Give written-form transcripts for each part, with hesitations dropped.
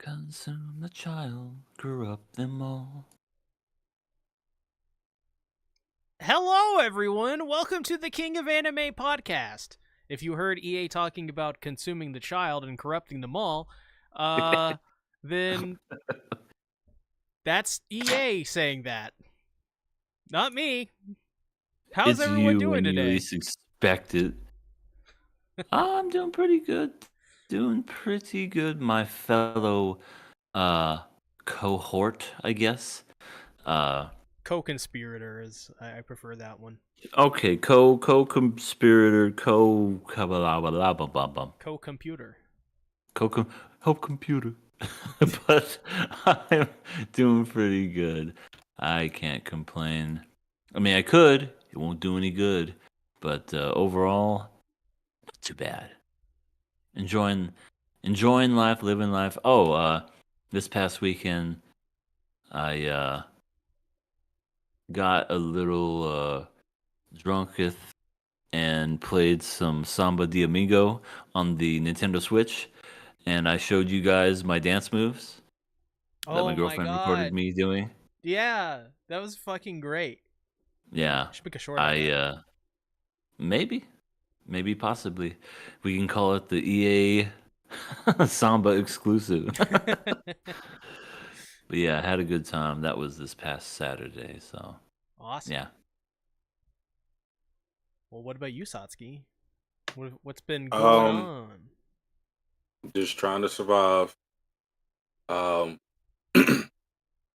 Consume the child, corrupt them all. Hello, everyone. Welcome to the King of Anime podcast. If you heard EA talking about consuming the child and corrupting them all, then that's EA saying that, not me. How's It's everyone you doing when you today? least expect it. I'm doing pretty good. Doing pretty good, my fellow cohort, I guess. Uh Co-conspirator is I prefer that one. okay, co-conspirator, co Co-computer. co help computer. But I'm doing pretty good. I can't complain. I mean, I could. It won't do any good. But overall, not too bad. Enjoying, enjoying life, living life. Oh, this past weekend, I got a little drunketh and played some Samba de Amigo on the Nintendo Switch, and I showed you guys my dance moves that my Oh my girlfriend recorded god. me doing. Yeah, that was fucking great. Yeah, I should make a short on I that. maybe, possibly, we can call it the EA Samba exclusive. But yeah, I had a good time. That was this past Saturday, so Awesome. yeah. Well, what about you, Satsuki? What's been going Um, on? just trying to survive. Um,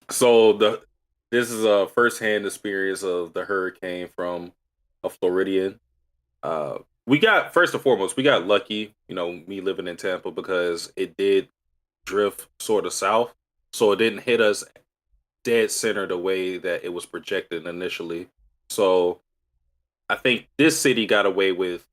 so this is a firsthand experience of the hurricane from a Floridian. We got first and foremost, we got lucky. Me living in Tampa because it did drift sort of south, so it didn't hit us dead center the way that it was projected initially. So I think this city got away with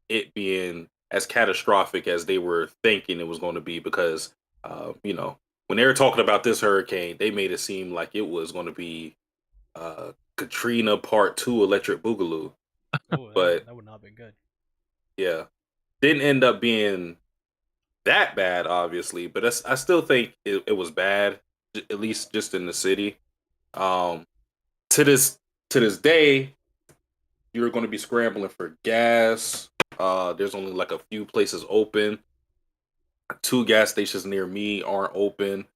it being as catastrophic as they were thinking it was going to be because when they were talking about this hurricane they made it seem like it was going to be Katrina part 2 electric boogaloo, Oh, but that would not have been good. yeah, didn't end up being that bad obviously, but I still think it was bad, at least just in the city. um to this day you're going to be scrambling for gas. There's only like a few places open. Two gas stations near me aren't open.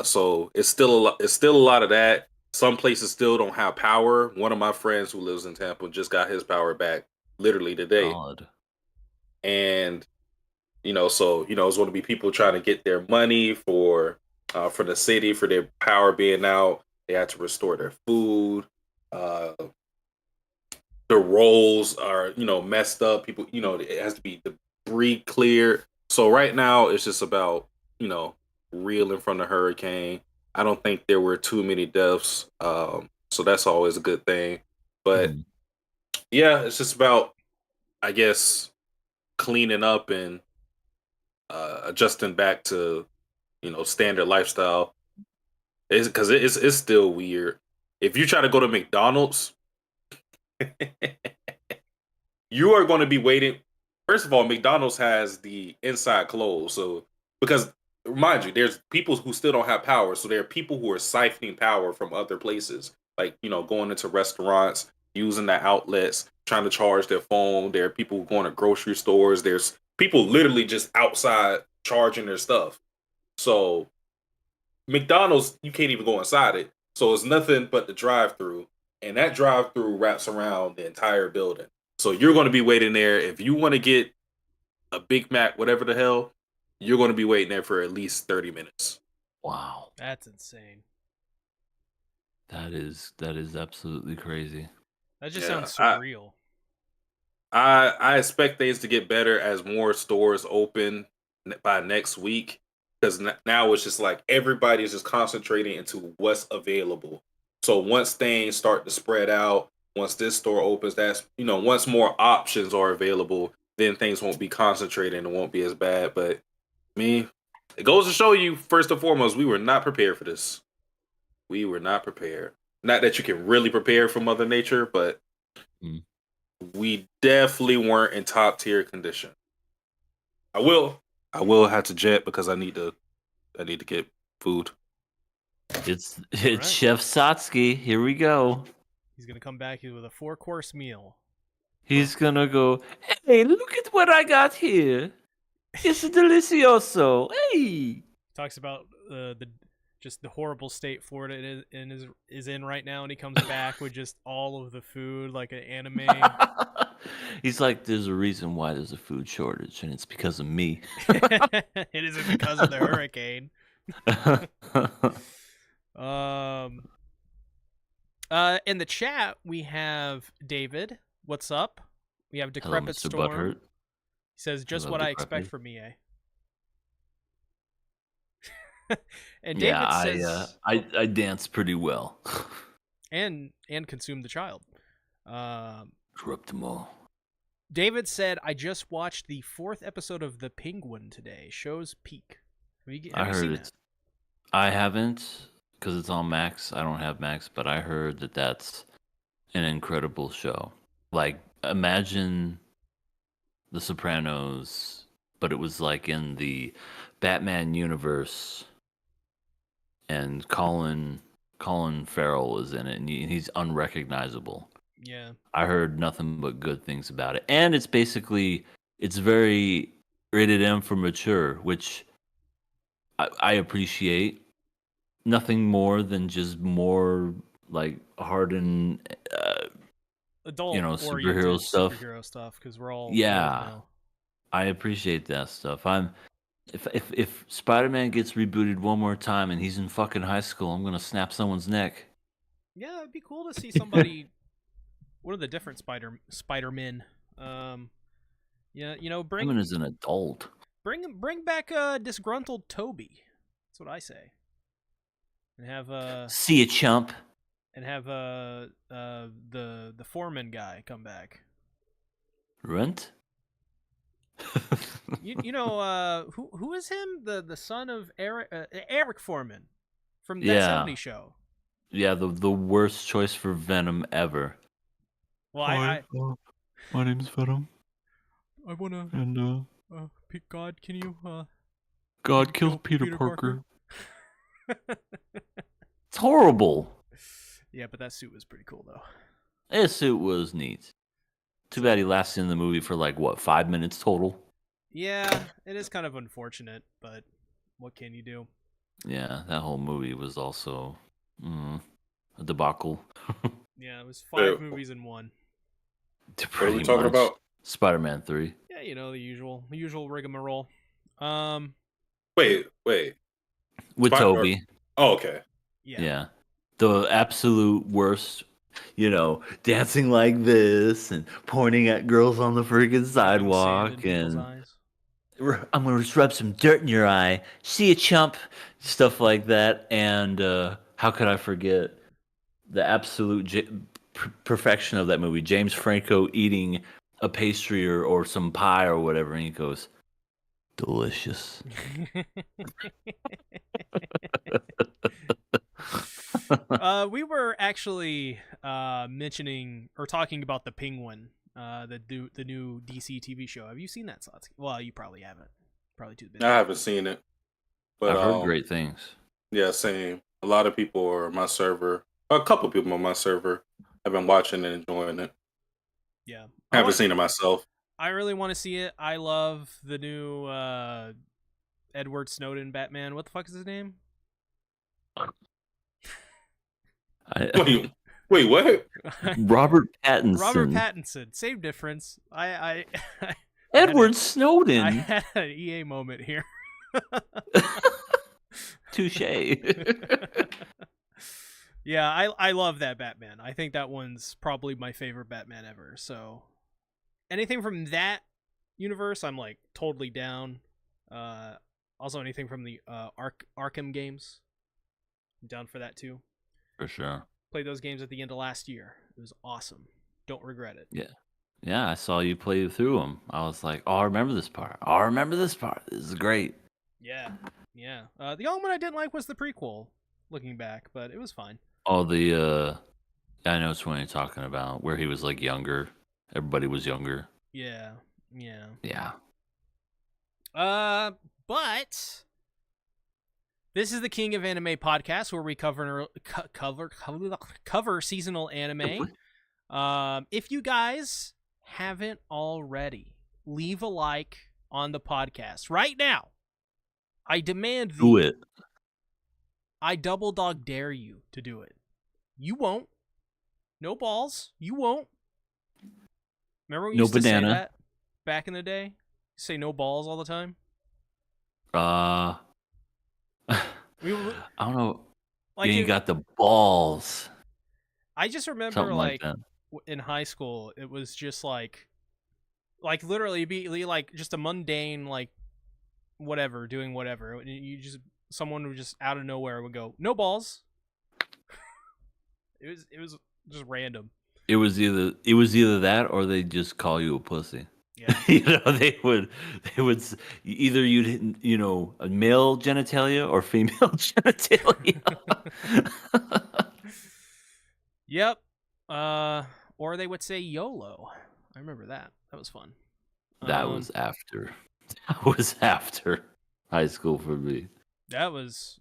So it's still a lot. It's still a lot of that. Some places still don't have power. One of my friends who lives in Tampa just got his power back literally today, God. and so it's going to be people trying to get their money for the city for their power being out. They had to restore their food. Uh, the rolls are messed up. People, it has to be debris cleared. So right now it's just about reeling from the hurricane. I don't think there were too many deaths, so that's always a good thing. But Mhm. yeah, it's just about, I guess, cleaning up and adjusting back to standard lifestyle. It's because it's still weird. If you try to go to McDonald's, you are going to be waiting. First of all, McDonald's has the inside closed, so because remind you, there's people who still don't have power, so there are people who are siphoning power from other places, like going into restaurants, using the outlets, trying to charge their phone. There are people going to grocery stores. There's people literally just outside charging their stuff. So McDonald's, you can't even go inside it, so it's nothing but the drive-through, and that drive-through wraps around the entire building. So you're going to be waiting there. If you want to get a Big Mac, whatever the hell, you're going to be waiting there for at least 30 minutes. Wow. That's insane. That is absolutely crazy. That just Yeah, sounds surreal. I expect things to get better as more stores open by next week, because now it's just like everybody's just concentrating into what's available. So once things start to spread out, once this store opens, that's once more options are available, then things won't be concentrated and won't be as bad. But me, it goes to show you, first and foremost, we were not prepared for this. We were not prepared. Not that you can really prepare for Mother Nature, but Mm. we definitely weren't in top tier condition. I will have to jet because I need to I need to get food. It's right. Chef Satsuki. Here we go. He's gonna come back with a 4-course meal. He's gonna go, hey, look at what I got here. It's delicioso. Hey. Talks about the horrible state Florida is in right now, and he comes back with just all of the food like an anime. He's like, there's a reason why there's a food shortage, and it's because of me. It isn't because of the hurricane. In the chat we have David. What's up? We have Hello, Decrepit Mr. Storm. Butthurt. He says just Hello, what I Decrepit. expect from EA. And David Yeah, says, I dance pretty well. and consume the child. Corrupt them all. David said, I just watched the 4th episode of The Penguin today. Show's peak. Have you I heard seen it's. that? I haven't, because it's on Max. I don't have Max, but I heard that that's an incredible show. Like, imagine The Sopranos, but it was like in the Batman universe, and Colin Farrell is in it, and he's unrecognizable. Yeah. I heard nothing but good things about it, and it's very rated M for mature, which I appreciate. Nothing more than just more like hardened, Adult superhero stuff. Superhero stuff, because we're all Yeah. old now. I appreciate that stuff. If Spider-Man gets rebooted one more time and he's in fucking high school, I'm gonna snap someone's neck. Yeah, it'd be cool to see somebody. One of the different Spider-Men. Yeah, Spider-Man is an adult. bring back disgruntled Toby. That's what I say. And have See ya, chump. and have the foreman guy come back. Rent. Who is him? The son of Eric Foreman from that Yeah. 70s show. Yeah, the worst choice for Venom ever. Well, My name's Venom, I wanna and God, can you God kill killed Peter Peter Parker. It's horrible. Yeah, but that suit was pretty cool though. His suit was neat. Too bad he lasted in the movie for 5 minutes total. Yeah, it is kind of unfortunate, but what can you do? Yeah, that whole movie was also a debacle. Yeah, it was 5 movies in one. What are we talking about? Spider-Man 3. Yeah, the usual rigmarole. Wait. With Toby. Oh, okay. Yeah. The absolute worst, dancing like this and pointing at girls on the freaking sidewalk and I'm going to rub some dirt in your eye. See ya, chump. Stuff like that. And how could I forget the absolute perfection of that movie? James Franco eating a pastry or some pie or whatever, and he goes, delicious. We were actually mentioning or talking about The Penguin, the new DC TV show. Have you seen that, Satsuki? Well, you probably haven't. Probably too busy. I haven't seen it, but I've heard great things. Yeah, same. A lot of people are on my server. A couple people on my server have been watching and enjoying it. Yeah, I haven't seen it myself. I really want to see it. I love the new Edward Snowden Batman. What the fuck is his name? Wait, what? Robert Pattinson. Robert Pattinson. Same difference. I Edward Snowden. I had an EA moment here. Touche. Yeah, I love that Batman. I think that one's probably my favorite Batman ever. So anything from that universe, I'm totally down. Also anything from the Arkham games, I'm down for that too. For sure. Played those games at the end of last year. It was awesome. Don't regret it. Yeah, I saw you play through them. I was like, oh, I remember this part. This is great. Yeah. The only one I didn't like was the prequel, looking back, but it was fine. Oh, I know which one you're talking about, where he was younger. Everybody was younger. Yeah. Yeah. But This is the King of Anime podcast where we cover seasonal anime. If you guys haven't already, leave a like on the podcast right now. I demand Do it. I double dog dare you to do it. You won't. No balls. You won't. Remember when we used to say that back in the day? Say no balls all the time? I don't know. Like you got the balls. I just remember Something like that. In high school, it was just like literally be like just a mundane like whatever, doing whatever. You just someone would just out of nowhere would go no balls. It was just random. It was either that or they just call you a pussy. Yeah. They would either you'd hit, a male genitalia or female genitalia. Yep. Or they would say YOLO. I remember that. That was fun. That was after high school for me. That was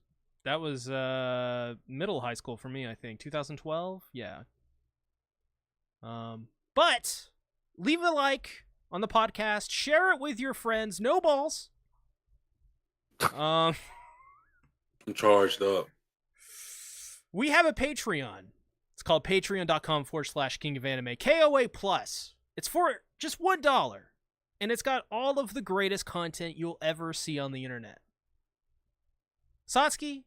middle high school for me, I think. 2012? Yeah. But leave a like on the podcast, share it with your friends. No balls. I'm charged up. We have a Patreon. It's called patreon.com/King of Anime. KOA Plus. It's for just $1. And it's got all of the greatest content you'll ever see on the internet. Satsuki,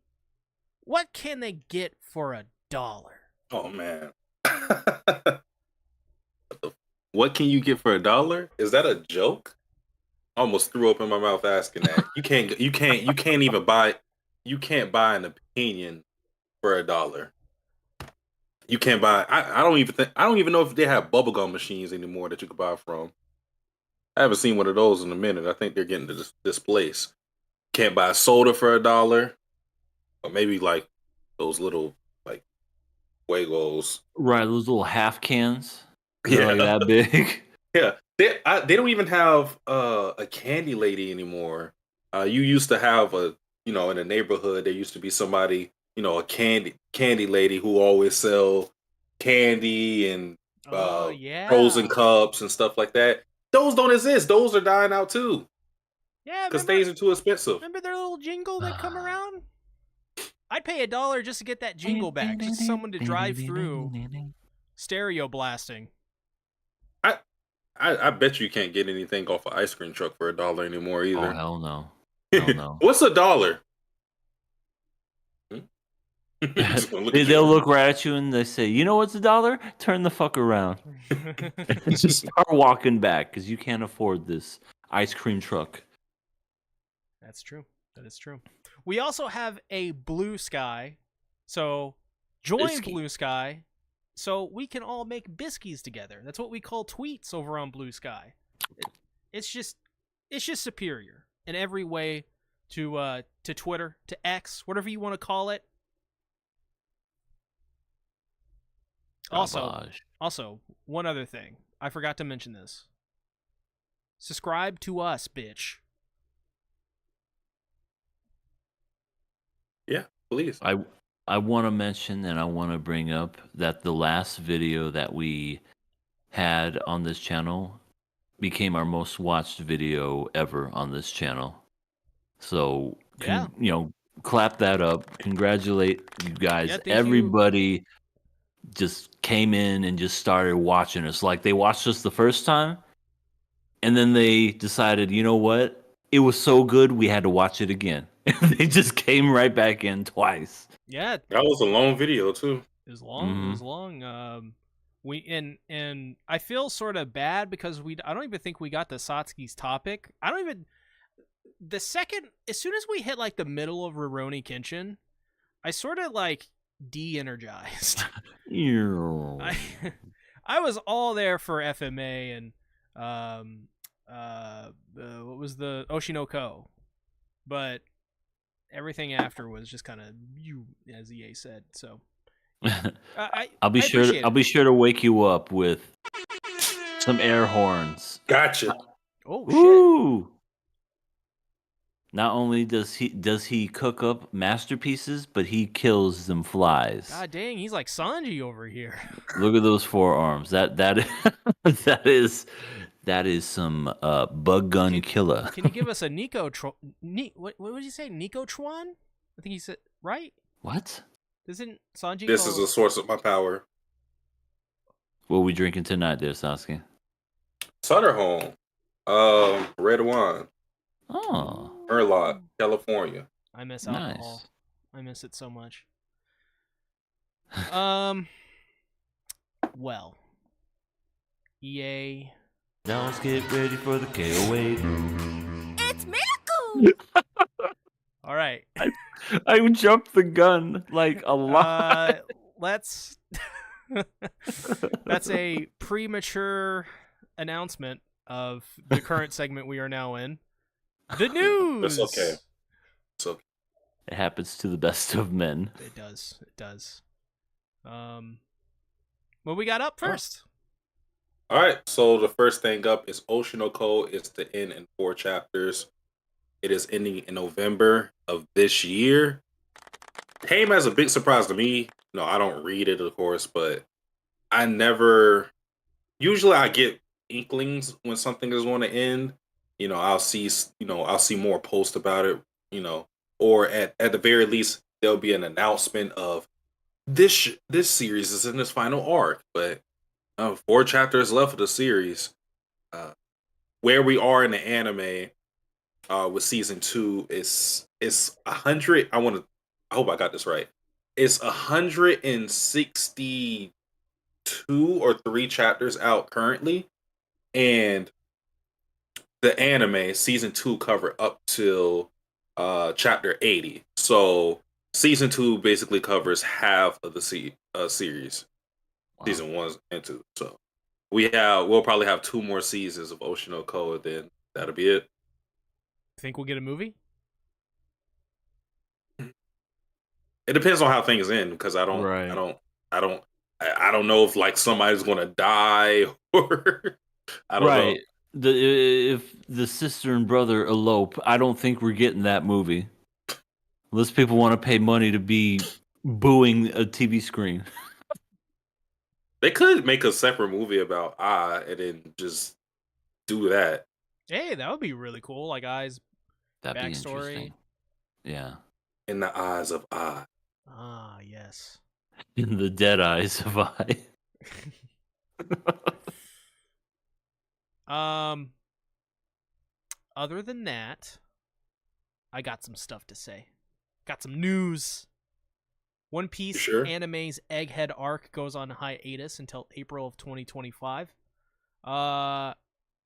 what can they get for $1? Oh man. What can you get for $1? Is that a joke? I almost threw up in my mouth asking that. You can't even buy an opinion for $1. You can't buy I don't even know if they have bubblegum machines anymore that you can buy from. I haven't seen one of those in a minute. I think they're getting displaced. Can't buy soda for $1. Or maybe like those little like Fuegos. Right, those little half cans. Yeah, like that big. Yeah, they don't even have a candy lady anymore. You used to have in the neighborhood there used to be somebody, a candy lady who always sell candy and frozen cups and stuff like that. Those don't exist. Those are dying out too. Yeah, because things are too expensive. Remember their little jingle that come around? I'd pay $1 just to get that jingle back, just someone to drive through, stereo blasting. I bet you can't get anything off an ice cream truck for $1 anymore either. Oh hell no! Hell no. What's $1? They'll look right at you and they say, "You know what's $1? Turn the fuck around." Just start walking back because you can't afford this ice cream truck. That's true. That is true. We also have a Blue Sky, so join Blue Sky. So we can all make biscuits together. That's what we call tweets over on Blue Sky. It's just superior in every way to Twitter, to X, whatever you want to call it. Also, one other thing. I forgot to mention this. Subscribe to us, bitch. Yeah, please. I want to mention and I want to bring up that the last video that we had on this channel became our most watched video ever on this channel. So, clap that up. Congratulate you guys. Yeah, everybody just came in and just started watching us. Like they watched us the first time and then they decided, you know what? It was so good we had to watch it again. They just came right back in twice. Yeah, that was a long video too. It was long. Mm-hmm. It was long. And I feel sort of bad because I don't even think we got the Satsuki's topic. As soon as we hit like the middle of Rurouni Kenshin, I sort of like de-energized. I was all there for FMA and what was the Oshinoko, but everything after was just kind of as EA said. So I'll be sure to wake you up with some air horns. Gotcha. Oh shit! Ooh. Not only does he cook up masterpieces, but he kills them flies. God dang, he's like Sanji over here. Look at those forearms. That that is some bug gun killer. Can you give us a what did you say? Nikotron? I think he said right. What? Isn't Sanji? This is a source of my power. What are we drinking tonight, there, Sasuke? Sutter Home, red wine, Oh, Merlot, California. I miss nice. alcohol. I miss it so much. Well, EA. Now let's get ready for the KOA. It's Miracle! All right. I jumped the gun like a lot. Let's. That's a premature announcement of the current segment we are now in. The news. It's okay. It's okay. It happens to the best of men. It does. It does. What we got up first? All right. So the first thing up is Oshinoko. It's to end in 4 chapters. It is ending in November of this year. Came as a big surprise to me. No, I don't read it, of course, but I never. Usually, I get inklings when something is going to end. I'll see. I'll see more posts about it. Or at the very least, there'll be an announcement of this series is in its final arc. But 4 chapters left of the series. Where we are in the anime with season 2 is 100. I hope I got this right. It's 162 or 3 chapters out currently, and the anime season 2 cover up till chapter 80. So season 2 basically covers half of the series. Wow. Season 1 and 2. So we'll probably have 2 more seasons of Oshinoko, and then that'll be it. Think we'll get a movie? It depends on how things end, because I don't know if like somebody's gonna die or I don't know. If the sister and brother elope, I don't think we're getting that movie. Unless people want to pay money to be booing a TV screen. They could make a separate movie about and then just do that. Hey, that would be really cool. Like Ai's That'd backstory. Be interesting. Yeah. In the eyes of Ai. Ah, yes. In the dead eyes of Ai. Other than that, I got some stuff to say. Got some news. One Piece anime's Egghead arc goes on hiatus until April of 2025. We're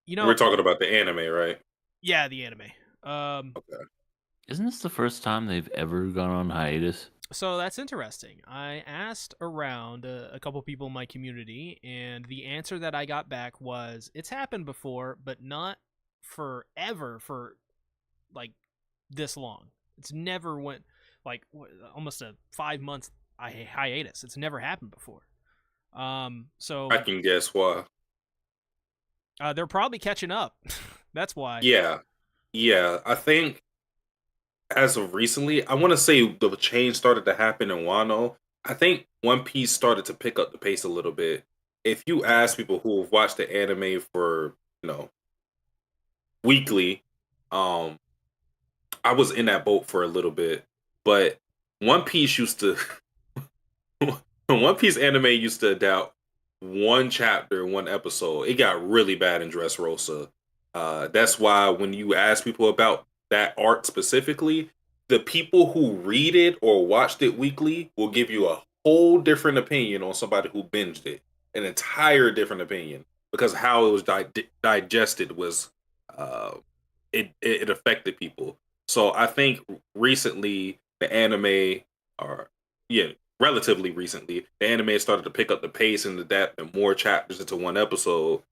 talking about the anime, right? Yeah, the anime. Okay. Isn't this the first time they've ever gone on hiatus? So that's interesting. I asked around a couple people in my community, and the answer that I got back was it's happened before, but not forever for like this long. It's never went like almost a 5 month hiatus. It's never happened before. So I can guess why. They're probably catching up. That's why. Yeah. I think as of recently, I want to say the change started to happen in Wano. I think One Piece started to pick up the pace a little bit. If you ask people who have watched the anime for, weekly, I was in that boat for a little bit, but One Piece One Piece anime used to adapt 1 chapter, 1 episode. It got really bad in Dressrosa. That's why when you ask people about that art specifically, the people who read it or watched it weekly will give you a whole different opinion on somebody who binged it. An entire different opinion, because how it was digested was it affected people. So I think recently the anime, relatively recently, the anime started to pick up the pace and adapt more chapters into 1 episode.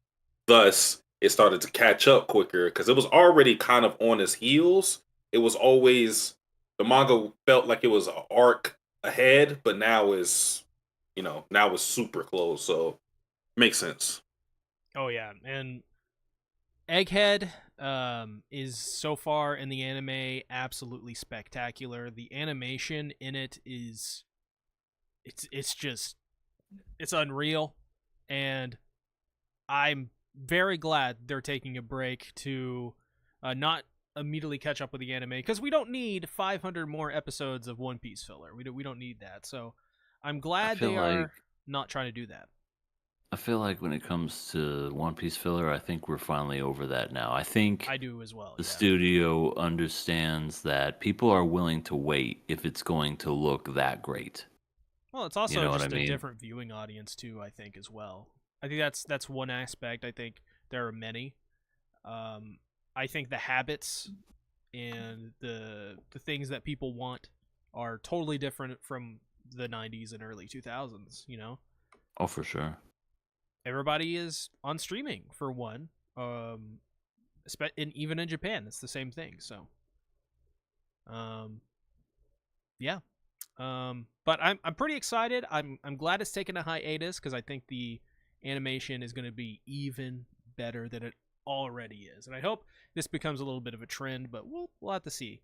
Thus, it started to catch up quicker because it was already kind of on its heels. It was always, the manga felt like it was an arc ahead, but now it's super close. So makes sense. Oh yeah, and Egghead, is so far in the anime absolutely spectacular. The animation in it is it's unreal, and I'm very glad they're taking a break to not immediately catch up with the anime, because we don't need 500 more episodes of One Piece filler. We don't need that. So I'm glad feel they like- are not trying to do that. I feel like when it comes to One Piece filler, I think we're finally over that now. I think I do as well. the Yeah. studio understands that people are willing to wait if it's going to look that great. Well, it's also know what just I a mean? different viewing audience too, I think, as well. I think that's one aspect. I think there are many. I think the habits and the things that people want are totally different from the 90s and early 2000s, you know? Oh, for sure. Everybody is on streaming for one. And even in Japan, it's the same thing. So yeah. But I'm pretty excited. I'm glad it's taken a hiatus, because I think the animation is going to be even better than it already is, and I hope this becomes a little bit of a trend. But we'll have to see.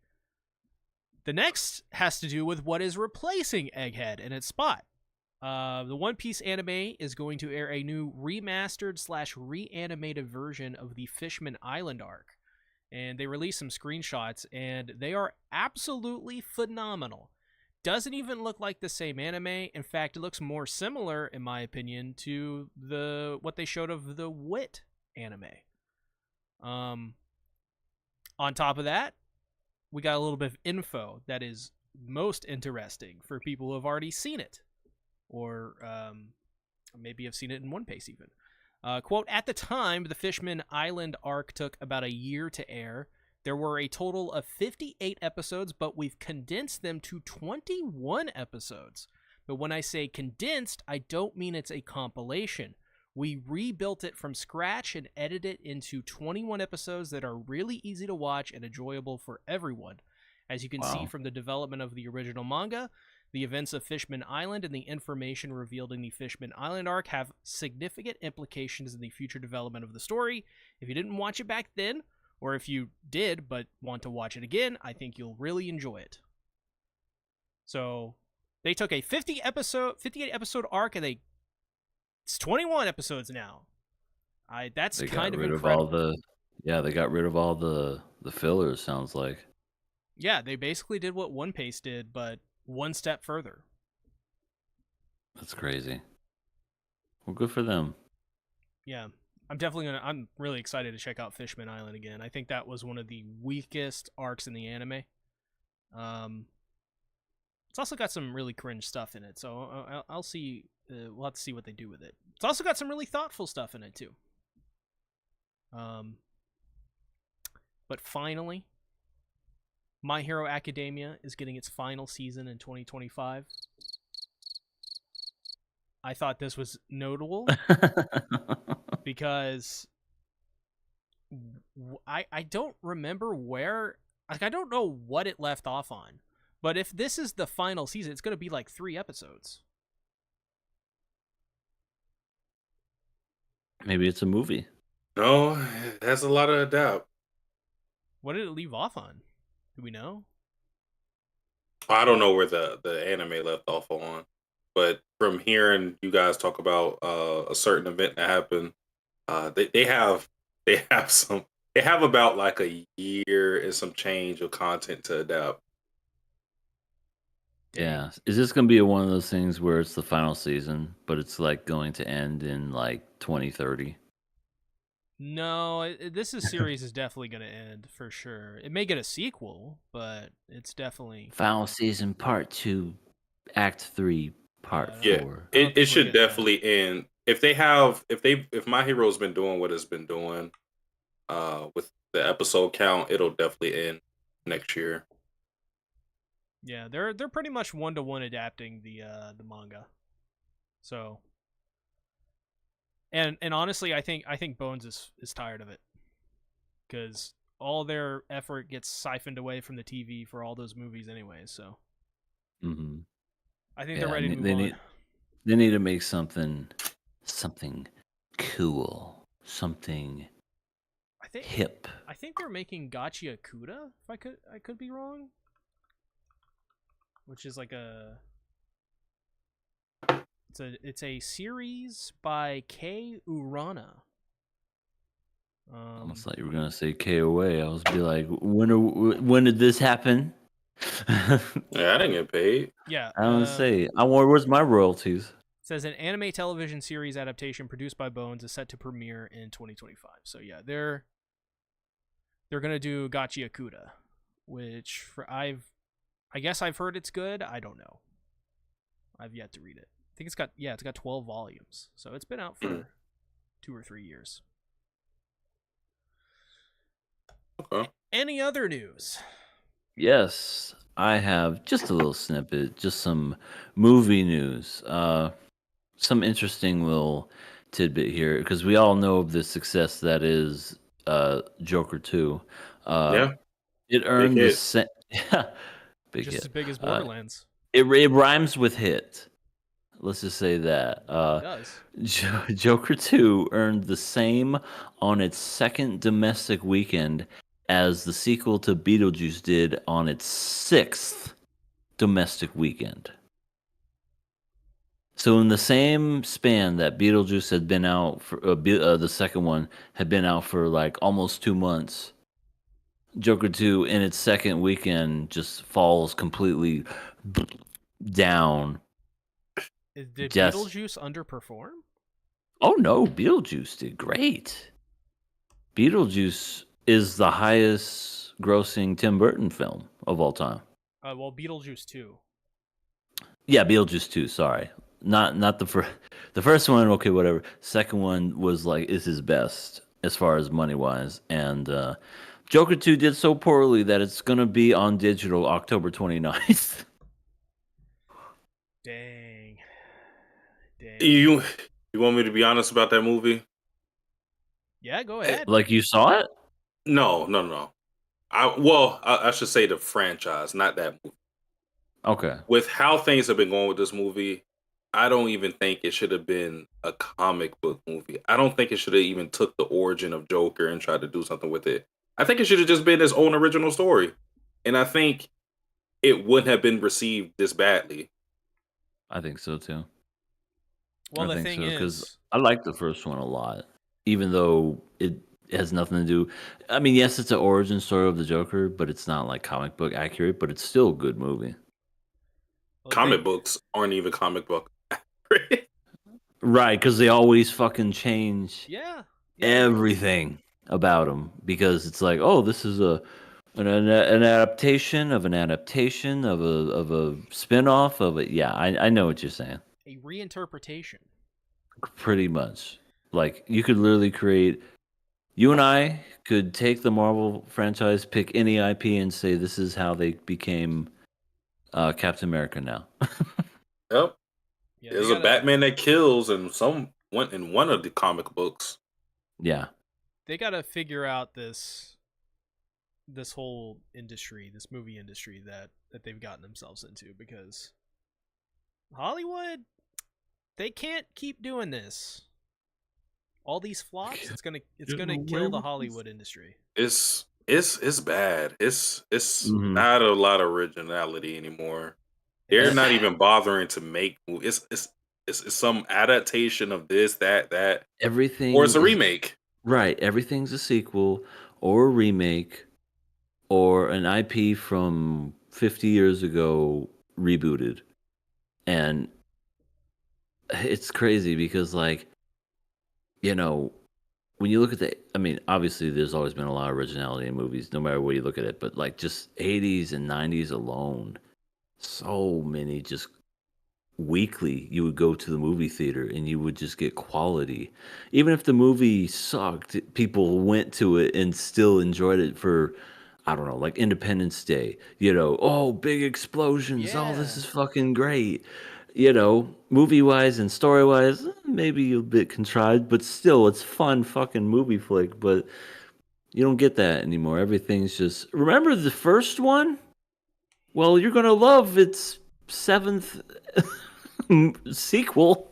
The next has to do with what is replacing Egghead in its spot. The One Piece anime is going to air a new remastered / reanimated version of the Fishman Island arc, and they released some screenshots, and they are absolutely phenomenal. Doesn't even look like the same anime. In fact, it looks more similar, in my opinion, to what they showed of the Wit anime. On top of that, we got a little bit of info that is most interesting for people who have already seen it, or maybe have seen it in One Piece even. Quote, at the time, the Fishman Island arc took about a year to air. There were a total of 58 episodes, but we've condensed them to 21 episodes. But when I say condensed, I don't mean it's a compilation. We rebuilt it from scratch and edited it into 21 episodes that are really easy to watch and enjoyable for everyone. As you can see from the development of the original manga, the events of Fishman Island and the information revealed in the Fishman Island arc have significant implications in the future development of the story. If you didn't watch it back then, or if you did but want to watch it again, I think you'll really enjoy it. So they took a 58 episode arc, and it's 21 episodes now. That's kind of incredible. They got rid of all the fillers, sounds like. Yeah, they basically did what One Piece did, but one step further. That's crazy. Well, good for them. Yeah. I'm really excited to check out Fishman Island again. I think that was one of the weakest arcs in the anime. It's also got some really cringe stuff in it, so I'll see. We'll have to see what they do with it. It's also got some really thoughtful stuff in it too. But finally, My Hero Academia is getting its final season in 2025. I thought this was notable because I don't remember where, like, I don't know what it left off on. But if this is the final season, it's going to be like 3 episodes. Maybe it's a movie. No, that's a lot of doubt. What did it leave off on? Do we know? I don't know where the anime left off on, but from hearing you guys talk about a certain event that happened, they have about like a year and some change of content to adapt. Yeah. Is this going to be one of those things where it's the final season, but it's like going to end in like 2030? No, this series is definitely going to end for sure. It may get a sequel, but it's definitely Final season part 2, act 3, part 4. Yeah, it should definitely end. If My Hero's been doing what it's been doing, with the episode count, it'll definitely end next year. Yeah, they're pretty much 1-to-1 adapting the manga. So, and honestly, I think Bones is tired of it, because all their effort gets siphoned away from the TV for all those movies anyway. So, I think they're ready to move on. They need to make something cool, something hip. I think they're making Gachi Akuda. If I could be wrong. Which is like it's a series by KOA. I almost thought you were gonna say KOA. I was be like, when did this happen? Yeah, I didn't get paid. Yeah. I don't say. Where's my royalties? Says an anime television series adaptation produced by Bones is set to premiere in 2025. So yeah, they're gonna do Gachi Akuda, which I guess I've heard it's good. I don't know. I've yet to read it. I think it's got 12 volumes, so it's been out for 2 or 3 years. Okay. Any other news? Yes, I have just a little snippet, just some movie news. Some interesting little tidbit here because we all know of the success that is Joker 2. Yeah. It earned the hit. same. Big Just hit. as big as Borderlands. It rhymes with hit. Let's just say that. It does. Joker 2 earned the same on its second domestic weekend as the sequel to Beetlejuice did on its sixth domestic weekend. So in the same span that Beetlejuice had been out for, the second one had been out for like almost 2 months. Joker 2 in its second weekend just falls completely down. Did Yes. Beetlejuice underperform? Oh no, Beetlejuice did great. Beetlejuice is the highest grossing Tim Burton film of all time. Well, Beetlejuice 2. Yeah, Beetlejuice 2, sorry. Not the first. The first one, okay, whatever. Second one was like is his best as far as money wise, and Joker 2 did so poorly that it's gonna be on digital October 29th. Dang. You want me to be honest about that movie? Yeah, go ahead. Like you saw it? No. I should say the franchise, not that movie. Okay. With how things have been going with this movie, I don't even think it should have been a comic book movie. I don't think it should have even took the origin of Joker and tried to do something with it. I think it should have just been its own original story. And I think it wouldn't have been received this badly. I think so too. Well, I the think thing so, 'cause is, I like the first one a lot, even though it has nothing to do. I mean, yes, it's an origin story of the Joker, but it's not like comic book accurate. But it's still a good movie. well, Comic books aren't even comic book. Right, because they always fucking change yeah. everything about them because it's like, oh, this is an adaptation of an adaptation of a spin-off of it. Yeah, I know what you're saying. A reinterpretation. Pretty much. Like you could literally create. You and I could take the Marvel franchise, pick any IP, and say this is how they became Captain America now. Yep. Yeah, There's a Batman that kills, and some went in one of the comic books. Yeah. They got to figure out this whole industry, this movie industry that they've gotten themselves into, because Hollywood, they can't keep doing this. All these flops, it's gonna kill the Hollywood industry. It's bad. It's Mhm. not a lot of originality anymore. They're not even bothering to make movies. It's some adaptation of this, that, Everything or it's a is- remake. Right. Everything's a sequel or a remake or an IP from 50 years ago rebooted. And it's crazy because, like, you know, when you look at obviously there's always been a lot of originality in movies, no matter where you look at it, but like just 80s and 90s alone, so many just weekly you would go to the movie theater and you would just get quality. Even if the movie sucked, people went to it and still enjoyed it for, I don't know, like Independence Day. Oh, big explosions. Oh, this Yeah. is fucking great. Movie wise and story wise, maybe a bit contrived, but still, it's fun fucking movie flick. But you don't get that anymore. Everything's just. Remember the first one? Well, you're gonna love its seventh sequel.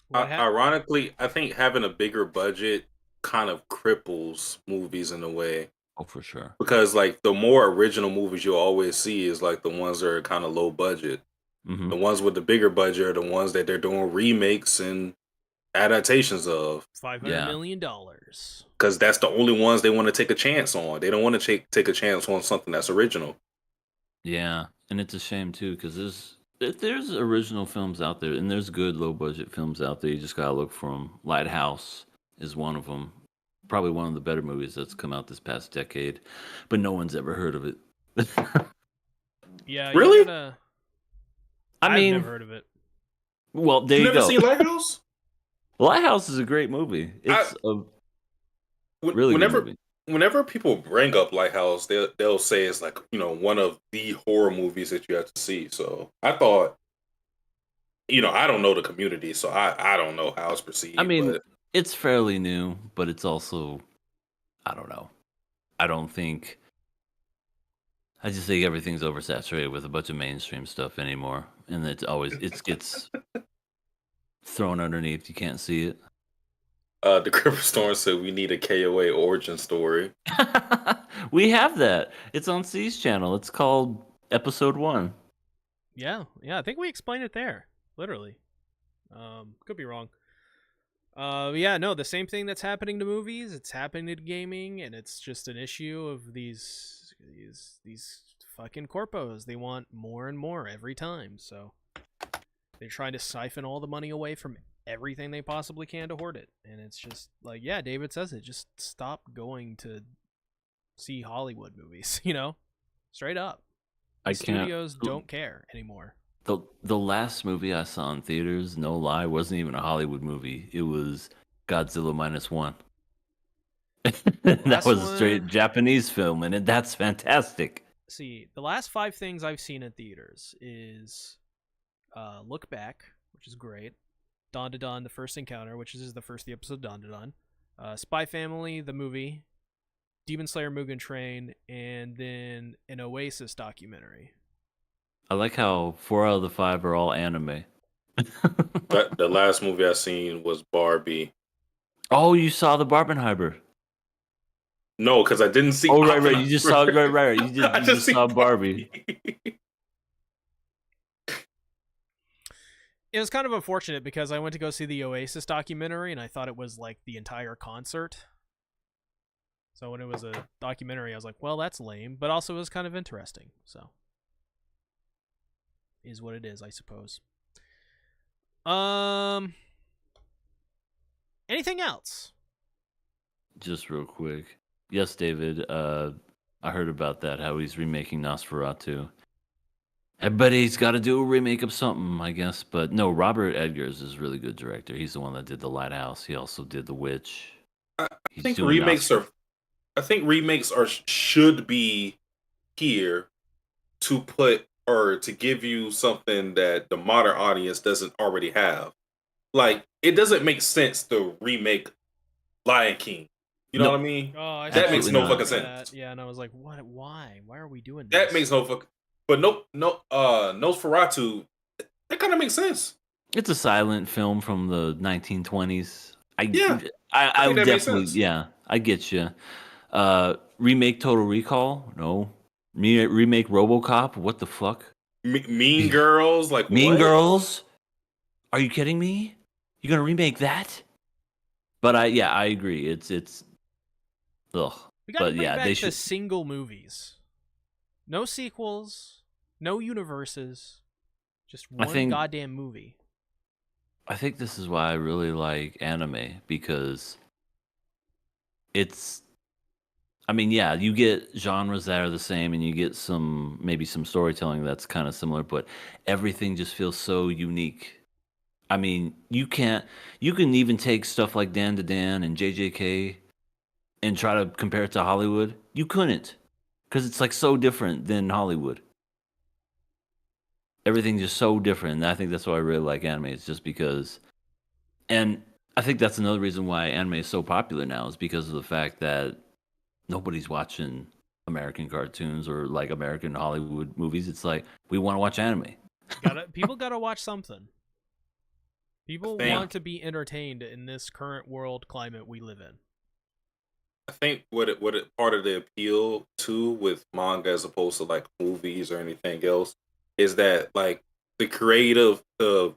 What hap- Ironically, I think having a bigger budget kind of cripples movies in a way. Oh, for sure. Because like the more original movies you'll always see is like the ones that are kind of low budget. Hmm. The ones with the bigger budget are the ones that they're doing remakes and adaptations of. $500 Yeah. million. Because that's the only ones they want to take a chance on. They don't want to take a chance on something that's original. Yeah, and it's a shame too because there's original films out there, and there's good low budget films out there. You just gotta look for them. Lighthouse is one of them. Probably one of the better movies that's come out this past decade, but no one's ever heard of it. Yeah, Really? You gotta... I I've mean, never heard of it. well, there You you never go. seen Lighthouse? Lighthouse is a great movie. It's a really good movie. Whenever people bring up Lighthouse, they'll say it's like, you know, one of the horror movies that you have to see. So I thought, you know, I don't know the community, so I don't know how it's perceived. I mean, but it's fairly new, but it's also, I don't know. I don't think. I just think everything's oversaturated with a bunch of mainstream stuff anymore, and it gets thrown underneath. You can't see it. the Cripper Storm said we need a KOA origin story. We have that. It's on C's channel. It's called Episode 1. Yeah, I think we explained it there. Literally. Could be wrong. Yeah, no, the same thing that's happening to movies, it's happening to gaming, and it's just an issue of these fucking corpos. They want more and more every time, so they're trying to siphon all the money away from everything they possibly can to hoard it. And it's just like, yeah, David says it, just stop going to see Hollywood movies, you know? Straight up. Studios don't care anymore. The last movie I saw in theaters, no lie, wasn't even a Hollywood movie. It was Godzilla -1. That was a straight Japanese film, and that's fantastic. See, the last 5 things I've seen in theaters is Look Back, which is great. Dandadan, The First Encounter, which is the first episode of Dandadan. Spy Family, the movie. Demon Slayer Mugen Train, and then an Oasis documentary. I like how 4 out of the 5 are all anime. The last movie I seen was Barbie. Oh, you saw the Barbenheimer. No, because I didn't see. Oh, right. You just saw right. You just saw Barbie. It was kind of unfortunate because I went to go see the Oasis documentary and I thought it was like the entire concert. So when it was a documentary, I was like, well, that's lame, but also it was kind of interesting. So is what it is, I suppose. Anything else? Just real quick. Yes, David. I heard about that, how he's remaking Nosferatu. Everybody's got to do a remake of something, I guess. But no, Robert Eggers is a really good director. He's the one that did The Lighthouse. He also did The Witch. I think remakes should be here to put or to give you something that the modern audience doesn't already have. Like, it doesn't make sense to remake Lion King. You know what I mean? Oh, that makes no fucking that. sense. Yeah, and I was like, what? Why? Why are we doing this? That makes no fucking. But Nosferatu, that kind of makes sense. It's a silent film from the 1920s. I that makes sense. yeah, I get you. Remake Total Recall? No. Remake RoboCop? What the fuck? Mean Girls? Like Mean what? Girls? Are you kidding me? You're gonna remake that? But I agree. It's ugh. We gotta bring back they the should. single movies. No sequels, no universes, just one goddamn movie. I think this is why I really like anime, because it's, I mean, yeah, you get genres that are the same and you get maybe some storytelling that's kind of similar, but everything just feels so unique. I mean, you can even take stuff like Dandadan and JJK and try to compare it to Hollywood. You couldn't, because it's like so different than Hollywood. Everything's just so different. And I think that's why I really like anime. It's just because, and I think that's another reason why anime is so popular now, is because of the fact that nobody's watching American cartoons or like American Hollywood movies. It's like, we want to watch anime. People gotta watch something. People want to be entertained in this current world climate we live in. I think part of the appeal too with manga as opposed to like movies or anything else is that like the creative the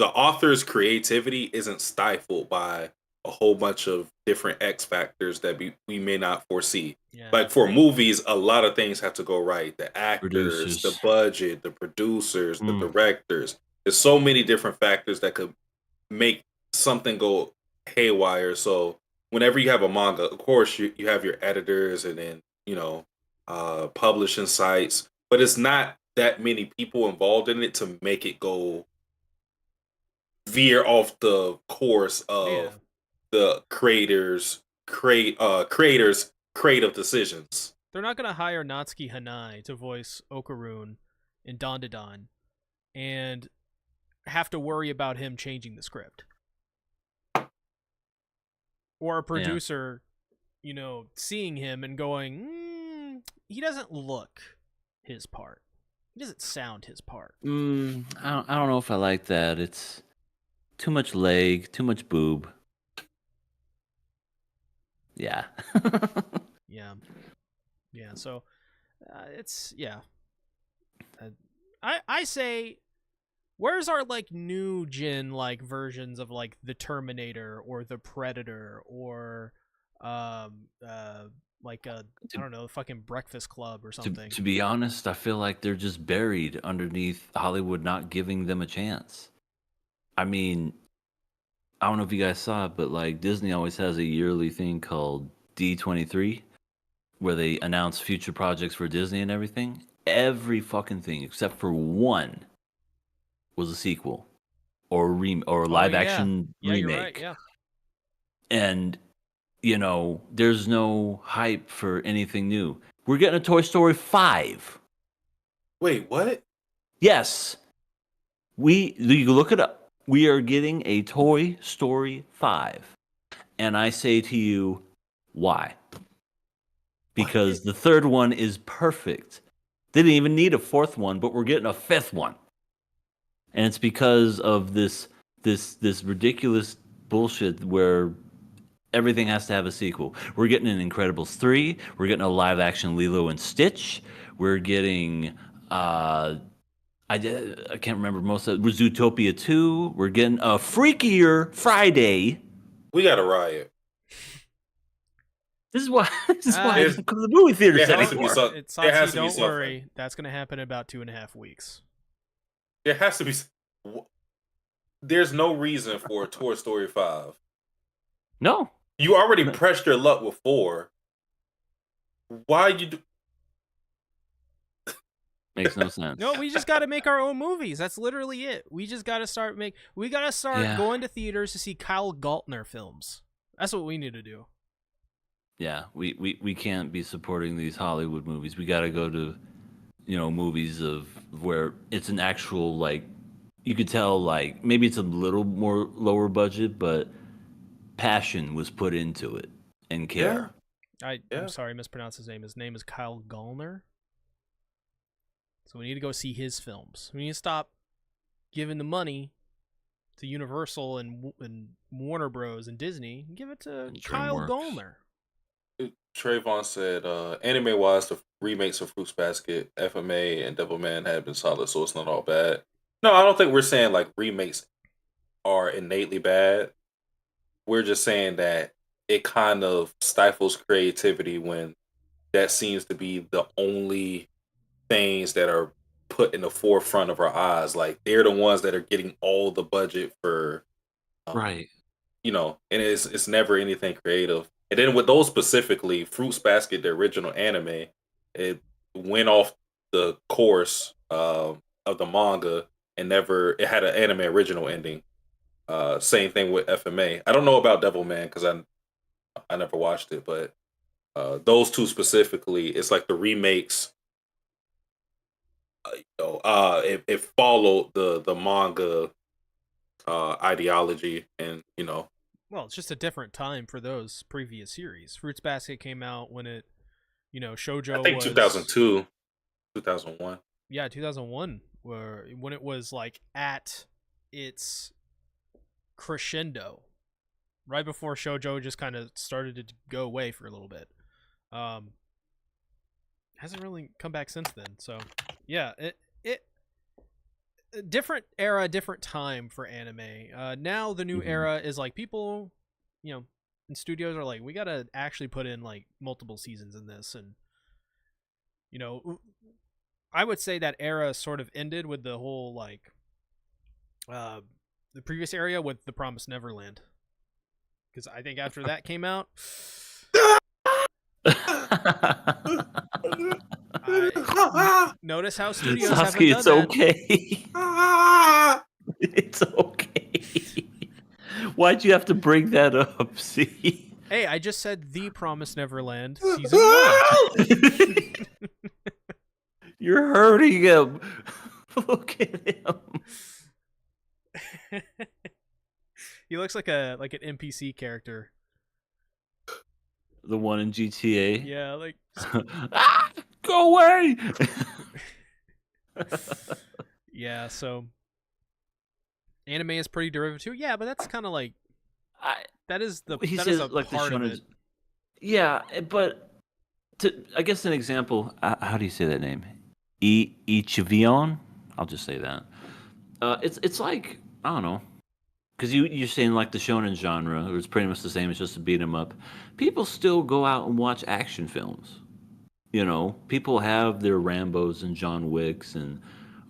author's creativity isn't stifled by a whole bunch of different X factors that we may not foresee. Yeah. Like for movies, a lot of things have to go right. The actors, the Producers. budget, the producers, the Mm. directors. There's so many different factors that could make something go haywire. So whenever you have a manga, of course you have your editors and then, publishing sites, but it's not that many people involved in it to make it go veer off the course Yeah. of the creators creative decisions. They're not gonna hire Natsuki Hanai to voice Okarun in Dandadan and have to worry about him changing the script. Or a producer, seeing him and going, he doesn't look his part. He doesn't sound his part. I don't know if I like that. It's too much leg, too much boob. Yeah. Yeah. Yeah, so it's, yeah. I say, where's our, like, new gen, like, versions of, like, the Terminator or the Predator or, like a, I don't know, fucking Breakfast Club or something. To be honest, I feel like they're just buried underneath Hollywood not giving them a chance. I mean, I don't know if you guys saw it, but like Disney always has a yearly thing called D23 where they announce future projects for Disney and everything. Every fucking thing except for one was a sequel or or live action Yeah, remake. you're right, yeah. And there's no hype for anything new. We're getting a Toy Story 5. Wait, what? Yes. You look it up. We are getting a Toy Story 5. And I say to you, why? Because the third one is perfect. They didn't even need a fourth one, but we're getting a fifth one. And it's because of this ridiculous bullshit where everything has to have a sequel. We're getting an Incredibles 3. We're getting a live action Lilo and Stitch. We're getting I can't remember most of it. Zootopia 2. We're getting a Freakier Friday. We got a riot. This is why I There's- don't come to the movie theaters there has to be anymore. some- It's there has to be don't something. worry. That's going to happen in about 2.5 weeks. There has to be. There's no reason for a Toy Story 5. No. You already pressed your luck with 4. Why you do? Makes no sense. No, we just got to make our own movies. That's literally it. We just got to start going to theaters to see Kyle Galtner films. That's what we need to do. Yeah, we can't be supporting these Hollywood movies. We got to go to, movies of where it's an actual, like, you could tell, like, maybe it's a little more lower budget, but passion was put into it and care. I'm sorry, I mispronounced his name. His name is Kyle Gallner. So we need to go see his films. We need to stop giving the money to Universal and Warner Bros. And Disney and give it to And Kyle DreamWorks. Gallner. Trayvon said, anime wise, the remakes of Fruits Basket, FMA, and Devilman have been solid, so it's not all bad. No, I don't think we're saying like remakes are innately bad. We're just saying that it kind of stifles creativity when that seems to be the only things that are put in the forefront of our eyes. Like they're the ones that are getting all the budget for, Right. and it's never anything creative. And then with those specifically, Fruits Basket, the original anime, it went off the course of the manga and it had an anime original ending. Same thing with FMA. I don't know about Devilman because I never watched it, but those two specifically, it's like the remakes. It followed the manga ideology, and Well, it's just a different time for those previous series. Fruits Basket came out when it, shoujo I think was 2002, 2001. Yeah, 2001, when it was like at its crescendo. right before shoujo just kind of started to go away for a little bit. Hasn't really come back since then. So yeah, it different era, different time for anime. Now the new era is like people, you know, in studios are like, we gotta actually put in like multiple seasons in this, and you know, I would say that era sort of ended with the whole like the previous area with The Promised Neverland, because I think after that came out, notice how studios haven't Sasuke, done it's that. okay. It's okay. Why'd you have to bring that up? See? Hey, I just said The Promised Neverland season 1. You're hurting him. Look at him. He looks like an NPC character. The one in GTA. Yeah, like Go away. yeah. So anime is pretty derivative too. Yeah, but that's kind of like that is a like part the of shonen. it. Yeah, but I guess an example. How do you say that name? Ichivion. I'll just say that. It's like, I don't know, because you're saying like the shonen genre, it's pretty much the same. It's just to beat 'em up. People still go out and watch action films. You know, people have their Rambos and John Wicks and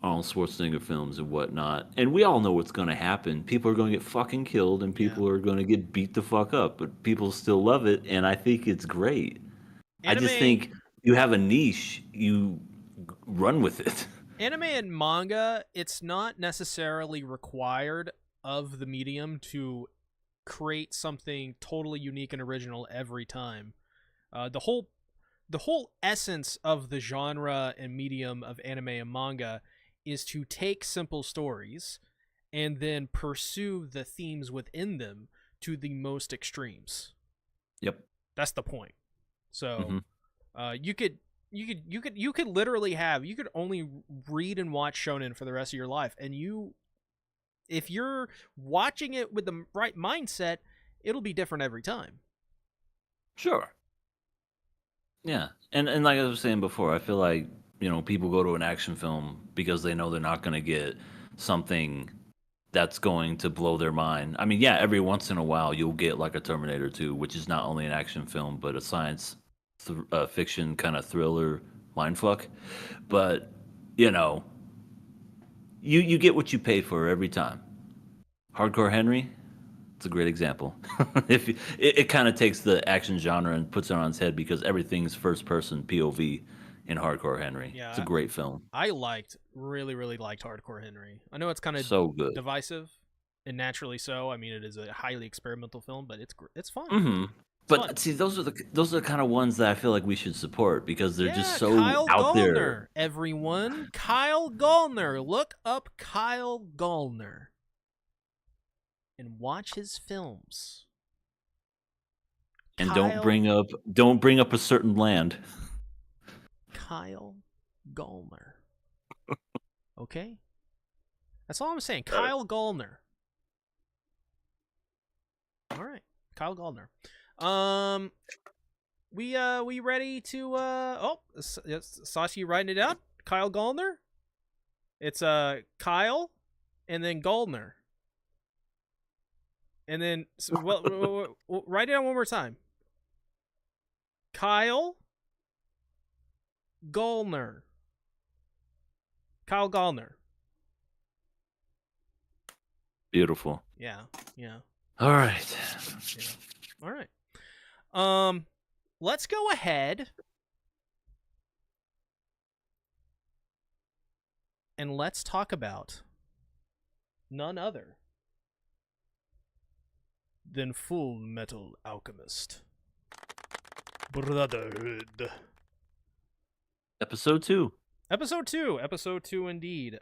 Arnold Schwarzenegger films and whatnot, and we all know what's going to happen. People are going to get fucking killed, and people are going to get beat the fuck up. But people still love it, and I think it's great. I just think you have a niche, you run with it. Anime and manga, it's not necessarily required of the medium to create something totally unique and original every time. The whole essence of the genre and medium of anime and manga is to take simple stories and then pursue the themes within them to the most extremes. Yep. That's the point. So, you could literally you could only read and watch shonen for the rest of your life, and if you're watching it with the right mindset, it'll be different every time. Sure. Yeah, and like I was saying before, I feel like, you know, people go to an action film because they know they're not going to get something that's going to blow their mind. I mean, yeah, every once in a while you'll get like a Terminator 2, which is not only an action film but a science fiction kind of thriller mindfuck. But you know, you get what you pay for every time. Hardcore Henry, it's a great example. If it kind of takes the action genre and puts it on its head, because everything's first person POV in Hardcore Henry. Yeah, It's a great film. I really liked Hardcore Henry. I know it's kind of So good. divisive, and naturally so. I mean, it is a highly experimental film, but it's fun. Mm-hmm. But fun. see, those are the kind of ones that I feel like we should support, because they're just so Kyle out Gallner, there. everyone. Kyle Gallner. Look up Kyle Gallner and watch his films. And don't bring up a certain land. Kyle Gallner. Okay? That's all I'm saying. Kyle Gallner. All right. Kyle Gallner. We ready to Sashi writing it down? Kyle Gallner? It's Kyle and then Gallner. And then write it down one more time. Kyle Gallner. Kyle Gallner. Beautiful. Yeah. All right. Yeah. All right. Let's go ahead and let's talk about none other than Fullmetal Alchemist Brotherhood. Episode 2. Episode 2 indeed.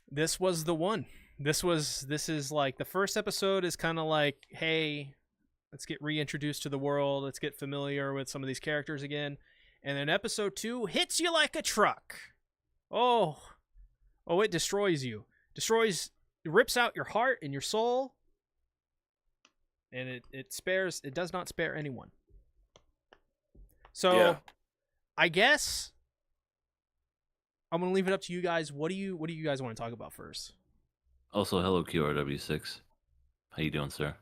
This was the one. This is like the first episode is kind of like, hey, let's get reintroduced to the world. Let's get familiar with some of these characters again. And then episode 2 hits you like a truck. Oh, it destroys you. Rips out your heart and your soul. and it does not spare anyone. So Yeah. I guess I'm gonna leave it up to you guys. What do you guys want to talk about first? Also, hello QRW6. How you doing, sir?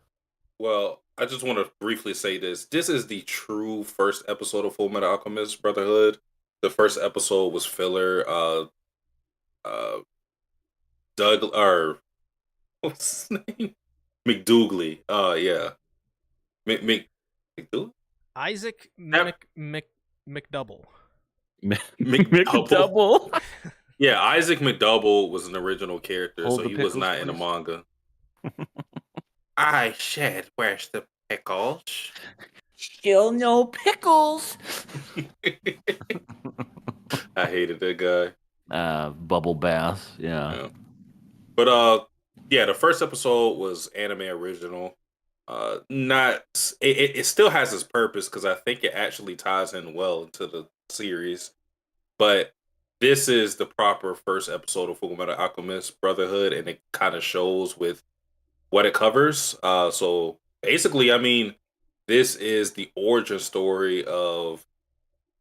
Well, I just want to briefly say this. This is the true first episode of Full Metal Alchemist Brotherhood. The first episode was filler. Uh, Doug or what's his name? McDougally. Yeah. McDougall. Isaac Yep. McDouble. McDouble. Yeah, Isaac McDouble was an original character, Hold so the he was pickles, not in the please. manga. I said, "Where's the pickles?" Still no pickles. I hated that guy. Bubble bath. Yeah. Yeah. But yeah, the first episode was anime original. Not it still has its purpose because I think it actually ties in well into the series. But this is the proper first episode of Fullmetal Alchemist Brotherhood, and it kind of shows with what it covers. So basically, I mean, this is the origin story of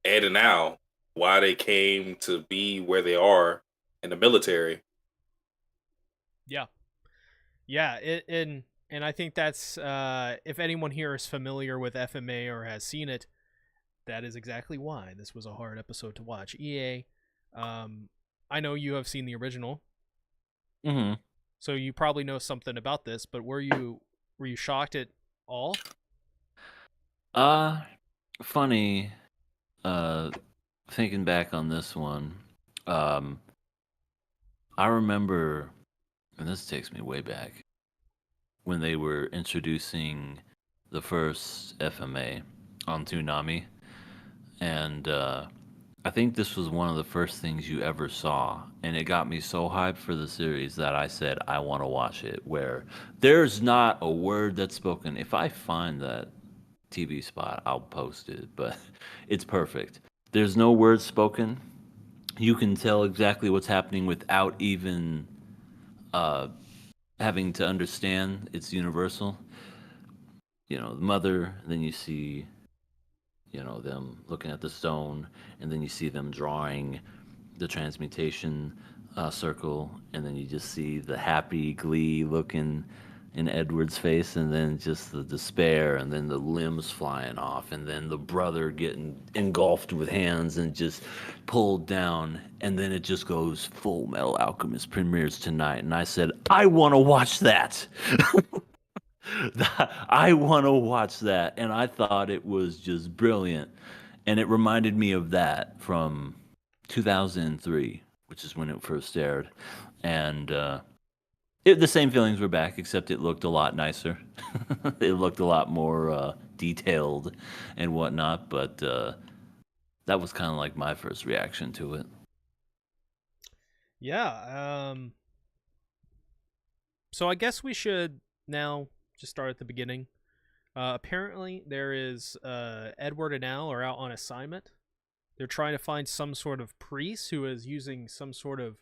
Ed and Al, why they came to be where they are in the military. Yeah, and I think that's if anyone here is familiar with FMA or has seen it, that is exactly why this was a hard episode to watch. EA, I know you have seen the original, Mm-hmm. so you probably know something about this. But were you shocked at all? Funny. Thinking back on this one, I remember, and this takes me way back, when they were introducing the first FMA on Toonami, and I think this was one of the first things you ever saw, and it got me so hyped for the series that I said I want to watch it. Where there's not a word that's spoken. If I find that TV spot, I'll post it, but it's perfect. There's no words spoken. You can tell exactly what's happening without even having to understand. It's universal. You know, the mother, then you see, you know, them looking at the stone, and then you see them drawing the transmutation circle, and then you just see the happy glee looking in Edward's face, and then just the despair, and then the limbs flying off, and then the brother getting engulfed with hands and just pulled down, and then it just goes Full Metal Alchemist premieres tonight, and I said, I want to watch that. I want to watch that, and I thought it was just brilliant, and it reminded me of that from 2003, which is when it first aired, and the same feelings were back, except it looked a lot nicer. It looked a lot more detailed and whatnot, but that was kind of like my first reaction to it. Yeah. So I guess we should now just start at the beginning. Apparently, there is Edward and Al are out on assignment. They're trying to find some sort of priest who is using some sort of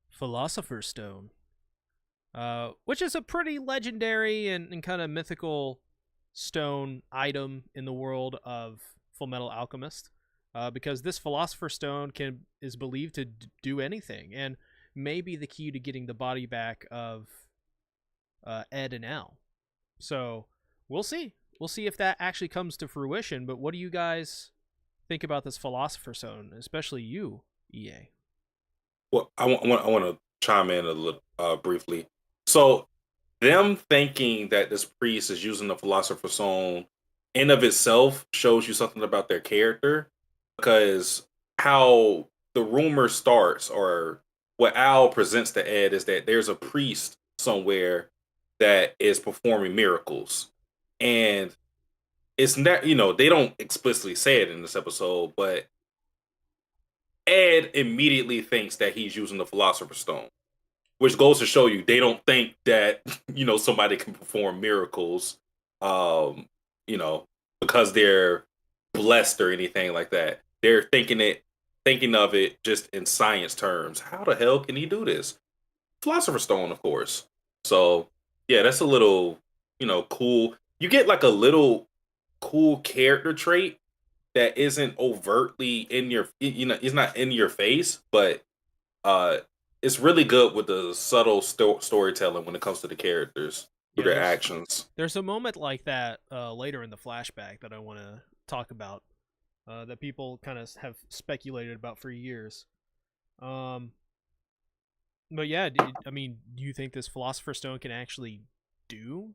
philosopher's stone, which is a pretty legendary and kind of mythical stone item in the world of Fullmetal Alchemist. Because this philosopher's stone is believed to do anything, and may be the key to getting the body back of Ed and Al. So we'll see. We'll see if that actually comes to fruition. But what do you guys think about this philosopher's stone, especially you, EA? Well, I want to chime in a little briefly. So, them thinking that this priest is using the philosopher's stone in of itself shows you something about their character, because how the rumor starts, or what Al presents to Ed, is that there's a priest somewhere that is performing miracles, and it's not, you know, they don't explicitly say it in this episode, but Ed immediately thinks that he's using the philosopher's stone, which goes to show you they don't think that, you know, somebody can perform miracles, um, you know, because they're blessed or anything like that. They're thinking of it just in science terms. How the hell can he do this? Philosopher's stone, of course. So yeah, that's a little cool. You get like a little cool character trait that isn't overtly in your, it's not in your face, but uh, it's really good with the subtle storytelling when it comes to the characters through Yeah, their actions. there's a moment like that later in the flashback that I want to talk about that people kind of have speculated about for years. Um, but yeah, I mean, do you think this Philosopher's Stone can actually do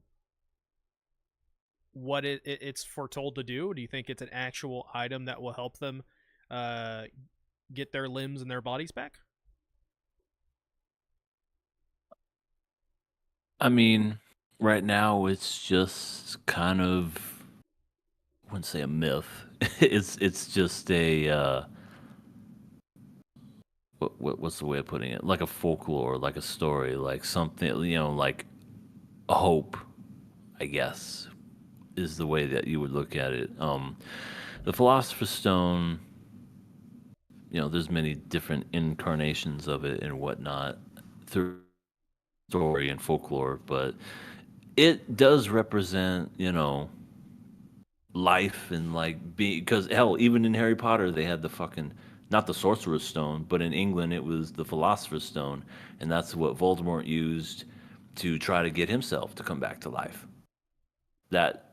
what it's foretold to do? Do you think it's an actual item that will help them uh, get their limbs and their bodies back? I mean, right now it's just kind of, I wouldn't say a myth. It's just a what's the way of putting it? Like a folklore, like a story, like something, like a hope, I guess, is the way that you would look at it. The Philosopher's Stone, there's many different incarnations of it and whatnot through story and folklore, but it does represent, life and like being, because hell, even in Harry Potter, they had the fucking, not the Sorcerer's Stone, but in England, it was the Philosopher's Stone, and that's what Voldemort used to try to get himself to come back to life.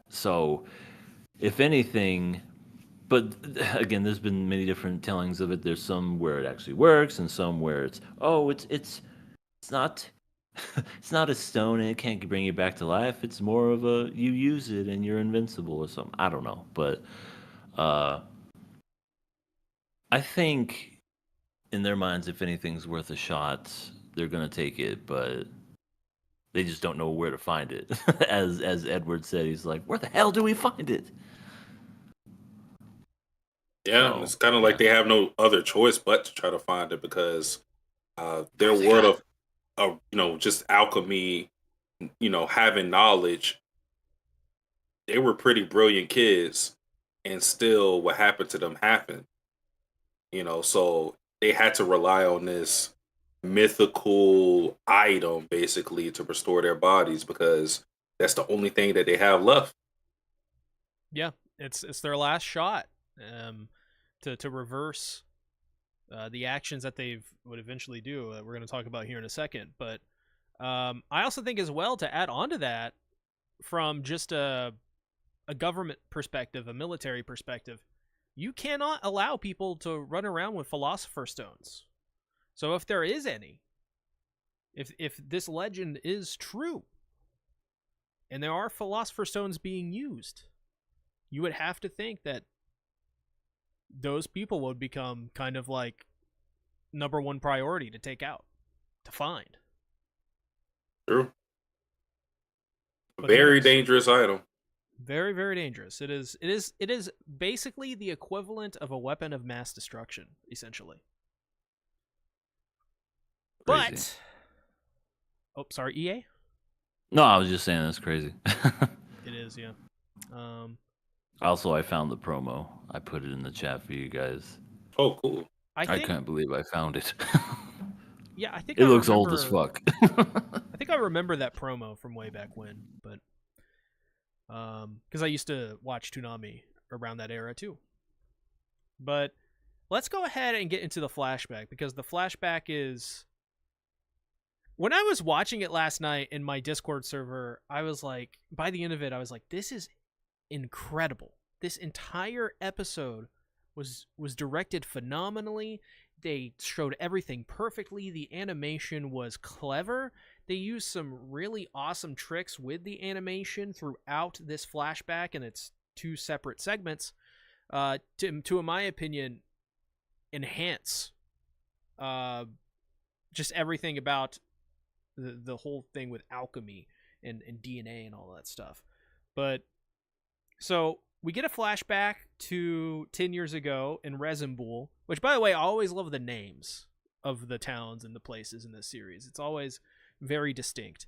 So, if anything, but again, there's been many different tellings of it. There's some where it actually works, and some where it's not it's not a stone and it can't bring you back to life. It's more of a, you use it and you're invincible or something. I don't know, but uh, I think in their minds, if anything's worth a shot, they're gonna take it, but they just don't know where to find it. As Edward said, he's like, "Where the hell do we find it?" Yeah, and So it's kind of like yeah, they have no other choice but to try to find it because their they world got of just alchemy, having knowledge, they were pretty brilliant kids, and still what happened to them happened. So they had to rely on this mythical item basically to restore their bodies because that's the only thing that they have left. Yeah, it's their last shot um, to reverse the actions that they would eventually do. We're going to talk about here in a second, but I also think as well to add on to that from just a government perspective, a military perspective, you cannot allow people to run around with philosopher's stones. So if there is any, if this legend is true, and there are philosopher's stones being used, you would have to think that those people would become kind of like number one priority to take out, to find. True. But who Very knows? dangerous item. Very, very dangerous. It is basically the equivalent of a weapon of mass destruction, essentially. crazy. But sorry, EA? No, I was just saying that's crazy. It is, yeah. Also, I found the promo. I put it in the chat for you guys. Oh, cool. I I think can't believe I found it. yeah, I think It I looks old as remember fuck. I think I remember that promo from way back when, but because I used to watch Toonami around that era too. But let's go ahead and get into the flashback because the flashback is when I was watching it last night in my Discord server, I was like, by the end of it, I was like, this is incredible. This entire episode was directed phenomenally. They showed everything perfectly. The animation was clever. They used some really awesome tricks with the animation throughout this flashback and its two separate segments. To in my opinion, enhance just everything about the whole thing with alchemy and DNA and all that stuff. But so we get a flashback to 10 years ago in Rezimbul, which, by the way, I always love the names of the towns and the places in this series. It's always very distinct.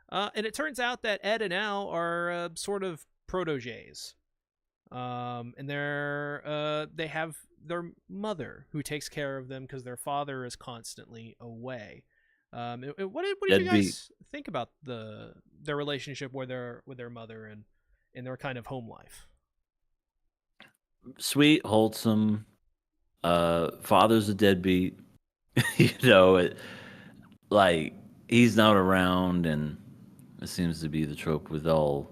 And it turns out that Ed and Al are sort of proteges. And they have their mother who takes care of them because their father is constantly away. What did you guys think about their relationship with their mother and their kind of home life? Sweet, wholesome. Father's a deadbeat. You know, like he's not around, and it seems to be the trope with all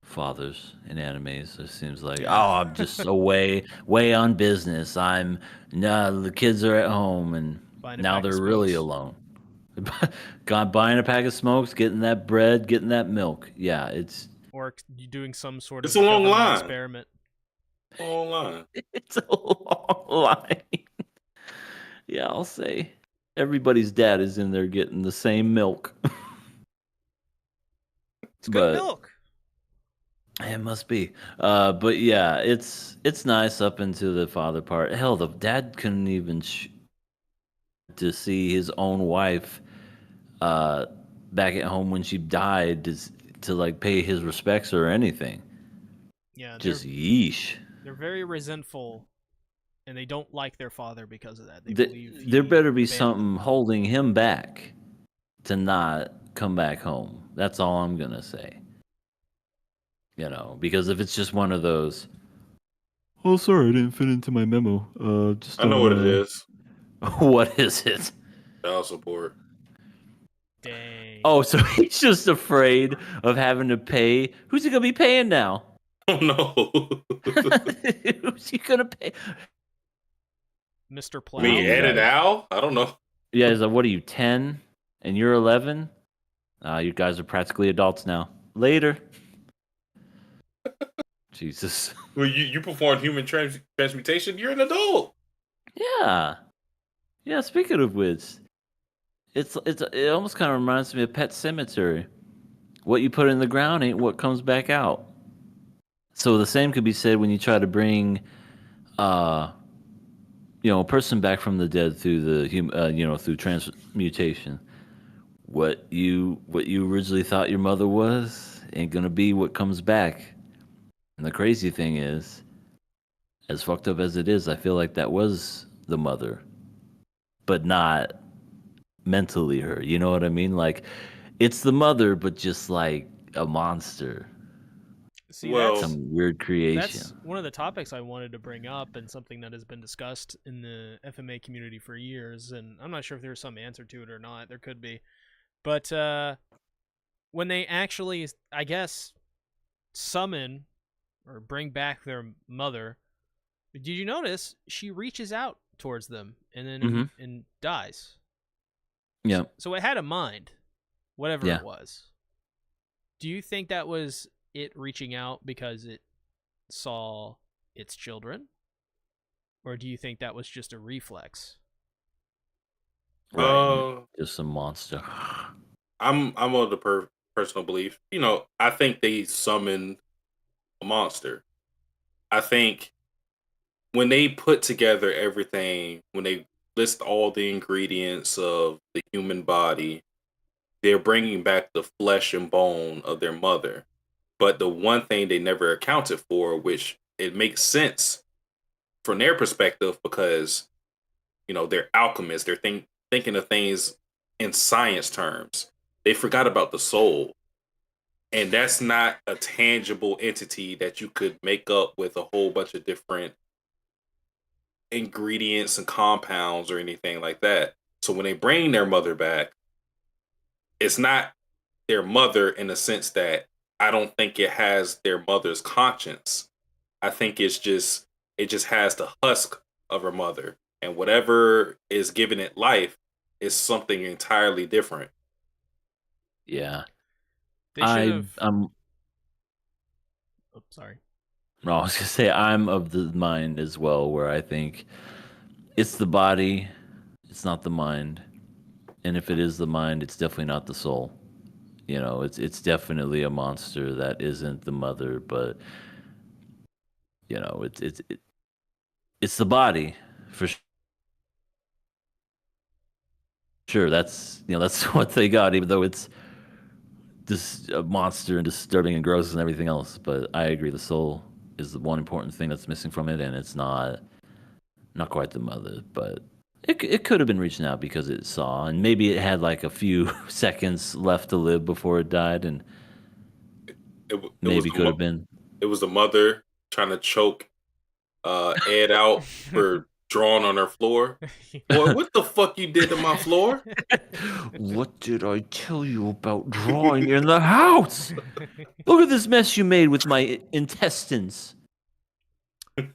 fathers in animes. It seems like, Yeah. oh, I'm just away, way on business. I'm no, the kids are at home, and Buying a now pack of they're really smokes. alone. Gone buying a pack of smokes, getting that bread, getting that milk. Yeah, it's Or you doing some sort It's of a long government line. experiment. Long line. it's a long line. Yeah, I'll say everybody's dad is in there getting the same milk. It's good But milk. it must be. But yeah, it's nice up into the father part. Hell, the dad couldn't even to see his own wife uh back at home when she died to like pay his respects or anything. Yeah, Just yeesh. they're very resentful, and they don't like their father because of that. They Th- believe there better be abandoned them. something holding him back to not come back home. That's all I'm gonna say. You know, because if it's just one of those, oh, sorry, I didn't fit into my memo. Just I know what it is. What is it? Child support. Dang. Oh, so he's just afraid of having to pay. Who's he gonna be paying now? Oh no. Who's he gonna pay? Mr. I mean, Plow. edit out? I don't know. Yeah, he's like, what are you, 10? And you're 11? You guys are practically adults now. Later. Jesus. Well, you performed human transmutation. You're an adult. Yeah. Yeah, speaking of which, it almost kind of reminds me of Pet Cemetery. What you put in the ground ain't what comes back out. So the same could be said when you try to bring a person back from the dead through through transmutation. What you originally thought your mother was ain't gonna be what comes back. And the crazy thing is, as fucked up as it is, I feel like that was the mother, but not mentally her. You know what I mean? Like, it's the mother, but just like a monster, See, Well, some weird creation. that's one of the topics I wanted to bring up, and something that has been discussed in the FMA community for years. And I'm not sure if there's some answer to it or not. There could be, but when they actually, I guess, summon or bring back their mother, did you notice she reaches out towards them and then and dies? Yeah. So it had a mind, whatever Yeah. it was. Do you think that was it reaching out because it saw its children? Or do you think that was just a reflex? Right. Just a monster. I'm of the personal belief. I think they summoned a monster. I think when they put together everything, when they list all the ingredients of the human body, they're bringing back the flesh and bone of their mother. But the one thing they never accounted for, which it makes sense from their perspective, because they're alchemists, they're thinking of things in science terms. They forgot about the soul. And that's not a tangible entity that you could make up with a whole bunch of different ingredients and compounds or anything like that. So when they bring their mother back, it's not their mother in the sense that I don't think it has their mother's conscience. I think it just has the husk of her mother. And whatever is giving it life is something entirely different. Yeah. They should have. I'm Oh, sorry. No, I was gonna say I'm of the mind as well, where I think it's the body, it's not the mind, and if it is the mind, it's definitely not the soul. It's definitely a monster that isn't the mother, but it's the body for sure. That's what they got, even though it's this a monster and disturbing and gross and everything else. But I agree, the soul is the one important thing that's missing from it, and it's not quite the mother, but It could have been reaching out because it saw, and maybe it had like a few seconds left to live before it died, and It was maybe the could have been. it was the mother trying to choke Ed out for drawing on her floor. Boy, what the fuck you did to my floor? What did I tell you about drawing in the house? Look at this mess you made with my intestines. You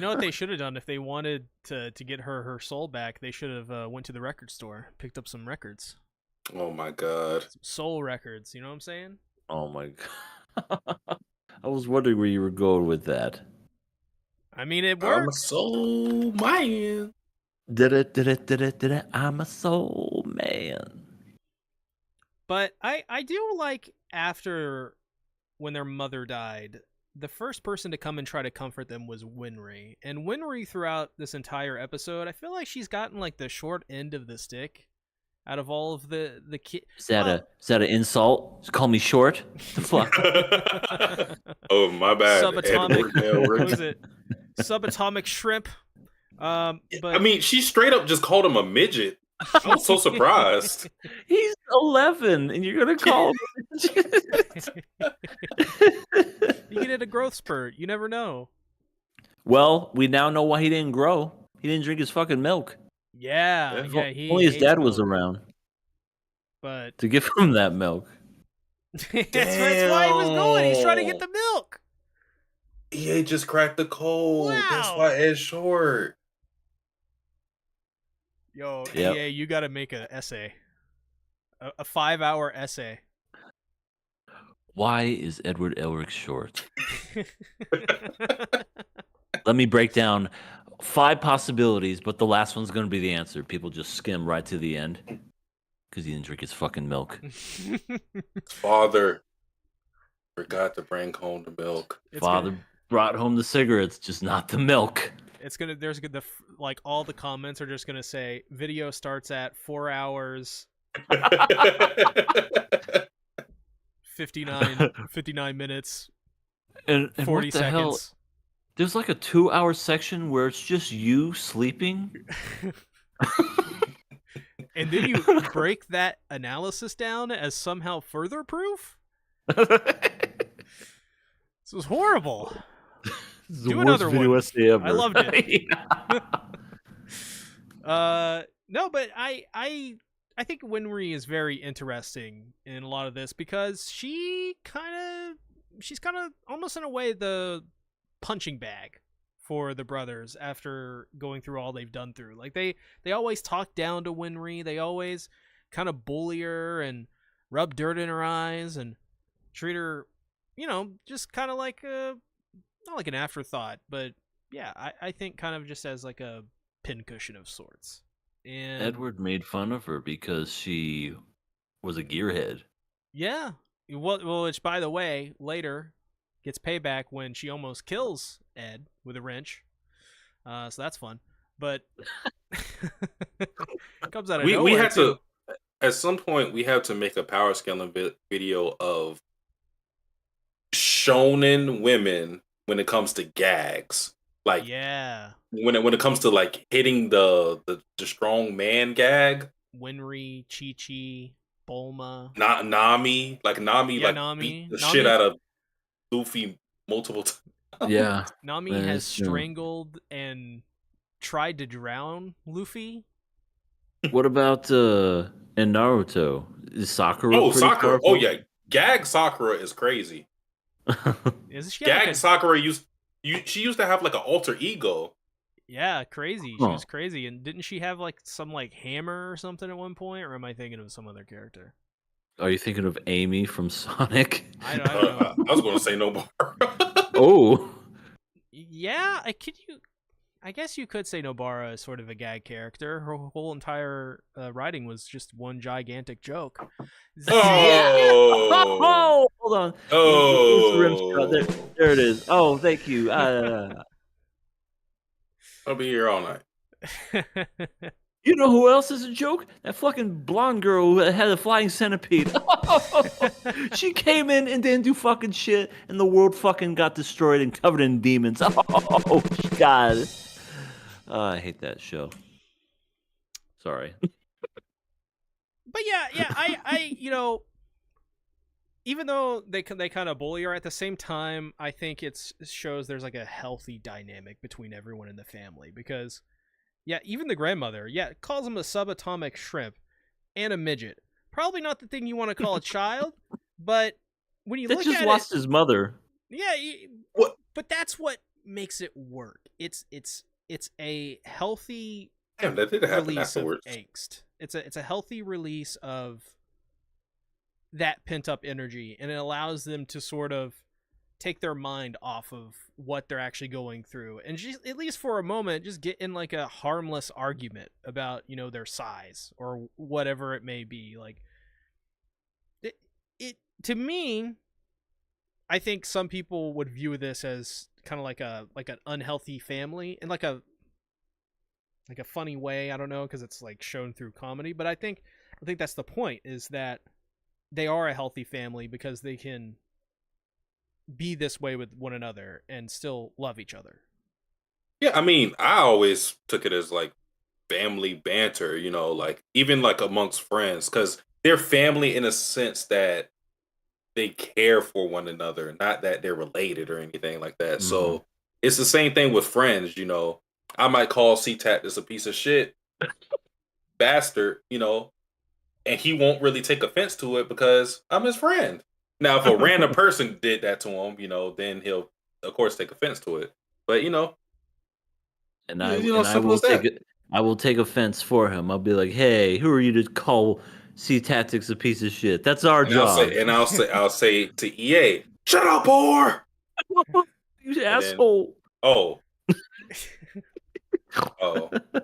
know what they should have done if they wanted to get her soul back? They should have went to the record store, picked up some records, Oh my god. some soul records. You know what I'm saying? Oh my god. I was wondering where you were going with that. I mean, it I'm a works. soul man. I'm a soul man. But I do like after when their mother died, the first person to come and try to comfort them was Winry. And Winry throughout this entire episode, I feel like she's gotten like the short end of the stick out of all of the kids. Is that an insult? Just call me short? The fuck? Oh my bad. Subatomic. Edward What Elric. was it? Subatomic shrimp. But I mean, she straight up just called him a midget. I was so surprised. He's 11, and you're gonna call him. you get a growth spurt. You never know. Well, we now know why he didn't grow. He didn't drink his fucking milk. Yeah. If only his hates dad was milk, around But to give him that milk. that's why he was going. He's trying to get the milk. EA just cracked the code. That's Wow. why Ed's short. Yo, Yep. EA, you got to make an essay, a 5-hour essay. Why is Edward Elric short? Let me break down 5 possibilities, but the last one's going to be the answer. People just skim right to the end because he didn't drink his fucking milk. Father forgot to bring home the milk. Father brought home the cigarettes, just not the milk. It's gonna. There's the like all the comments are just gonna say video starts at 4 hours 59 minutes And 40 what the hell? seconds. There's like a 2-hour section where it's just you sleeping. And then you break that analysis down as somehow further proof. This was horrible. This is the Do worst another video one. essay ever. I loved it. Yeah. No, but I think Winry is very interesting in a lot of this because she's kind of almost in a way the punching bag for the brothers after going through all they've done through. Like they always talk down to Winry. They always kind of bully her and rub dirt in her eyes and treat her, just kind of like not like an afterthought, but yeah, I think kind of just as like a pincushion of sorts. And Edward made fun of her because she was a gearhead. yeah, well, which by the way, later gets payback when she almost kills Ed with a wrench. So that's fun, but comes out of nowhere. We had too. to at some point we have to make a power scaling video of shonen women when it comes to gags. Like Yeah, when it comes to like hitting the strong man gag. Winry, Chi-Chi, Bulma. Not Nami. Like Nami Yeah, like Nami. beat the Nami- shit out of Luffy multiple times. Yeah. Nami That has is true. strangled and tried to drown Luffy. What about in Naruto? Is Sakura? Oh, pretty Sakura. powerful? Oh yeah. Gag Sakura is crazy. Is she Gag like a- Sakura she used to have like an alter ego. Yeah, crazy. She Huh. was crazy, and didn't she have like some like hammer or something at one point? Or am I thinking of some other character? Are you thinking of Amy from Sonic? I don't know. I was going to say no more. Oh. Yeah, I guess you could say Nobara is sort of a gag character. Her whole entire writing was just one gigantic joke. Oh. Oh, hold on. Where's the rim shot? Oh. There it is. Oh, thank you. I'll be here all night. You know who else is a joke? That fucking blonde girl who had a flying centipede. She came in and didn't do fucking shit, and the world fucking got destroyed and covered in demons. Oh, God. I hate that show. Sorry. But yeah, I even though they kind of bully her, at the same time, I think it shows there's like a healthy dynamic between everyone in the family because, yeah, even the grandmother, calls him a subatomic shrimp and a midget. Probably not the thing you want to call a child, but when you That look just at lost it, his mother. yeah, What? but that's what makes it work. It's a healthy Damn, that didn't happen release of afterwards. angst. It's a healthy release of that pent up energy, and it allows them to sort of take their mind off of what they're actually going through, and just at least for a moment, just get in like a harmless argument about their size or whatever it may be. Like it to me, I think some people would view this as kind of like an unhealthy family in like a funny way. I don't know, because it's like shown through comedy, but I think that's the point, is that they are a healthy family because they can be this way with one another and still love each other. Yeah, I mean, I always took it as like family banter, like even like amongst friends, because they're family in a sense that they care for one another, not that they're related or anything like that. Mhm. So it's the same thing with friends, I might call C-Tat a piece of shit bastard, and he won't really take offense to it because I'm his friend. Now, if a random person did that to him, then he'll, of course, take offense to it. But And I simple will as that. take it. I will take offense for him. I'll be like, "Hey, who are you to call C Tactics a piece of shit? That's our And I'll job." say, I'll say to EA, "Shut up, whore!" You then- asshole. Oh, oh, I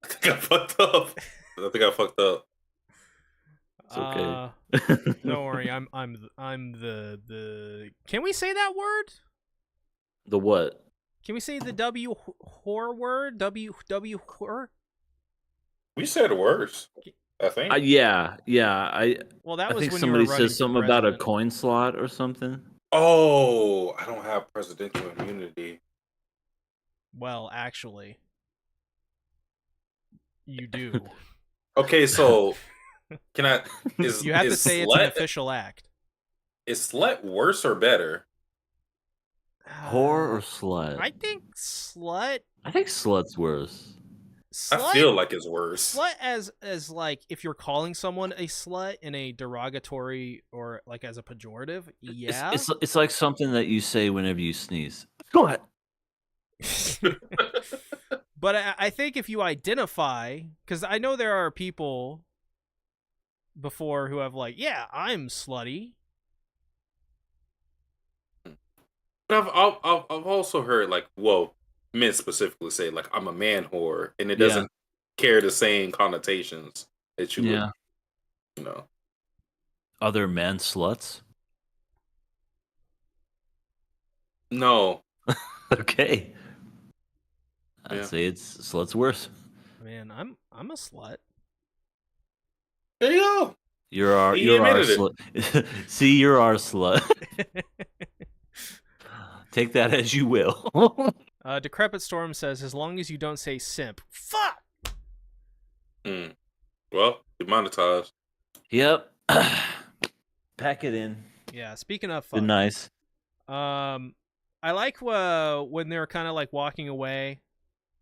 think I fucked up. It's okay. Don't worry, I'm the. Can we say that word? The what? Can we say the W whore word? W whore? We said worse, I think. Yeah. I Well, that I was think when somebody you were running says for something about a president. coin slot or something. Oh, I don't have presidential immunity. Well, actually, you do. Okay, so can I? You have to is say it's an slut official act. is slut worse or better? Whore or slut? I think slut. I think slut's worse. I Slut. feel like it's worse. Slut as like if you're calling someone a slut in a derogatory or like as a pejorative. Yeah. It's like something that you say whenever you sneeze. Slut. But I think if you identify, because I know there are people before who have like, yeah, I'm slutty. But I've also heard like, well, men specifically say like I'm a man whore, and it Yeah. doesn't carry the same connotations that you Yeah. would, Other men sluts? No. Okay. I'd Yeah. say it's slut's worse. Man, I'm a slut. There you go. You're our He admitted it. slut. See, you're our slut. Take that as you will. Decrepit Storm says, as long as you don't say simp. Fuck! Well, demonetized. Yep. Pack it in. Yeah, speaking of Been fuck. nice. I like when they're kind of like walking away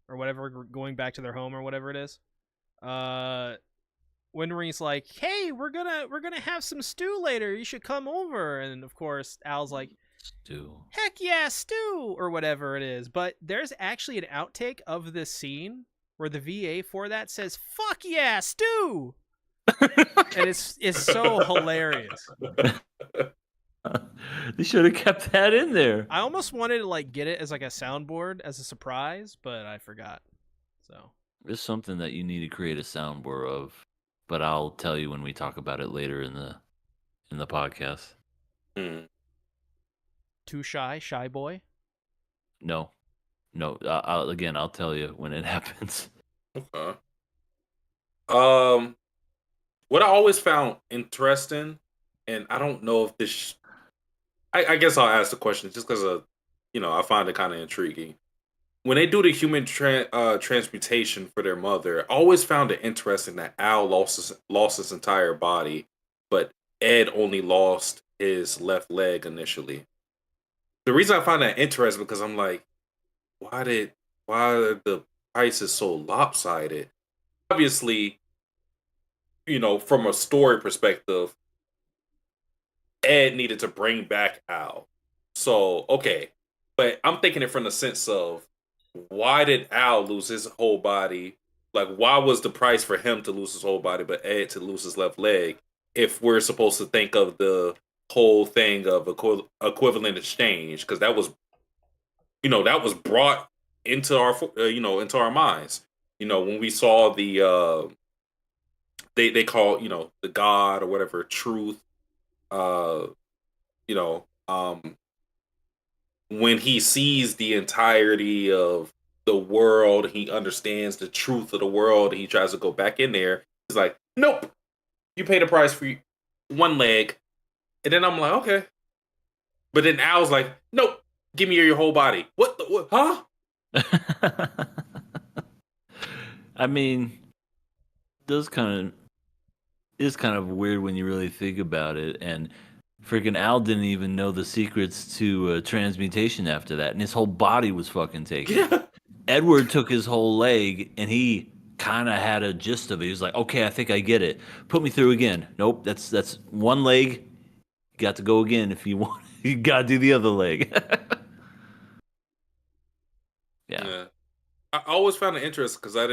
or whatever, going back to their home or whatever it is. When Marie's like, hey, we're gonna have some stew later. You should come over. And of course, Al's like, Stew. heck yeah, stew, or whatever it is. But there's actually an outtake of this scene where the VA for that says, fuck yeah, stew. And it's so hilarious. They should have kept that in there. I almost wanted to like get it as like a soundboard as a surprise, but I forgot. So There's something that you need to create a soundboard of, but I'll tell you when we talk about it later in the podcast. Too shy boy. No. I'll tell you when it happens. Okay. What I always found interesting, and I don't know if this, I guess I'll ask the question just because I find it kind of intriguing. when they do the human transmutation for their mother, I always found it interesting that Al lost his entire body, but Ed only lost his left leg initially. The reason I find that interesting because I'm like, why are the prices so lopsided? Obviously, from a story perspective, Ed needed to bring back Al. So, okay. But I'm thinking it from the sense of why did Al lose his whole body? Like, why was the price for him to lose his whole body, but Ed to lose his left leg? If we're supposed to think of the whole thing of equivalent exchange, because that was brought into our into our minds. When we saw the they call the God or whatever truth. You know, when he sees the entirety of the world, he understands the truth of the world, and he tries to go back in there. He's like, nope, you pay the price for one leg. And then I'm like, okay. But then Al's like, nope, give me your whole body. What? Huh? I mean, those is kind of weird when you really think about it. And freaking Al didn't even know the secrets to transmutation after that, and his whole body was fucking taken. Yeah. Edward took his whole leg, and he kind of had a gist of it. He was like, "Okay, I think I get it. Put me through again." Nope, that's one leg. You got to go again if you want. You got to do the other leg. Yeah. I always found it interesting because I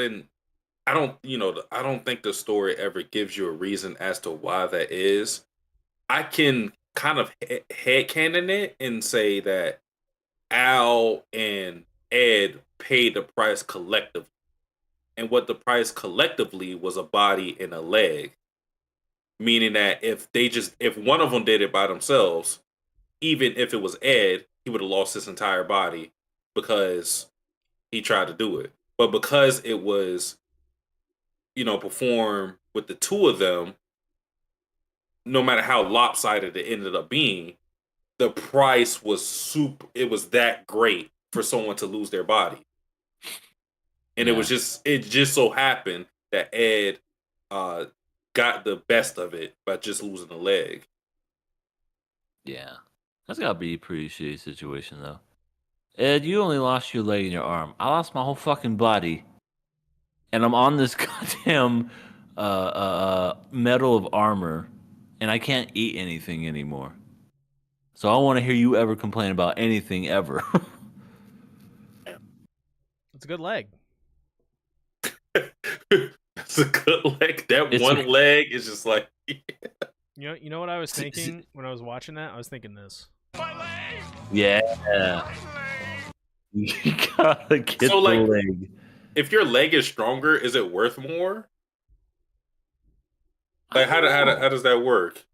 don't think the story ever gives you a reason as to why that is. I can kind of headcanon it and say that Al and Ed paid the price collectively. And what the price collectively was a body and a leg. Meaning that if one of them did it by themselves, even if it was Ed, he would have lost his entire body because he tried to do it. But because it was, performed with the two of them, no matter how lopsided it ended up being, the price was it was that great for someone to lose their body. And it just so happened that Ed got the best of it by just losing a leg. Yeah. That's gotta be a pretty shitty situation though. Ed, you only lost your leg and your arm. I lost my whole fucking body. And I'm on this goddamn metal of armor, and I can't eat anything anymore. So I don't want to hear you ever complain about anything ever. It's a good leg. It's a good leg. Leg is just like You know what I was thinking when I was watching that? I was thinking this. Yeah. You gotta get the leg. If your leg is stronger, is it worth more? Like how does that work?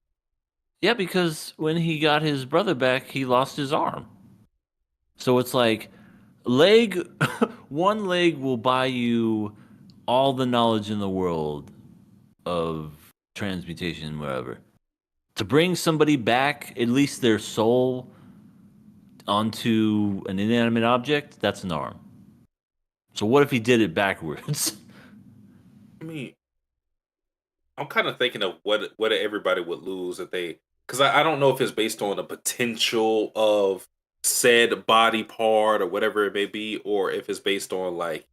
Yeah, because when he got his brother back, he lost his arm. So it's like one leg will buy you all the knowledge in the world of transmutation, whatever. To bring somebody back, at least their soul, onto an inanimate object, that's an arm. So what if he did it backwards? I mean, I'm kind of thinking of what everybody would lose if they, because I don't know if it's based on the potential of said body part or whatever it may be, or if it's based on like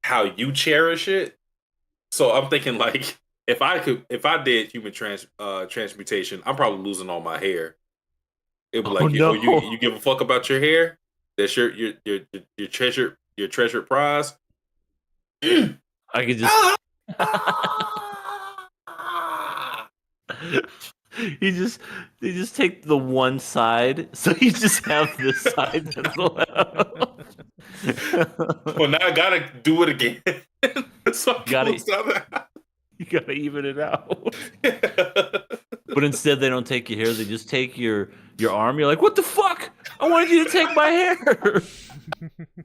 how you cherish it. So I'm thinking like if I did human transmutation, I'm probably losing all my hair. It'd be like, no. you give a fuck about your hair? That's your treasured prize. I could just you just take the one side, so you just have this side that's left. Well, now I gotta do it again. So you gotta even it out. But instead, they don't take your hair; they just take your arm. You're like, what the fuck? I wanted you to take my hair.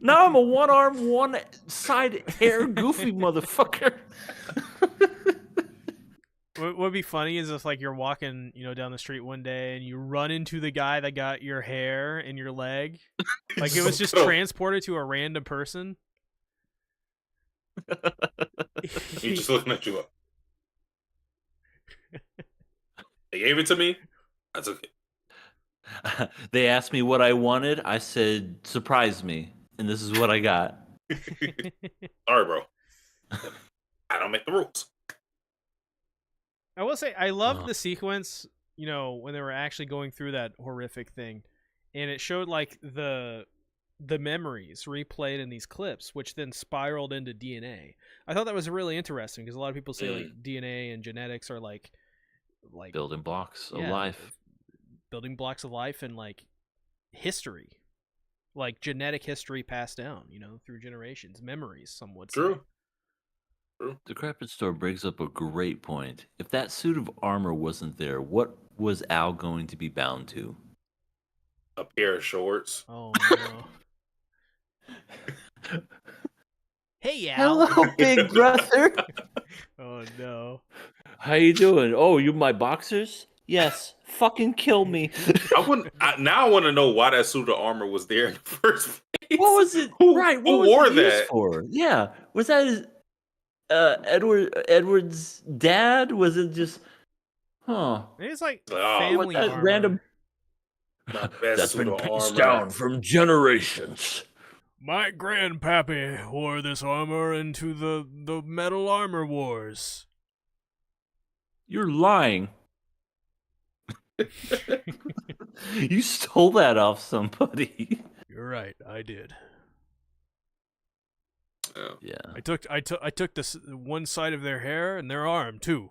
Now I'm a one arm, one side hair goofy motherfucker. What would be funny is if like you're walking, down the street one day and you run into the guy that got your hair in your leg, like it was just transported to a random person. He's just looking at you up. They gave it to me. I took it. They asked me what I wanted. I said, surprise me. And this is what I got. Sorry, bro. I don't make the rules. I will say I loved the sequence, when they were actually going through that horrific thing, and it showed like the memories replayed in these clips, which then spiraled into DNA. I thought that was really interesting because a lot of people say like DNA and genetics are like building blocks of life. Building blocks of life and like history, like genetic history passed down, through generations, memories, some would say. True. Decrepit Store brings up a great point. If that suit of armor wasn't there, what was Al going to be bound to? A pair of shorts. Oh no. Hey Al. Hello, big brother. Oh no. How you doing? Oh, you my boxers? Yes. Fucking kill me. Now I want to know why that suit of armor was there in the first place. What was it? Who wore that for? Yeah. Was that his Edward's dad? Was it just Maybe it's like family armor. Random that's been passed down from generations. My grandpappy wore this armor into the metal armor wars. You're lying. You stole that off somebody. You're right, I did. Yeah. I took this one side of their hair and their arm too.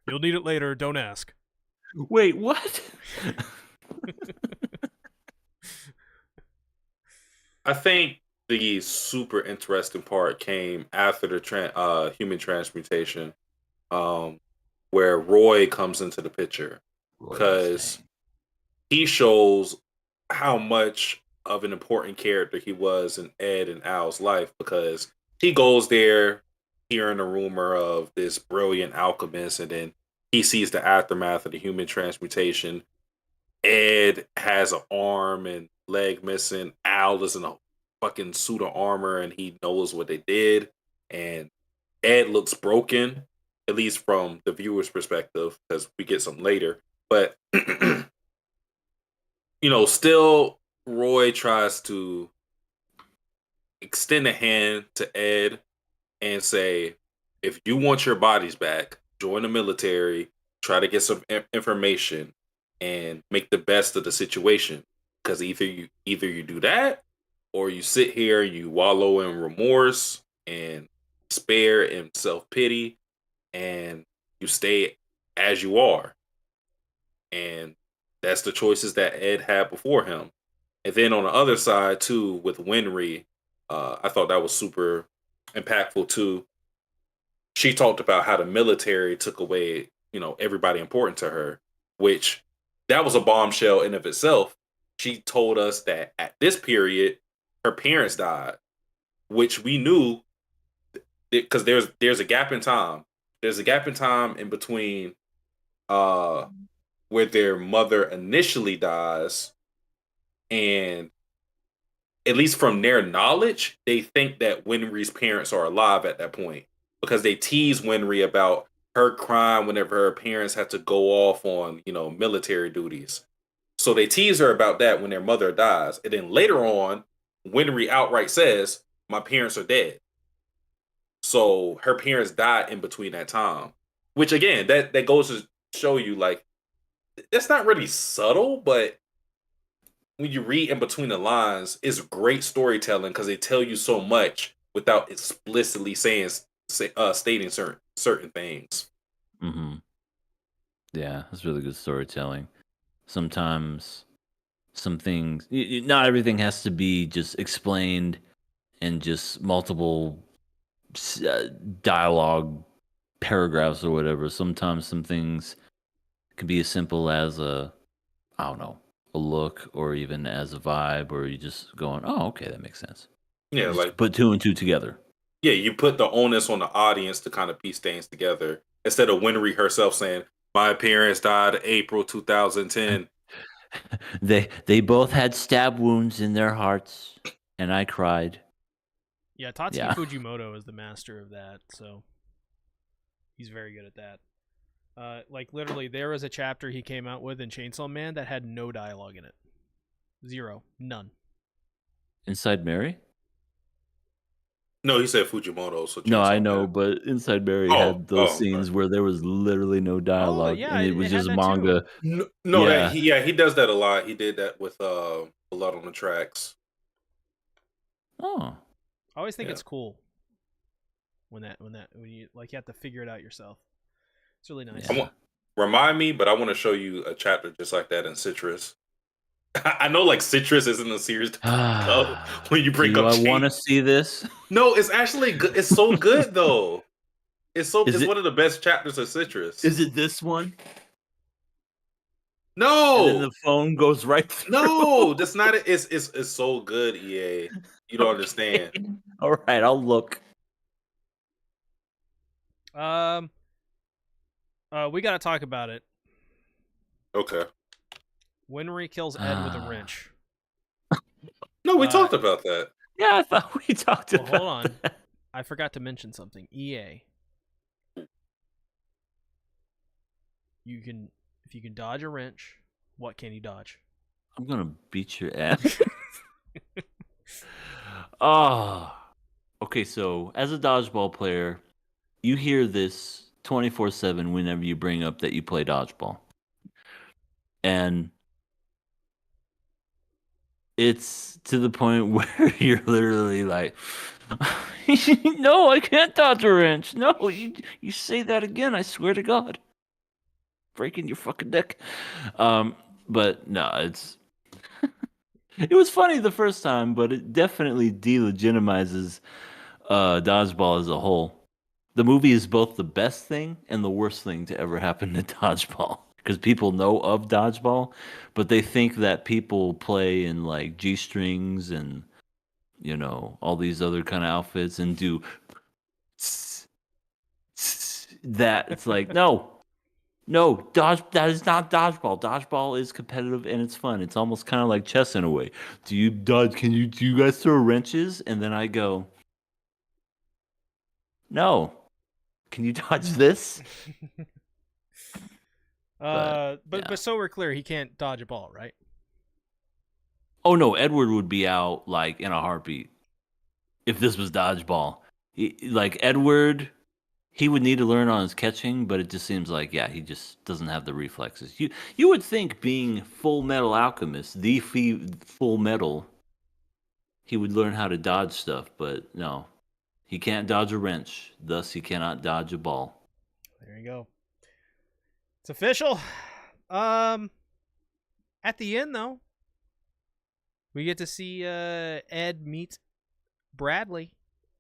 You'll need it later, don't ask. Wait, what? I think the super interesting part came after the human transmutation, where Roy comes into the picture, because he shows how much of an important character he was in Ed and Al's life, because he goes there hearing a rumor of this brilliant alchemist, and then he sees the aftermath of the human transmutation. Ed has an arm and leg missing. Al is in a fucking suit of armor, and he knows what they did. And Ed looks broken, at least from the viewer's perspective, because we get some later. But still Roy tries to extend a hand to Ed and say, if you want your bodies back, join the military, try to get some information, and make the best of the situation. Because either you do that, or you sit here and you wallow in remorse and despair and self-pity, and you stay as you are. And that's the choices that Ed had before him. And then on the other side too, with Winry, I thought that was super impactful too. She talked about how the military took away, everybody important to her, which that was a bombshell in of itself. She told us that at this period, her parents died, which we knew because there's a gap in time. There's a gap in time in between where their mother initially dies, and at least from their knowledge, they think that Winry's parents are alive at that point, because they tease Winry about her crying whenever her parents had to go off on, military duties. So they tease her about that when their mother dies. And then later on, Winry outright says, my parents are dead. So her parents died in between that time. Which again, that goes to show you, like, that's not really subtle, but when you read in between the lines, it's great storytelling because they tell you so much without explicitly stating certain things. Mm-hmm. Yeah, that's really good storytelling. Sometimes some things, not everything has to be just explained in just multiple dialogue paragraphs or whatever. Sometimes some things can be as simple as a look, or even as a vibe, or you just going, oh, okay, that makes sense. Yeah, like put two and two together. Yeah, you put the onus on the audience to kind of piece things together. instead of Winry herself saying, "My parents died April 2010." They both had stab wounds in their hearts, and I cried. Yeah, Tatsuki Yeah. Fujimoto is the master of that, so he's very good at that. Like literally, there was a chapter he came out with in Chainsaw Man that had no dialogue in it, 0, none. Inside Mary? No, he said Fujimoto. So No, I Chainsaw know, Man. but Inside Mary Oh, had those I'm sorry. scenes where there was literally no Oh dialogue, yeah, and it was it had just that too. manga. No, Yeah. he does that a lot. He did that with Blood on the Tracks. Oh, I always think Yeah. it's cool when you like you have to figure it out yourself. It's really nice. Yeah. Remind me, but I want to show you a chapter just like that in Citrus. I know, like Citrus isn't a series to bring up when you bring do up. I want to see this? No, it's actually good. It's so good though. It's Is one of the best chapters of Citrus. Is it this one? And then No, the phone goes right through. no, that's not it. It's so good, EA. You don't understand. All right, I'll look. We gotta talk about it. Okay. Winry kills Ed with a wrench. No, we talked about that. Yeah, I thought we talked Well, about hold on. that. I forgot to mention something. EA. If you can dodge a wrench, what can you dodge? I'm gonna beat your ass. Oh. Okay, so as a dodgeball player, you hear this 24/7 whenever you bring up that you play dodgeball. And it's to the point where you're literally like, no, I can't dodge a wrench. No, you say that again, I swear to God. Breaking your fucking neck. But no, it was funny the first time, but it definitely delegitimizes dodgeball as a whole. The movie is both the best thing and the worst thing to ever happen to dodgeball because people know of dodgeball, but they think that people play in like G-strings and all these other kind of outfits and do that. It's like no, that is not dodgeball. Dodgeball is competitive and it's fun. It's almost kind of like chess in a way. Do you guys throw wrenches? And then I go, no. Can you dodge this? But yeah. so we're clear, he can't dodge a ball, right? Oh no, Edward would be out like in a heartbeat if this was dodgeball. Like Edward, he would need to learn on his catching, but it just seems like he just doesn't have the reflexes. You would think being Fullmetal Alchemist, the Fullmetal, he would learn how to dodge stuff, but no. He can't dodge a wrench, thus he cannot dodge a ball. There you go. It's official. At the end though, we get to see Ed meet Bradley,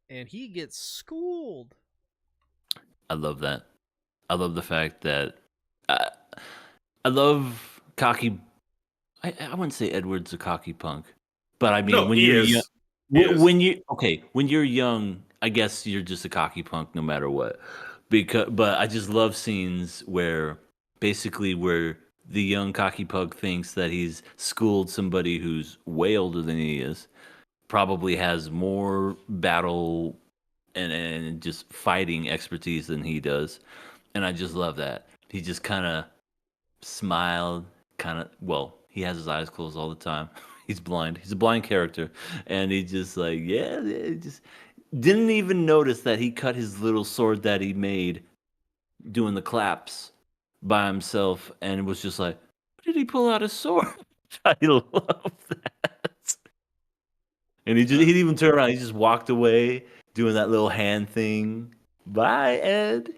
and he gets schooled. I love that. I love the fact that I love cocky. I wouldn't say Edward's a cocky punk, but I mean No, when he you're is. young, He is. when you're young, I guess you're just a cocky punk no matter what. But I just love scenes where the young cocky punk thinks that he's schooled somebody who's way older than he is, probably has more battle and just fighting expertise than he does, and I just love that. He just kind of smiled, he has his eyes closed all the time. He's blind. He's a blind character, and he just like he just didn't even notice that he cut his little sword that he made doing the claps by himself, and it was just like, where did he pull out his sword? I love that. And he didn't even turn around. He just walked away doing that little hand thing. Bye, Ed.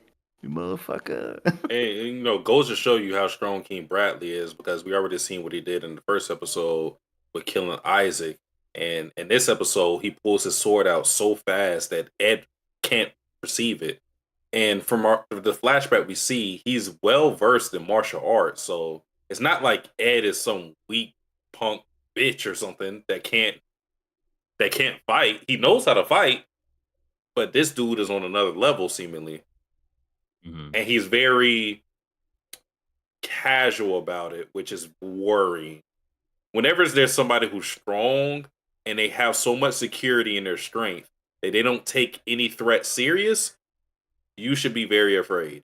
You motherfucker. And goes to show you how strong King Bradley is because we already seen what he did in the first episode with killing Isaac. And in this episode, he pulls his sword out so fast that Ed can't perceive it. And from the flashback we see, he's well versed in martial arts. So it's not like Ed is some weak punk bitch or something that can't fight. He knows how to fight, but this dude is on another level seemingly. Mhm. and he's very casual about it, which is worrying. Whenever there's somebody who's strong and they have so much security in their strength that they don't take any threat serious, you should be very afraid.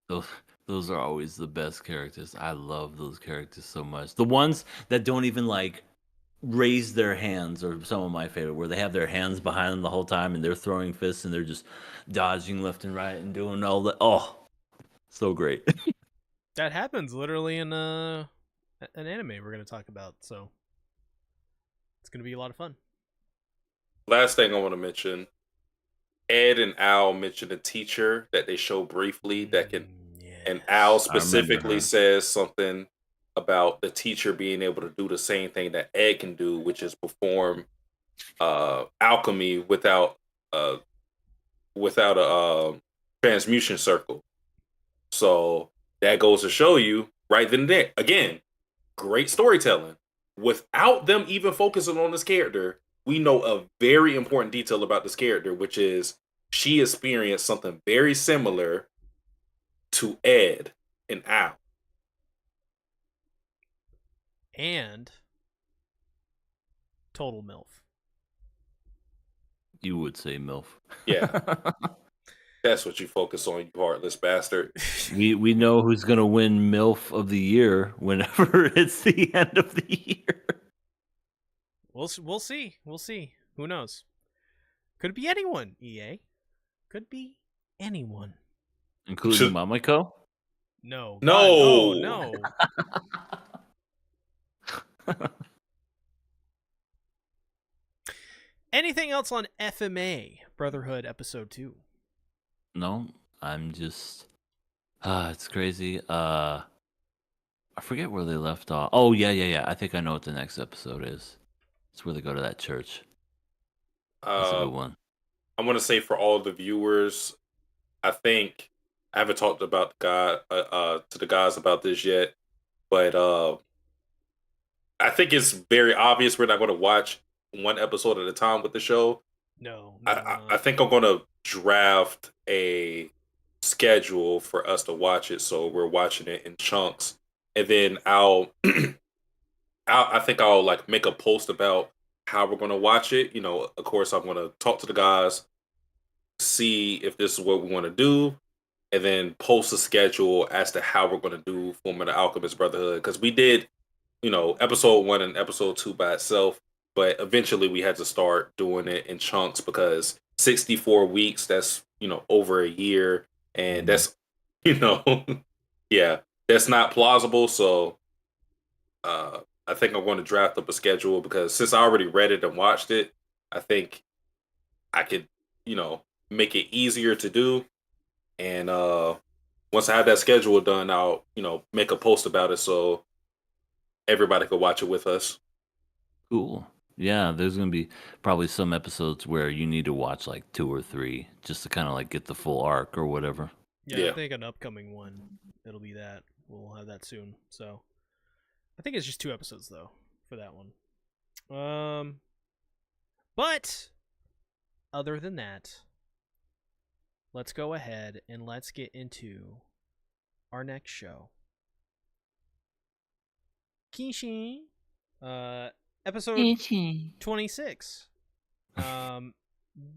Those those are always the best characters. I love those characters so much. The ones that don't even like raise their hands are some of my favorite, where they have their hands behind them the whole time and they're throwing fists and they're just dodging left and right and doing all that. Oh, so great. That happens literally in an anime we're going to talk about, so it's going to be a lot of fun. Last thing I want to mention, Ed and Al mentioned a teacher that they show briefly that can, and Al I remember specifically her. says something about the teacher being able to do the same thing that Ed can do, which is perform alchemy uh without a transmutation circle. So that goes to show you right then and there. Again, great storytelling. Without them even focusing on this character, we know a very important detail about this character, which is she experienced something very similar to Ed and Al. And total MILF. You would say MILF. Yeah. That's what you focus on, you heartless bastard. we know who's gonna win MILF of the year whenever it's the end of the year. We'll see. We'll see. Who knows? Could be anyone, EA. Could be anyone. Including Mamiko? No. No. God, no. Anything else on FMA Brotherhood episode 2? No, I'm just it's crazy. I forget where they left off. Oh yeah. I think I know what the next episode is. It's where they go to that church. That's a good one. I want to say for all the viewers, I think I haven't talked about to the guys about this yet, but I think it's very obvious we're not going to watch one episode at a time with the show. No. I think I'm going to draft a schedule for us to watch it, so we're watching it in chunks, and then I think I'll like make a post about how we're going to watch it. You know, of course, I'm going to talk to the guys, see if this is what we want to do, and then post a schedule as to how we're going to do Fullmetal Alchemist Brotherhood. Because we did, you know, episode 1 and episode 2 by itself, but eventually we had to start doing it in chunks because 64 weeks, that's, you know, over a year. And that's, you know, yeah, that's not plausible. So I think I'm going to draft up a schedule because since I already read it and watched it, I think I could, you know, make it easier to do. And once I have that schedule done, I'll, you know, make a post about it so everybody could watch it with us. Cool. Yeah, there's gonna be probably some episodes where you need to watch like 2 or 3 just to kind of like get the full arc or whatever. Yeah, I think an upcoming one, it'll be that. We'll have that soon. So I think it's just 2 episodes though for that one. But other than that, let's go ahead and let's get into our next show. Kenshin, episode 26.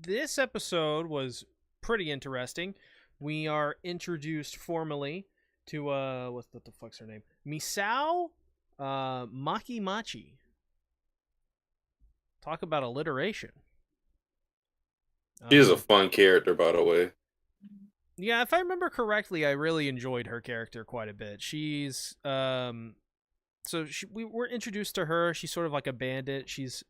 This episode was pretty interesting. We are introduced formally to what the fuck's her name? Misao Makimachi. Talk about alliteration. She is a fun character, by the way. Yeah, if I remember correctly, I really enjoyed her character quite a bit. She's we were introduced to her. She's sort of like a bandit. She's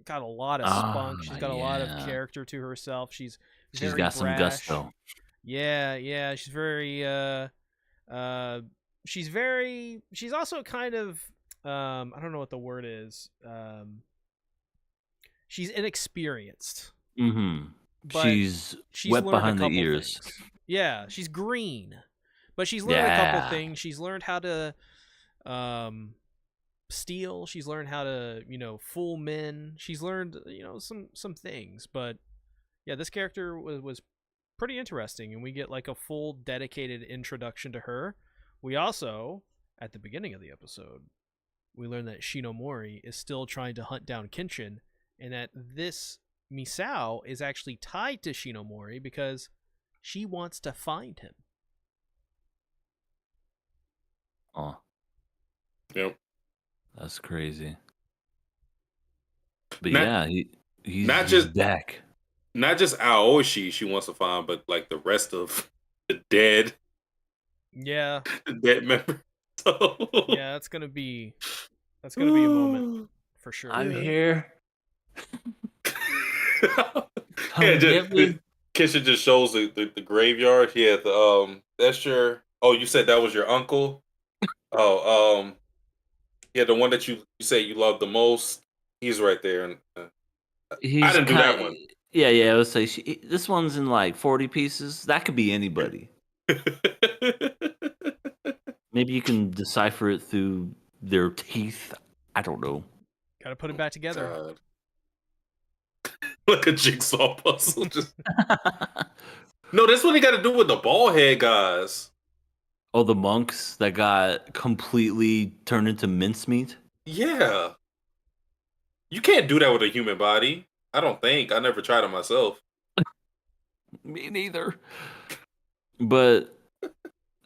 got a lot of spunk. She's got a lot of character to herself. She's got brash. Some gusto. Yeah. She's very she's also kind of I don't know what the word is. She's inexperienced. Mm-hmm. But she's wet behind the ears. Things. Yeah, she's green. But she's learned a couple things. She's learned how to steal. She's learned how to, you know, fool men. She's learned, you know, some things. But yeah, this character was pretty interesting, and we get like a full dedicated introduction to her. We also, at the beginning of the episode, we learn that Shinomori is still trying to hunt down Kenshin, and that this Misao is actually tied to Shinomori because she wants to find him. Oh, Yep. that's crazy. But Not- yeah, not he's just- back. Not just Aoshi she wants to find, but like the rest of the dead Yeah, member. So, yeah, that's gonna be a moment for sure. I'm here. yeah, Come get me. Kenshin just shows the graveyard. Yeah, that's your. Oh, you said that was your uncle. Oh, yeah, the one that you say you love the most. He's right there, and I didn't do that one. Yeah, yeah. Let's say this one's in like 40 pieces. That could be anybody. Maybe you can decipher it through their teeth. I don't know. Gotta put it back together. Like a jigsaw puzzle. Just no, that's what he got to do with the bald head guys. Oh, the monks that got completely turned into mincemeat? Yeah, you can't do that with a human body. I don't think. I never tried it myself. Me neither. But,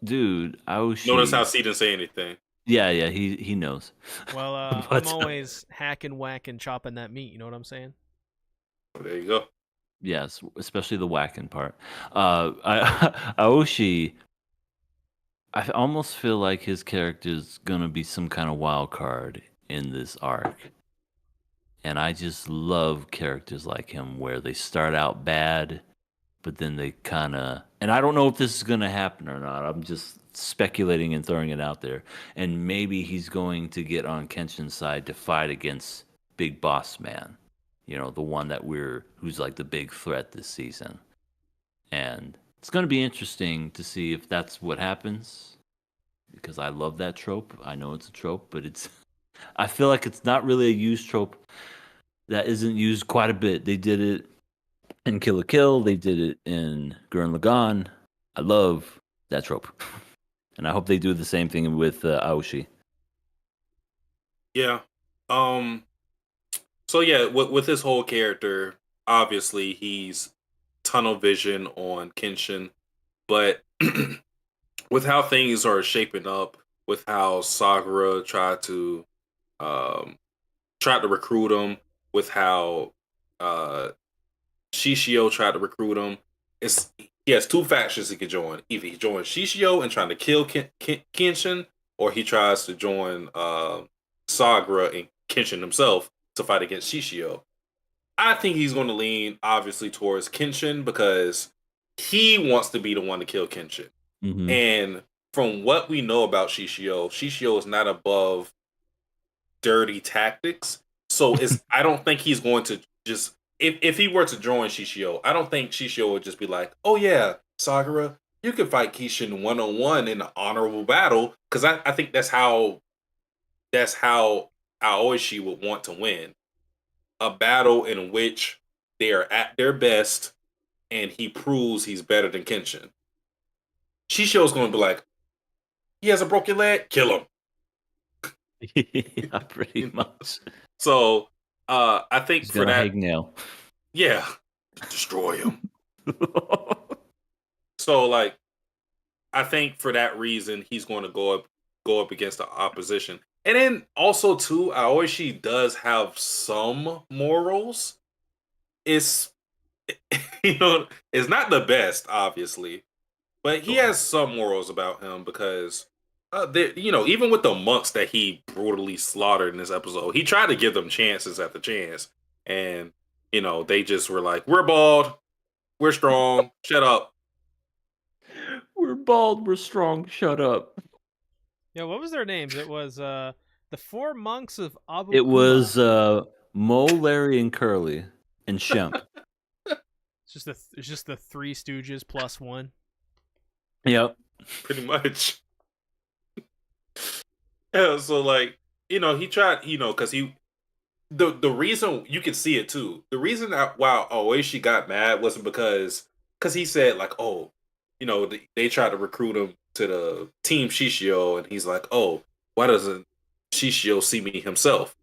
dude, Notice how C didn't say anything. Yeah, yeah, he knows. Well, But- I'm always hacking, whacking, chopping that meat. You know what I'm saying? There you go. Yes, especially the whacking part. Aoshi, I almost feel like his character is gonna be some kind of wild card in this arc. And I just love characters like him where they start out bad, but then they kind of. And I don't know if this is gonna happen or not. I'm just speculating and throwing it out there. And maybe he's going to get on Kenshin's side to fight against Big Boss Man. You know, the one who's like the big threat this season. And it's going to be interesting to see if that's what happens, because I love that trope. I know it's a trope, but I feel like it's not really a used trope that isn't used quite a bit. They did it in Kill la Kill. They did it in Gurren Lagann. I love that trope. And I hope they do the same thing with Aoshi. Yeah. So yeah, with his whole character, obviously he's tunnel vision on Kenshin, but with how things are shaping up, with how Sakura tried to recruit him, with how Shishio tried to recruit him, he has two factions he could join. Either he joins Shishio and trying to kill Kenshin, or he tries to join Sakura and Kenshin himself to fight against Shishio. I think he's going to lean obviously towards Kenshin because he wants to be the one to kill Kenshin. Mm-hmm. And from what we know about Shishio is not above dirty tactics. So I don't think he's going to just if he were to join Shishio, I don't think Shishio would just be like, "Oh yeah, Sakura, you can fight Kenshin 1-on-1 in an honorable battle," because I think that's how Aoshi would want to win. A battle in which they are at their best and he proves he's better than Kenshin. Shishio's going to be like, he has a broken leg, kill him. Yeah, pretty much. So I think He's for gonna that, hangnail. yeah, destroy him. So like, I think for that reason, he's going to go up against the opposition. And then also too, Aoshi does have some morals. It's it's not the best, obviously, but he has some morals about him because even with the monks that he brutally slaughtered in this episode, he tried to give them chances at the chance, and they just were like, "We're bald, we're strong, shut up." We're bald, we're strong, shut up. Yeah, what was their names? It was the four monks of Abu. It was Mo, Larry, and Curly, and Shemp. It's just the Three Stooges plus one. Yep. Pretty much. Yeah, so like, he tried, because the reason you can see it too. The reason that why Oishi got mad wasn't because because he said like, oh, they tried to recruit him to the team Shishio, and he's like, oh, why doesn't Shishio see me himself?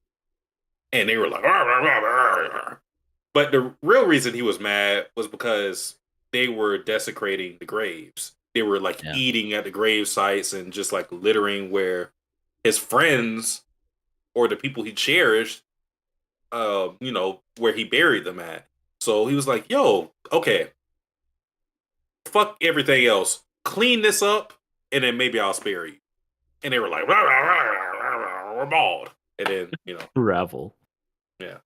And they were like, "Arr, arr, arr, arr, arr." But the real reason he was mad was because they were desecrating the graves. They were like Yeah. eating at the grave sites and just like littering where his friends or the people he cherished, where he buried them at. So he was like, yo, okay, fuck everything else. Clean this up, and then maybe I'll spare you. And they were like, rah, rah, rah, rah, rah, rah, we're bald. And then, Ravel. yeah.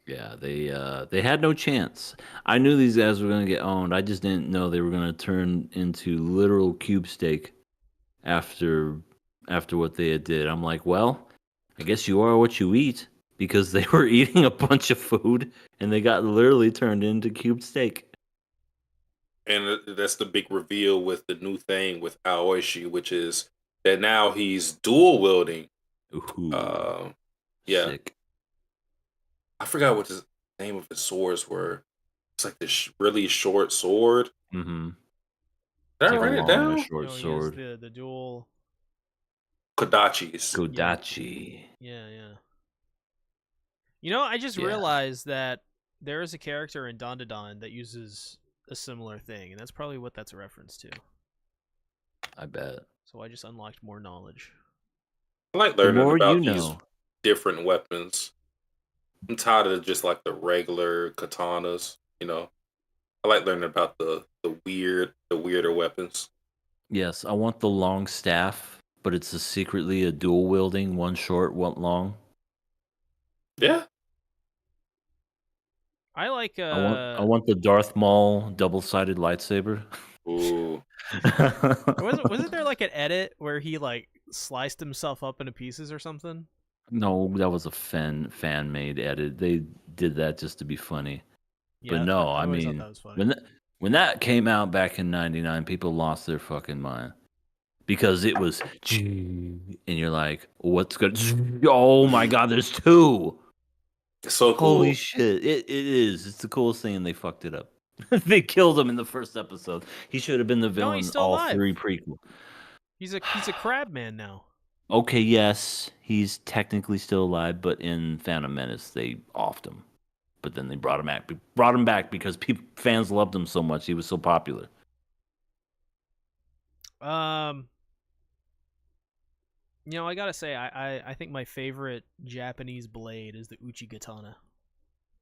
Yeah, they had no chance. I knew these guys were gonna get owned. I just didn't know they were gonna turn into literal cube steak after what they had did. I'm like, well, I guess you are what you eat, because they were eating a bunch of food and they got literally turned into cube steak. And that's the big reveal with the new thing with Aoishi, which is that now he's dual wielding. Ooh, Yeah. sick. I forgot what the name of his swords were. It's like this really short sword. Mm-hmm. Did I Like a write it long and a down? short He has sword. the dual. Kodachis. Kodachi. Yeah. I just Yeah. realized that there is a character in Dandadan that uses a similar thing, and that's probably what that's a reference to. I bet. So I just unlocked more knowledge. I like The learning more about you these know. different weapons. I'm tired of just like the regular katanas, I like learning about the weirder weapons. Yes, I want the long staff, but it's secretly a dual wielding, one short, one long. Yeah. I like. I want the Darth Maul double-sided lightsaber. Ooh. Wasn't there like an edit where he like sliced himself up into pieces or something? No, that was a fan made edit. They did that just to be funny. Yeah, But no, I I always thought mean, that was funny. when that came out back in '99, people lost their fucking mind because it was, and you're like, what's good? Oh my god, there's two. It's so Holy cool. shit! It is. It's the coolest thing, and they fucked it up. They killed him in the first episode. He should have been the No, villain he's in still all alive. 3 prequel. He's a crab man now. Okay, yes, he's technically still alive, but in Phantom Menace they offed him. But then they brought him back because fans loved him so much. He was so popular. I gotta say, I think my favorite Japanese blade is the Uchi Katana.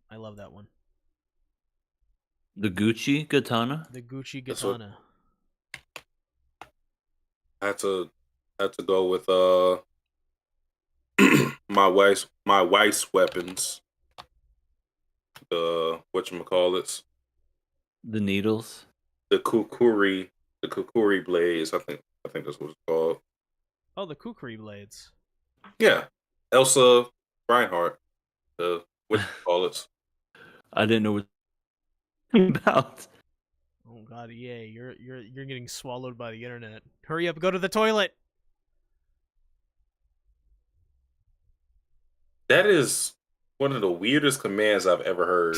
I love that one. The Gucci katana. The Gucci That's what- Katana. I had to go with my wife's weapons. The whatchamacallits. The needles. The kukuri blades. I think that's what it's called. Oh, the Kukri blades. Yeah. Elsa Reinhardt. The whatchamacallits. I didn't know what about. Oh god, EA, you're getting swallowed by the internet. Hurry up, go to the toilet. That is one of the weirdest commands I've ever heard.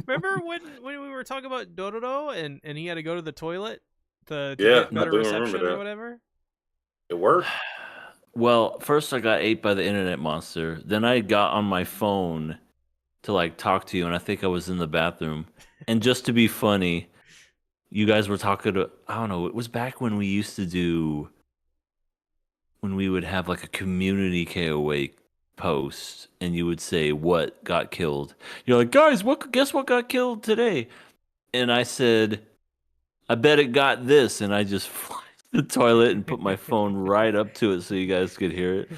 remember when we were talking about Dororo and he had to go to the toilet to Yeah, get better I do remember reception that. or whatever? It worked. Well, first I got ate by the internet monster. Then I got on my phone to like talk to you, and I think I was in the bathroom. And just to be funny, you guys were talking to, I don't know, it was back when we used to do, when we would have like a community KOA post, and you would say what got killed. You're like, guys, guess what got killed today? And I said, I bet it got this, and I just flushed the toilet and put my phone right up to it so you guys could hear it.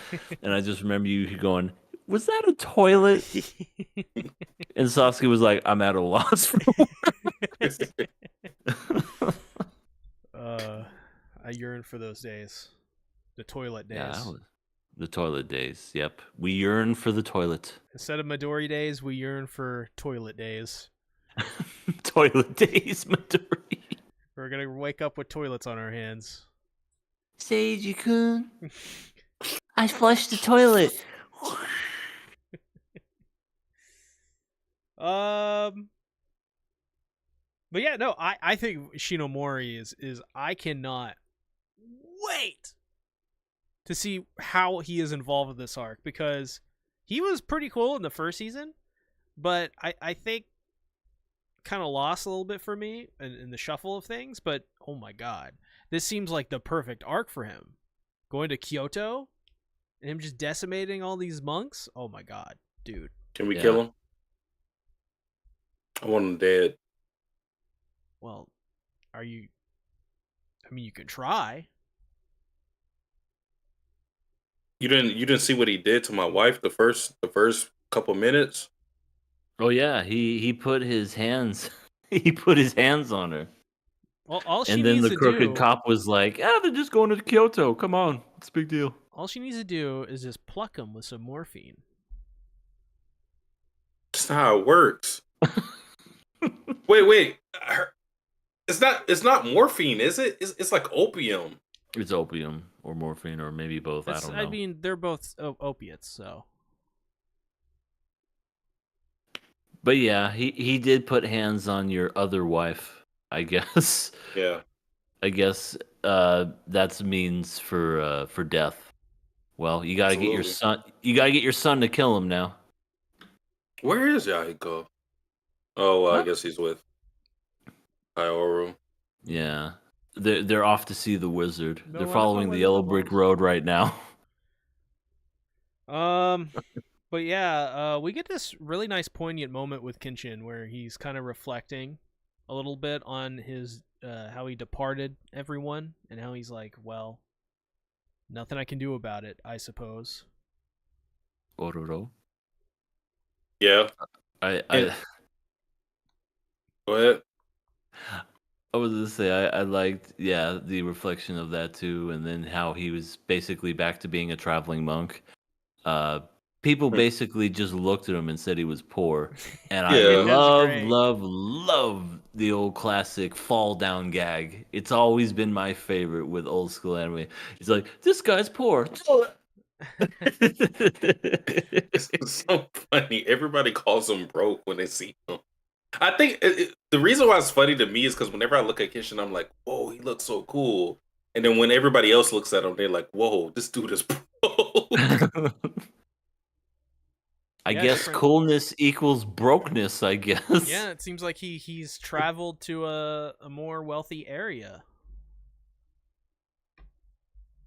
And I just remember you going, was that a toilet? And Sasuke was like, I'm at a loss for words. I yearn for those days. The toilet days. Yeah, the toilet days. Yep. We yearn for the toilet. Instead of Midori days, we yearn for toilet days. Toilet days, Midori. We're gonna wake up with toilets on our hands. Seiji-kun, I flushed the toilet. But yeah, no, I think Shinomori is I cannot wait to see how he is involved with this arc, because he was pretty cool in the first season, but I think kind of lost a little bit for me in the shuffle of things. But oh my god, this seems like the perfect arc for him. Going to Kyoto and him just decimating all these monks. Oh my god, dude. Can we kill him? I want him dead. Well, are you? I mean, you can try. You didn't see what he did to my wife the first couple minutes? Oh yeah, he put his hands he put his hands on her. Well, all she And then needs the to crooked do, cop was like, they're just going to Kyoto. Come on. It's a big deal. all she needs to do is just pluck him with some morphine. That's not how it works. Wait. It's not morphine, is it? It's like opium. It's opium or morphine or maybe both. I don't know. I mean, they're both opiates, so. But yeah, he did put hands on your other wife, I guess. Yeah. I guess that's means for death. Well, you gotta get your son. You gotta get your son to kill him now. Where is Yahiko? Oh, well, Huh? I guess he's with Kaoru. Yeah, they're off to see the wizard. No, They're I following thought the we yellow were brick the road right now. But yeah, we get this really nice poignant moment with Kenshin where he's kind of reflecting a little bit on his how he departed everyone, and how he's like, well, nothing I can do about it, I suppose. Ororo. Yeah. I Go ahead. I was gonna say I liked the reflection of that too, and then how he was basically back to being a traveling monk. People basically just looked at him and said he was poor, and I Yeah. love the old classic fall down gag. It's always been my favorite with old school anime. He's like, "This guy's poor." It's so funny. Everybody calls him broke when they see him. I think the reason why it's funny to me is because whenever I look at Kenshin, I'm like, whoa, he looks so cool. And then when everybody else looks at him, they're like, whoa, this dude is broke. I Yeah, guess different- coolness equals brokeness, I guess. Yeah, it seems like he's traveled to a more wealthy area.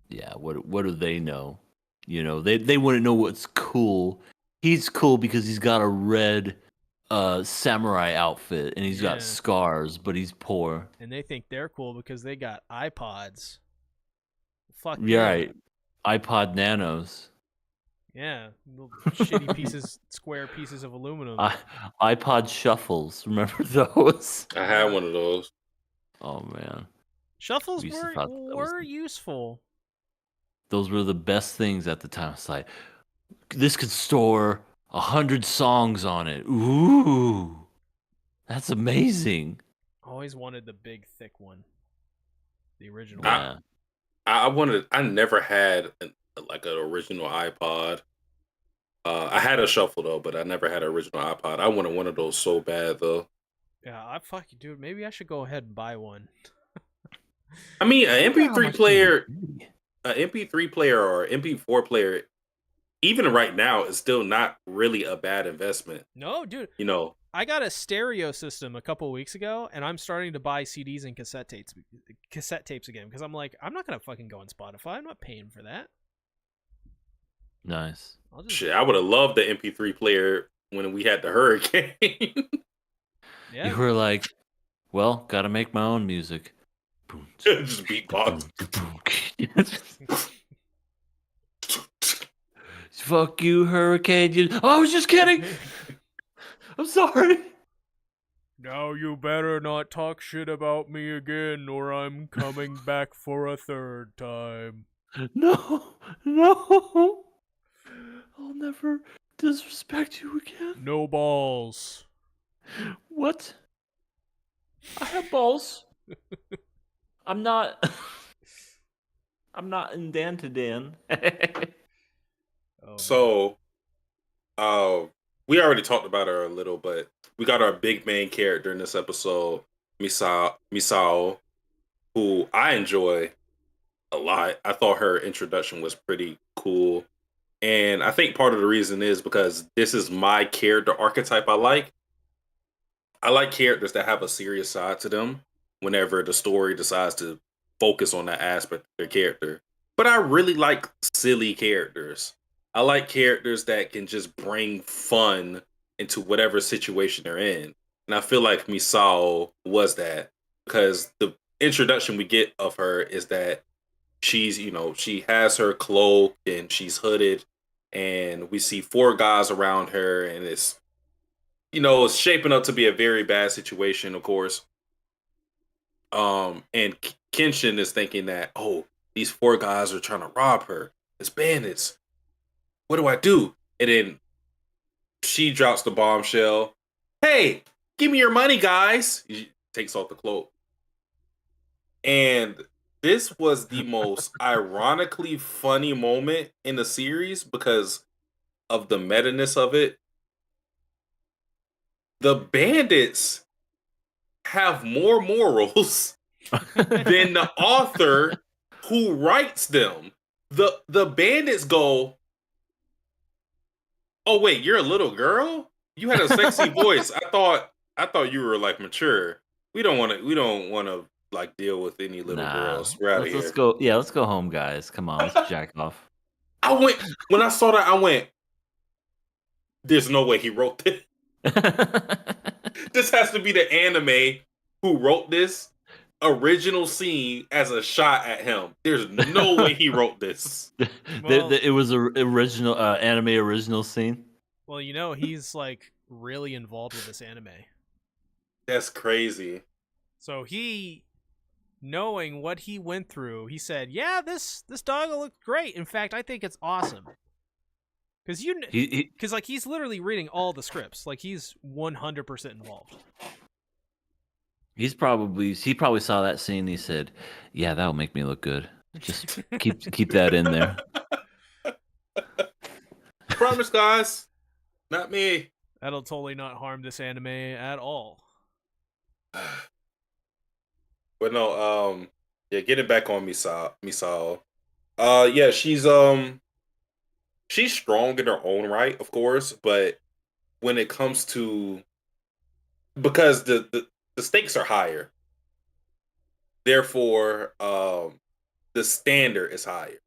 Yeah, what do they know? You know, they wouldn't know what's cool. He's cool because he's got a red samurai outfit and he's Yeah. got scars, but he's poor. And they think they're cool because they got iPods. Fuck You're them. right. iPod Nanos. Yeah, little shitty square pieces of aluminum. iPod Shuffles. Remember those? I had one of those. Oh man, Shuffles we used to were thought that was the- useful. those were the best things at the time. It's like this could store 100 songs on it. Ooh, that's amazing. Always wanted the big thick one, the original. Yeah. I never had an original iPod. I had a shuffle though, but I never had an original iPod. I wanted one of those so bad though. Yeah, I fuck you, dude. Maybe I should go ahead and buy one. I mean, an How MP3 much player, does it be? an MP3 player or MP4 player, even right now, is still not really a bad investment. No, dude. You know, I got a stereo system a couple of weeks ago, and I'm starting to buy CDs and cassette tapes again, because I'm like, I'm not gonna fucking go on Spotify. I'm not paying for that. Nice. I'll just shit, I would have loved the MP3 player when we had the hurricane. yeah. You were like, well, gotta make my own music. Just beatbox. Fuck you, hurricane. I was just kidding. I'm sorry. Now you better not talk shit about me again, or I'm coming back for a third time. No. I'll never disrespect you again. No balls. What? I have balls. I'm not. I'm not in Dan to Dan. Oh, So, we already talked about her a little, but we got our big main character in this episode, Misao, who I enjoy a lot. I thought her introduction was pretty cool. And I think part of the reason is because this is my character archetype I like. I like characters that have a serious side to them whenever the story decides to focus on that aspect of their character. But I really like silly characters. I like characters that can just bring fun into whatever situation they're in. And I feel like Misao was that because the introduction we get of her is that she's, she has her cloak and she's hooded and we see four guys around her and it's shaping up to be a very bad situation, of course. And Kenshin is thinking that, oh, these four guys are trying to rob her. It's bandits. What do I do? And then she drops the bombshell. Hey, give me your money, guys. She takes off the cloak. And this was the most ironically funny moment in the series because of the meta-ness of it. The bandits have more morals than the author who writes them. The bandits go, oh wait, you're a little girl? You had a sexy voice. I thought you were like mature. We don't want to like deal with any little girls. We're out of here. Let's go. Yeah, let's go home, guys. Come on, let's jack off. When I saw that, I went, there's no way he wrote this. This has to be the anime who wrote this original scene as a shot at him. There's no way he wrote this. It was an original anime original scene. Well, he's like really involved with this anime. That's crazy. So knowing what he went through, he said, "Yeah, this dog looks great. In fact, I think it's awesome." Because he's literally reading all the scripts. Like he's 100% involved. He probably saw that scene. And he said, "Yeah, that'll make me look good. Just keep that in there." Promise, guys, not me. That'll totally not harm this anime at all. But no, getting back on Misao. Yeah, she's strong in her own right, of course, but when it comes to because the stakes are higher, therefore the standard is higher.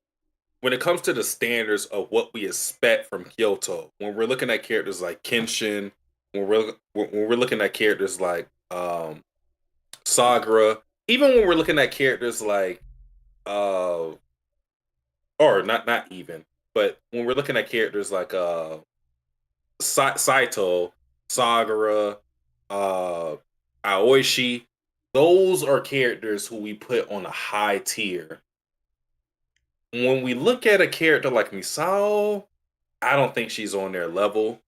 When it comes to the standards of what we expect from Kyoto, when we're looking at characters like Kenshin, when we're looking at characters like Sagura, even when we're looking at characters like or not even, but when we're looking at characters like Saito, Sagura, Aoishi, those are characters who we put on a high tier. When we look at a character like Misao, I don't think she's on their level.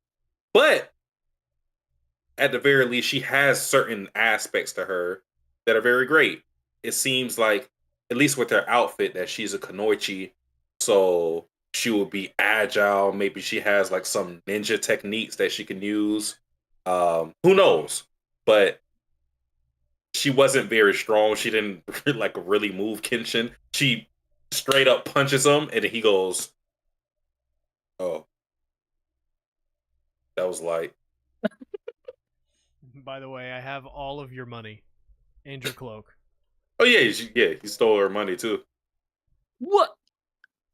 But at the very least, she has certain aspects to her that are very great. It seems like, at least with her outfit, that she's a kunoichi, so she will be agile. Maybe she has like some ninja techniques that she can use. Who knows? But she wasn't very strong. She didn't like really move Kenshin. She straight up punches him, and then he goes, "Oh, that was light." By the way, I have all of your money and your cloak. Oh yeah, he stole her money too. What?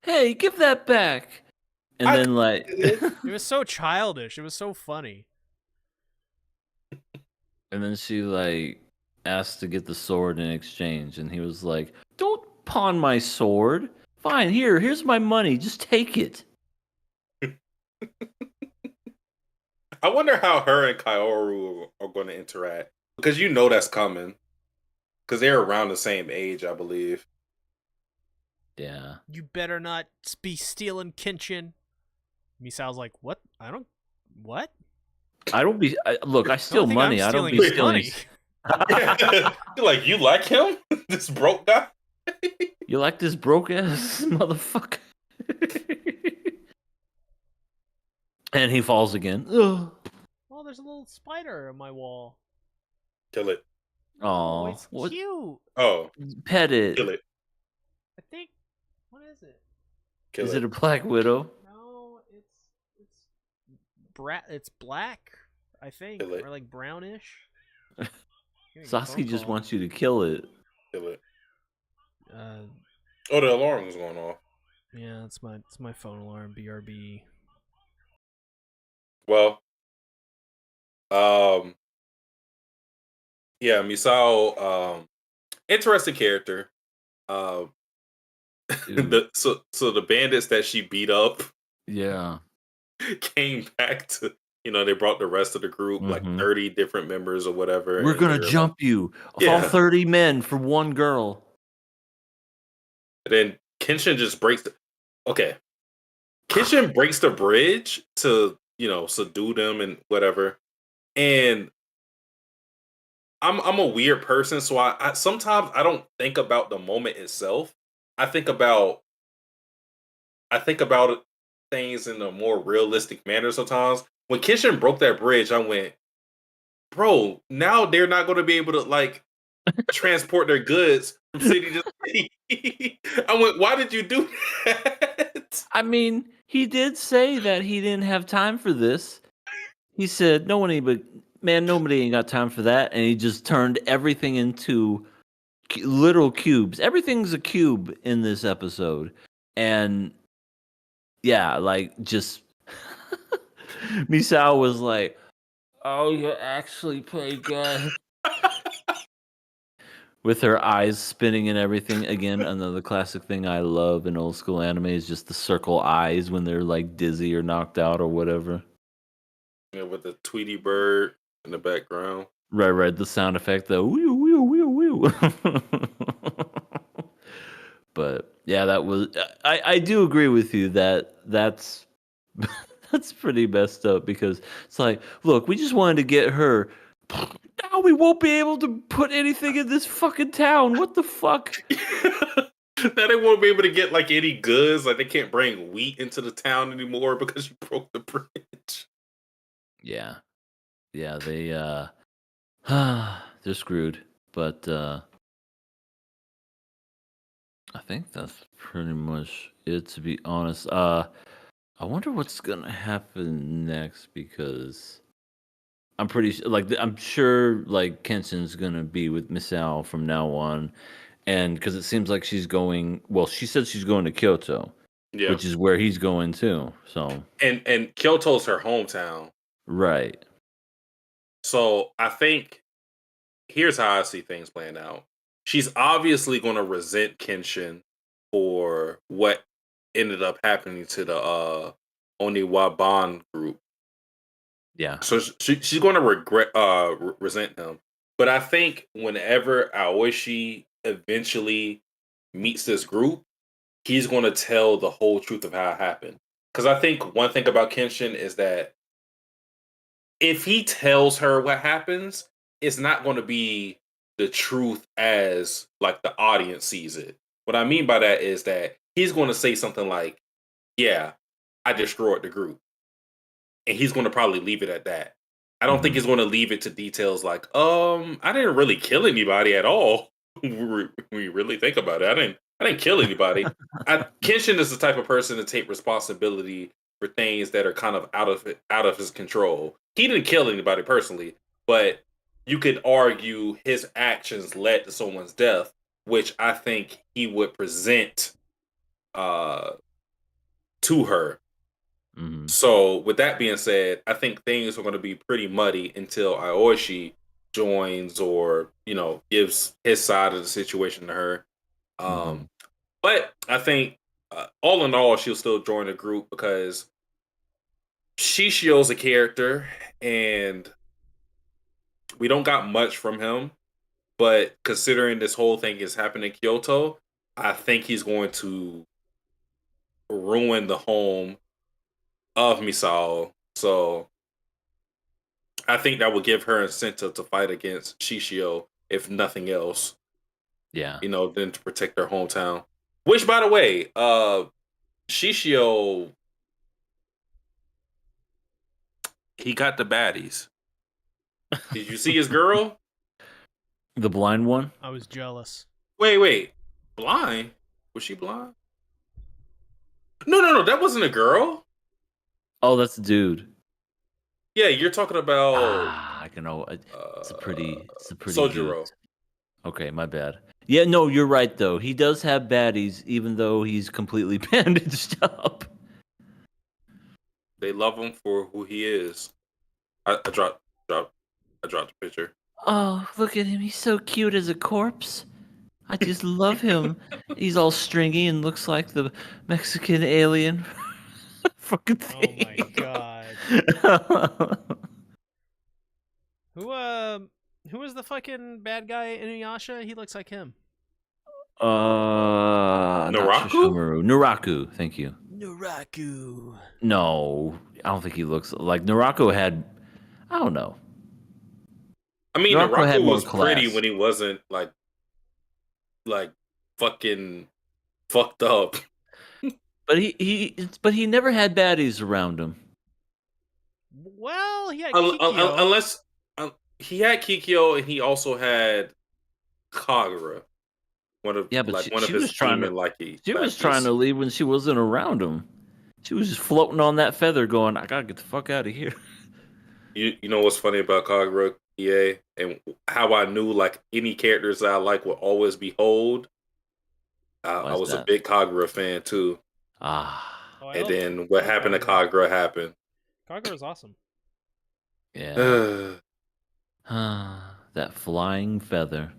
Hey, give that back! And then like, it was so childish. It was so funny. And then she like asked to get the sword in exchange, and he was like, "Don't pawn my sword. Fine, here's my money. Just take it." I wonder how her and Kaoru are going to interact, because that's coming, because they're around the same age, I believe. Yeah. You better not be stealing Kenshin. Misao's like, what? What? Look, I steal money. I don't be stealing money. You're like, you like him? This broke guy? You like this broke ass motherfucker? And he falls again. Ugh. Oh, there's a little spider on my wall. Kill it. Oh, Aw, it's what? cute. Oh, Pet it. kill it. I think. What is it? Kill Is it. it a Black Widow? No, it's black. I think, Kill it. or like brownish. Getting a Sasuke phone just call. wants you to kill it. Kill it. Uh, Oh, the alarm was going off. yeah, it's my phone alarm. BRB. Well, yeah, Misao, interesting character. Um, Dude. so the bandits that she beat up Yeah. came back to, they brought the rest of the group, like Mhm. 30 different members or whatever. We're And gonna they're like, jump you. All yeah. 30 men for one girl. And then Kenshin just breaks okay. Kenshin breaks the bridge to, subdue them and whatever. And I'm a weird person, so I sometimes I don't think about the moment itself. I think about things in a more realistic manner sometimes. When Kenshin broke that bridge, I went, bro, now they're not going to be able to like transport their goods from city to city. I went, why did you do that? I mean, he did say that he didn't have time for this. He said, nobody ain't got time for that. And he just turned everything into little cubes. Everything's a cube in this episode. And yeah, like just Misao was like, oh, you actually play good. With her eyes spinning and everything. Again, another classic thing I love in old school anime is just the circle eyes when they're like dizzy or knocked out or whatever. Yeah, with the Tweety bird in the background. Right. The sound effect, the whew, whew, whew, whew. But yeah, that was. I do agree with you that's that's pretty messed up because it's like, look, we just wanted to get her. Now we won't be able to put anything in this fucking town. What the fuck? Now they won't be able to get like any goods. Like they can't bring wheat into the town anymore because you broke the bridge. Yeah, they they're screwed. But I think that's pretty much it. To be honest, I wonder what's gonna happen next because I'm sure like Kenshin's gonna be with Misao from now on, and because it seems like she's going. Well, she said she's going to Kyoto, Yeah. which is where he's going too. So And Kyoto's her hometown. right, So I think here's how I see things playing out. She's obviously going to resent Kenshin for what ended up happening to the Oniwaban group. yeah, So she's going to resent him. But I think whenever Aoishi eventually meets this group, he's going to tell the whole truth of how it happened. Because I think one thing about Kenshin is that if he tells her what happens, it's not going to be the truth as like the audience sees it. What I mean by that is that he's going to say something like, "Yeah, I destroyed the group," and he's going to probably leave it at that. I don't think mhm, he's going to leave it to details like, I didn't really kill anybody at all." When we really think about it, I didn't kill anybody. Kenshin is the type of person to take responsibility for things that are kind of out of his control. He didn't kill anybody personally, but you could argue his actions led to someone's death, which I think he would present uh, to her. mhm, So, with that being said, I think things are going to be pretty muddy until Aoishi joins or gives his side of the situation to her. mhm, Um, but I think all in all, she'll still join the group because Shishio's a character, and we don't got much from him. But considering this whole thing is happening in Kyoto, I think he's going to ruin the home of Misao. So I think that would give her incentive to fight against Shishio, if nothing else, yeah, than to protect their hometown. Which, by the way, Shishio He got the baddies. Did you see his girl? The blind one? I was jealous. Wait. Blind? Was she blind? No. That wasn't a girl. Oh, that's the dude. Yeah, you're talking about I can know. It's a pretty Sojiro. good. Okay, my bad. Yeah, no, you're right though. He does have baddies, even though he's completely bandaged up. They love him for who he is. I dropped the picture. Oh, look at him. He's so cute as a corpse. I just love him. He's all stringy and looks like the Mexican alien. Fucking Oh thing. my god. Who was the fucking bad guy in Inuyasha? He looks like him. Not Naraku? Shishomaru. Naraku, thank you. Naraku. No, I don't think he looks like Naraku had. I don't know. I mean, Naraku had Naraku more was pretty class. when he wasn't like fucking fucked up. But he never had baddies around him. Well, he had Un- un- Kikyo. unless he had Kikyo and he also had Kagura. One of she his was trying to. demon lucky. She was trying to leave when she wasn't around him. She was just floating on that feather, going, "I gotta get the fuck out of here." You know what's funny about Kagura EA and how I knew like any characters that I like would always be Hold. I Why's was a that? big Kagura fan too. Ah, Oh, I And love- then I what love happened to Kagura. Kagura happened. Kagura's awesome. yeah. That flying feather.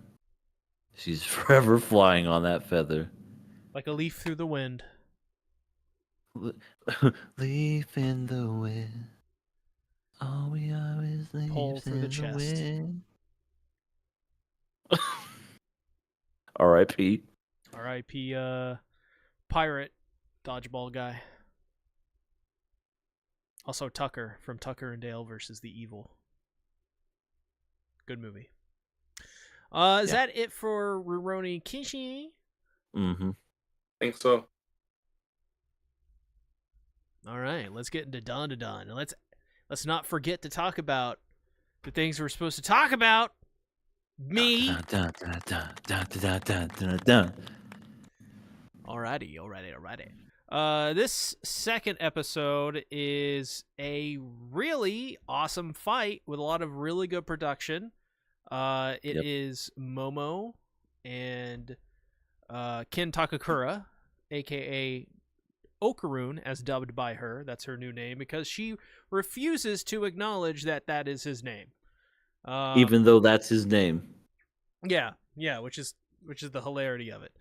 She's forever flying on that feather. Like a leaf through the wind. Leaf in the wind. All we are is leaves Pull through the in chest. wind. R.I.P. R.I.P. Pirate dodgeball guy. Also Tucker from Tucker and Dale versus the Evil. Good movie. Is that it for Rurouni Kenshin? Mm-hmm. I think so. All right, let's get into Dandadan. And let's not forget to talk about the things we're supposed to talk about. Me. Dun, dun, dun, dun, dun, dun, dun, dun. Alrighty. This second episode is a really awesome fight with a lot of really good production. It is Momo and Ken Takakura, aka Okaroon, as dubbed by her. That's her new name because she refuses to acknowledge that is his name. Even though that's his name. Yeah, which is the hilarity of it.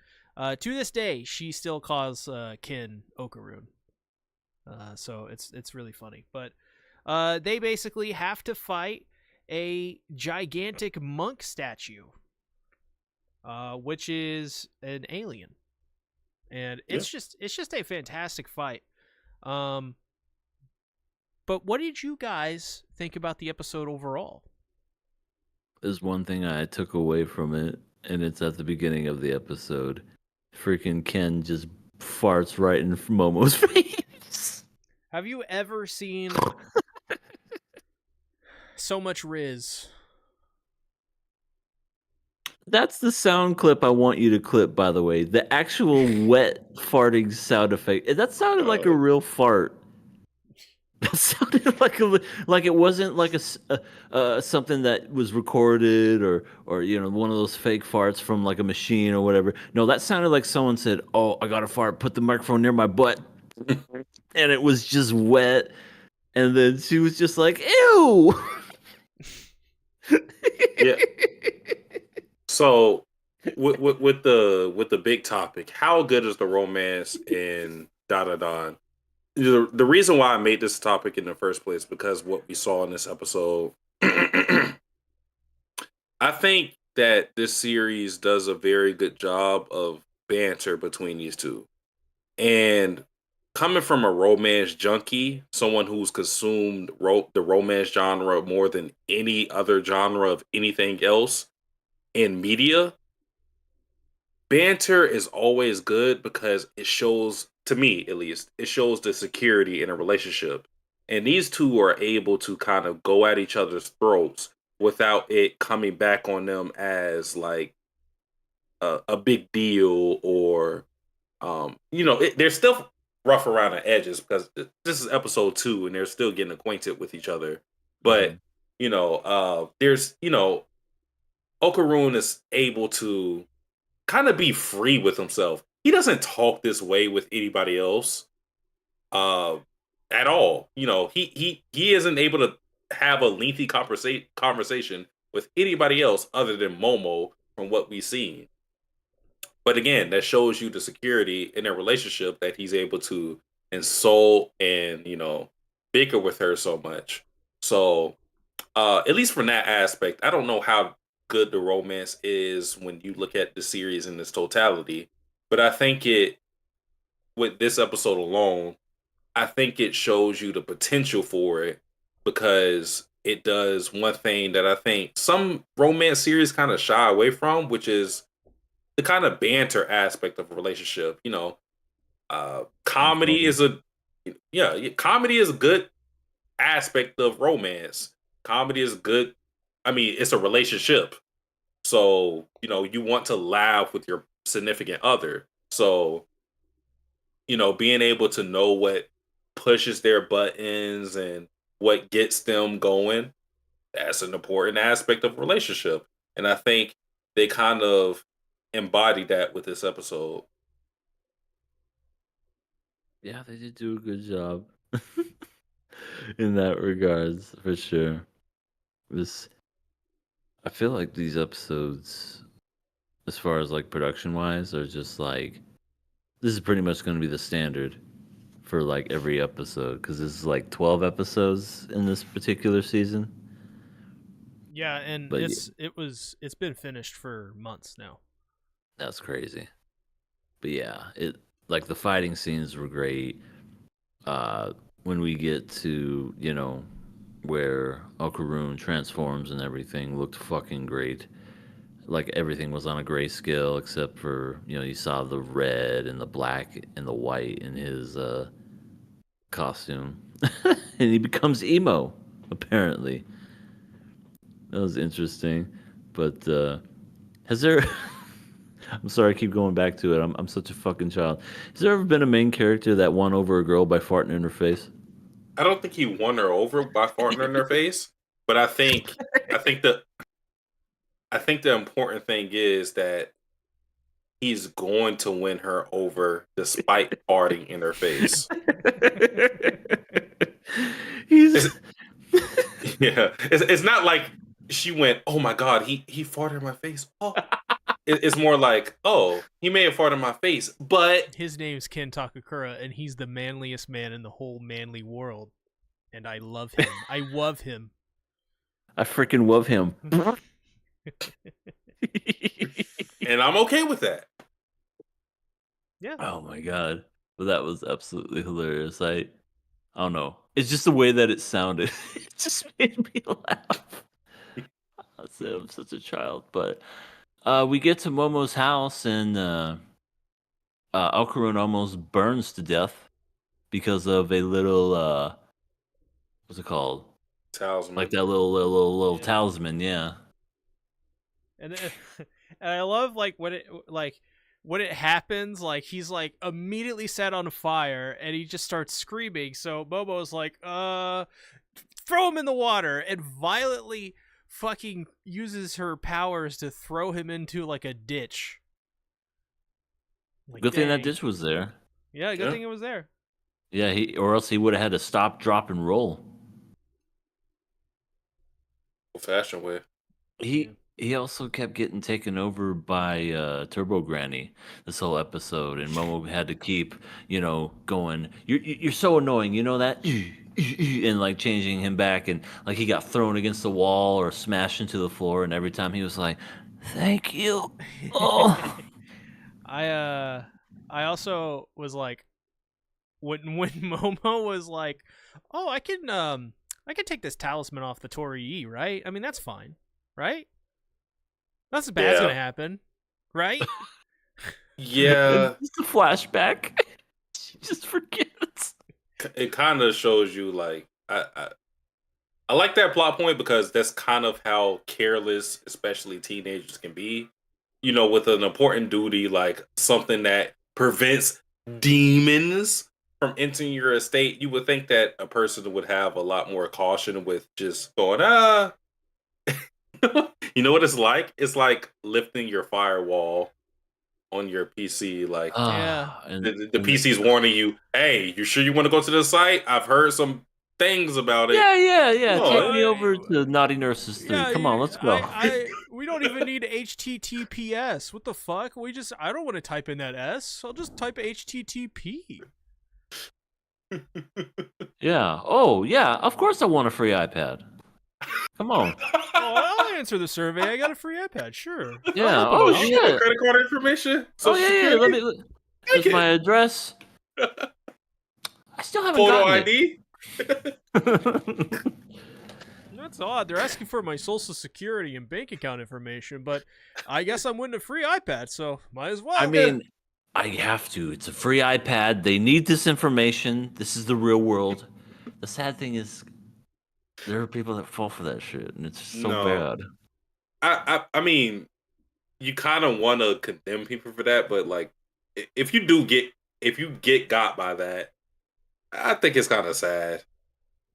To this day, she still calls Ken Okaroon. So it's really funny. But they basically have to fight a gigantic monk statue, which is an alien, and it's just a fantastic fight. But what did you guys think about the episode overall? There's one thing I took away from it, and it's at the beginning of the episode. Freaking Ken just farts right in Momo's face. Have you ever seen so much Riz? That's the sound clip I want you to clip, by the way. The actual wet farting sound effect. That sounded like a real fart. That sounded like it wasn't like a something that was recorded or one of those fake farts from like a machine or whatever. No, that sounded like someone said, "Oh, I got a fart. Put the microphone near my butt," and it was just wet. And then she was just like, "Ew." Yeah. So, with the big topic, how good is the romance in Dandadan? The reason why I made this topic in the first place because what we saw in this episode. I think that this series does a very good job of banter between these two, and coming from a romance junkie, someone who's consumed the romance genre more than any other genre of anything else in media, banter is always good because it shows, to me at least, it shows the security in a relationship. And these two are able to kind of go at each other's throats without it coming back on them as like a big deal or they're still rough around the edges because this is episode 2 and they're still getting acquainted with each other. But Mhm. there's Okaroon is able to kind of be free with himself. He doesn't talk this way with anybody else uh, at all. He isn't able to have a lengthy conversation with anybody else other than Momo from what we've seen. But again, that shows you the security in their relationship that he's able to insult and bicker with her so much. So at least from that aspect, I don't know how good the romance is when you look at the series in its totality, but I think it with this episode alone, I think it shows you the potential for it because it does one thing that I think some romance series kind of shy away from, which is the kind of banter aspect of a relationship. Sounds Comedy funny. is comedy is a good aspect of romance. Comedy is good. I mean, it's a relationship. So, you want to laugh with your significant other. So, being able to know what pushes their buttons and what gets them going, that's an important aspect of a relationship. And I think they kind of embody that with this episode. Yeah, they did do a good job in that regards, for sure. This, I feel like these episodes, as far as like production wise, are just like this is pretty much going to be the standard for like every episode because this is like 12 episodes in this particular season. Yeah, and But yeah, it's been finished for months now. that's crazy. But yeah, it like the fighting scenes were great. When we get to where Okaroon transforms and everything looked fucking great. Like everything was on a grayscale except for you saw the red and the black and the white in his costume, and he becomes emo. Apparently, that was interesting. But has there? I'm sorry, I keep going back to it. I'm such a fucking child. Has there ever been a main character that won over a girl by farting in her face? I don't think he won her over by farting in her face, but I think the I think the important thing is that he's going to win her over despite farting in her face. He's It's, yeah, it's not like she went, "Oh my god, he farted in my face." Oh, it's more like, "Oh, he may have farted in my face, but His name's Ken Takakura, and he's the manliest man in the whole manly world. And I love him. I love him. I freaking love him. and I'm okay with that." Yeah. Oh my god. But that was absolutely hilarious. I don't know. It's just the way that it sounded. It just made me laugh. I'm such a child. But we get to Momo's house and Alkarun almost burns to death because of a little what's it called? Like Talisman. that little Yeah. talisman, yeah. And and I love when it happens, like he's like immediately set on fire and he just starts screaming. So Momo's like, throw him in the water, and violently fucking uses her powers to throw him into like a ditch. Like, Good thing that dang. ditch was there. Yeah, good Yeah, thing it was there. Yeah, or else he would have had to stop, drop, and roll. old fashioned way. He also kept getting taken over by Turbo Granny this whole episode, and Momo had to keep going. You're so annoying, you know that, and like changing him back, and like he got thrown against the wall or smashed into the floor, and every time he was like, "Thank you." Oh, I also was like, when Momo was like, "Oh, I can take this talisman off the Torii, right? I mean, that's fine, right? Nothing bad's Yeah, gonna happen, right?" yeah. and just a flashback. She just forgets. It kind of shows you like I like that plot point because that's kind of how careless, especially teenagers, can be. You know, with an important duty like something that prevents demons from entering your estate, you would think that a person would have a lot more caution with just going, you know what it's like? It's like lifting your firewall on your PC. Like Yeah. And the PC's warning you, hey, you sure you want to go to the site? I've heard some things about it. yeah. No, Take me over to Naughty Nurses 3. Come on, let's go. We don't even need HTTPS. What the fuck? I don't want to type in that S. I'll just type HTTP. Yeah. Oh, yeah. Of course I want a free iPad. Come on. Oh, I'll answer the survey. I got a free iPad, sure. Yeah. Oh, Oh, you want shit. credit card information? Oh, yeah. Let me. Here's it. my address. I still haven't Photo gotten ID. it. That's odd. They're asking for my social security and bank account information, but I guess I'm winning a free iPad, so might as well. I mean, I have to. It's a free iPad. They need this information. This is the real world. The sad thing is, there are people that fall for that shit, and it's so No. bad. I mean, you kind of want to condemn people for that, but like, if you get got by that, I think it's kind of sad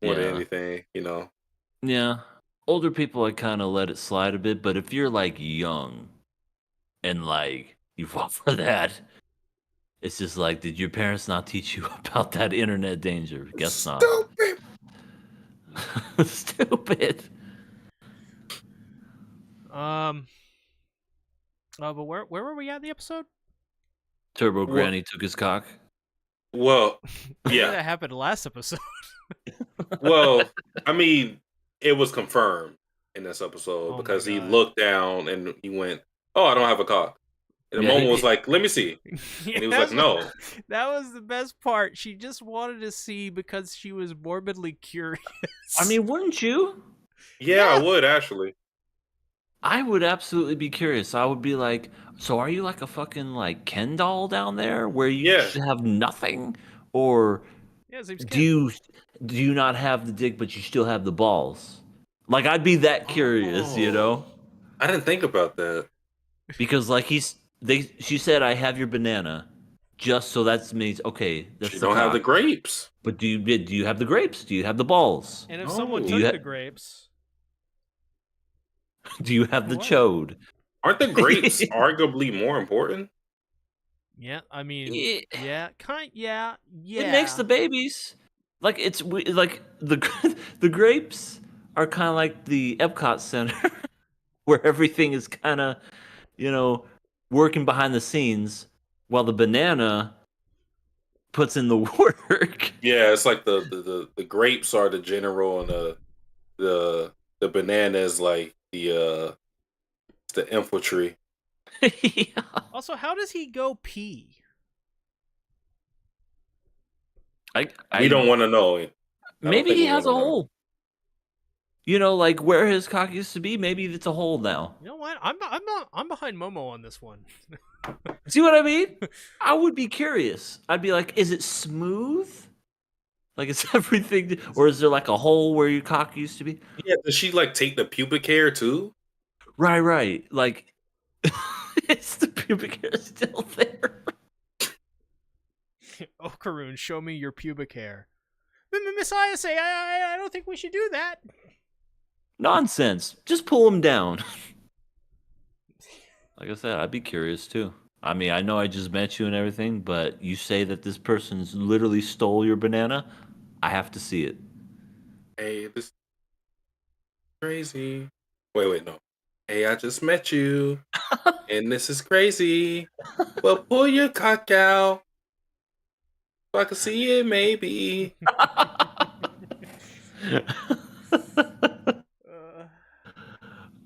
more than Yeah. anything, you know. Yeah. Older people, I kind of let it slide a bit, but if you're like young and like you fall for that, it's just like, did your parents not teach you about that internet danger? Guess not. Stupid. Stupid. But where were we at in the episode? Turbo Well- Granny took his cock. Well, I think yeah. that happened last episode. Well, I mean, it was confirmed in this episode Oh my because he God. looked down and he went, "Oh, I don't have a cock." And the Yeah, moment was like, "Let me see," Yeah, and he was like, "No." That was the best part. She just wanted to see because she was morbidly curious. I mean, wouldn't you? Yeah, I Yeah. would actually. I would absolutely be curious. I would be like, so are you like a fucking like Ken doll down there where you Yeah. just have nothing? Or Yeah, his name's do Ken. you not have the dick but you still have the balls? Like I'd be that curious, you know? I didn't think about that. Because like she said I have your banana just so that means okay, that's She the don't have the cock. grapes. But do you have the grapes? Do you have the balls? And if No. someone Do took you the grapes, Do you have the What? chode? Aren't the grapes arguably more important? yeah, I mean, Yeah. yeah. It makes the babies. Like like the grapes are kind of like the Epcot Center, where everything is kind of, working behind the scenes, while the banana puts in the work. Yeah, it's like the grapes are the general and the banana is like the infantry. Yeah. Also, how does he go pee? I We don't want to know. I don't maybe think he we has a wanna know. hole. Like where his cock used to be. Maybe it's a hole now. You know what? I'm behind Momo on this one. See what I mean? I would be curious. I'd be like, is it smooth? Like it's everything, or is there like a hole where your cock used to be? Yeah, does she like take the pubic hair too? Right. Like, is the pubic hair still there? Oh, Karun, show me your pubic hair. Miss Ayase, I don't think we should do that. Nonsense. Just pull them down. Like I said, I'd be curious too. I mean, I know I just met you and everything, but you say that this person's literally stole your banana. I have to see it. Hey, this is crazy. Wait, no. Hey, I just met you, and this is crazy. Well, pull your cock out so I can see it, maybe.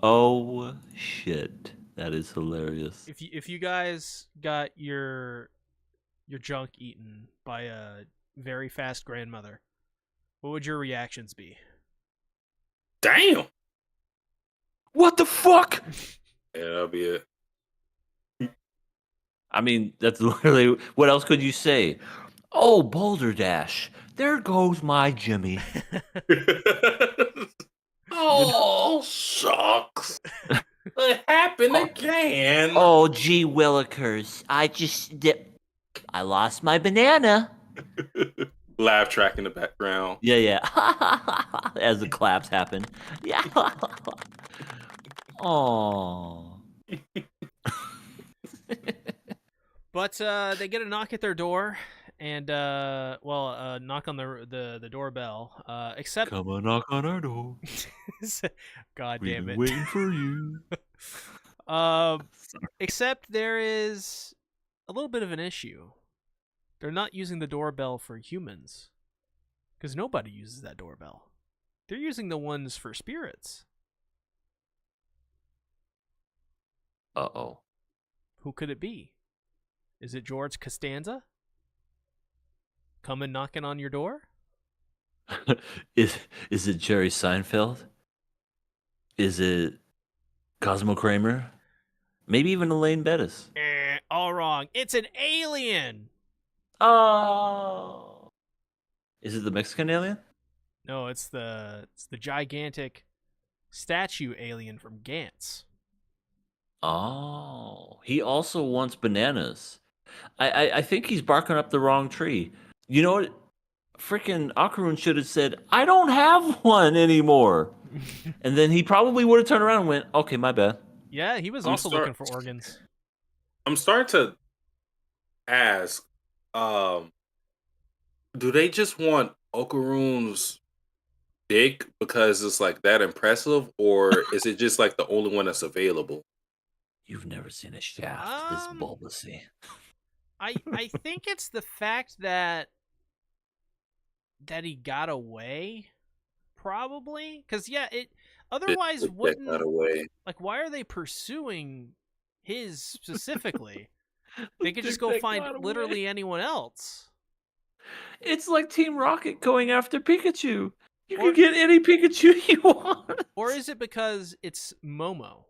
Oh shit, that is hilarious. If you guys got your junk eaten by a very fast grandmother, what would your reactions be? Damn. What the fuck? Yeah, that'll be it. I mean, that's literally what else could you say? Oh, Boulder Dash. There goes my Jimmy. Oh, shucks. It happened again. Oh, gee willikers. I lost my banana. Laugh track in the background. Yeah. As the claps happen. Yeah. Oh. But they get a knock at their door, and knock on the doorbell. Except, Come on, knock on our door. God We've damn been it. waiting for you. Except there is a little bit of an issue. They're not using the doorbell for humans, because nobody uses that doorbell. They're using the ones for spirits. Uh-oh. Who could it be? Is it George Costanza? Coming knocking on your door? Is it Jerry Seinfeld? Is it Cosmo Kramer? Maybe even Elaine Bettis. All wrong. It's an alien. Oh. Is it the Mexican alien? No, it's the gigantic statue alien from Gantz. Oh. He also wants bananas. I think he's barking up the wrong tree. You know what? Freaking Akarun should have said, I don't have one anymore. And then he probably would have turned around and went, okay, my bad. Yeah, he was also looking for organs. I'm starting to ask, do they just want Okarun's dick because it's like that impressive, or is it just like the only one that's available? You've never seen a shaft this bulbousy. I think it's the fact that he got away, probably. Because otherwise wouldn't got away. Like, why are they pursuing his specifically? They could just go find literally anyone else. It's like Team Rocket going after Pikachu. You can get any Pikachu you want. Or is it because it's Momo?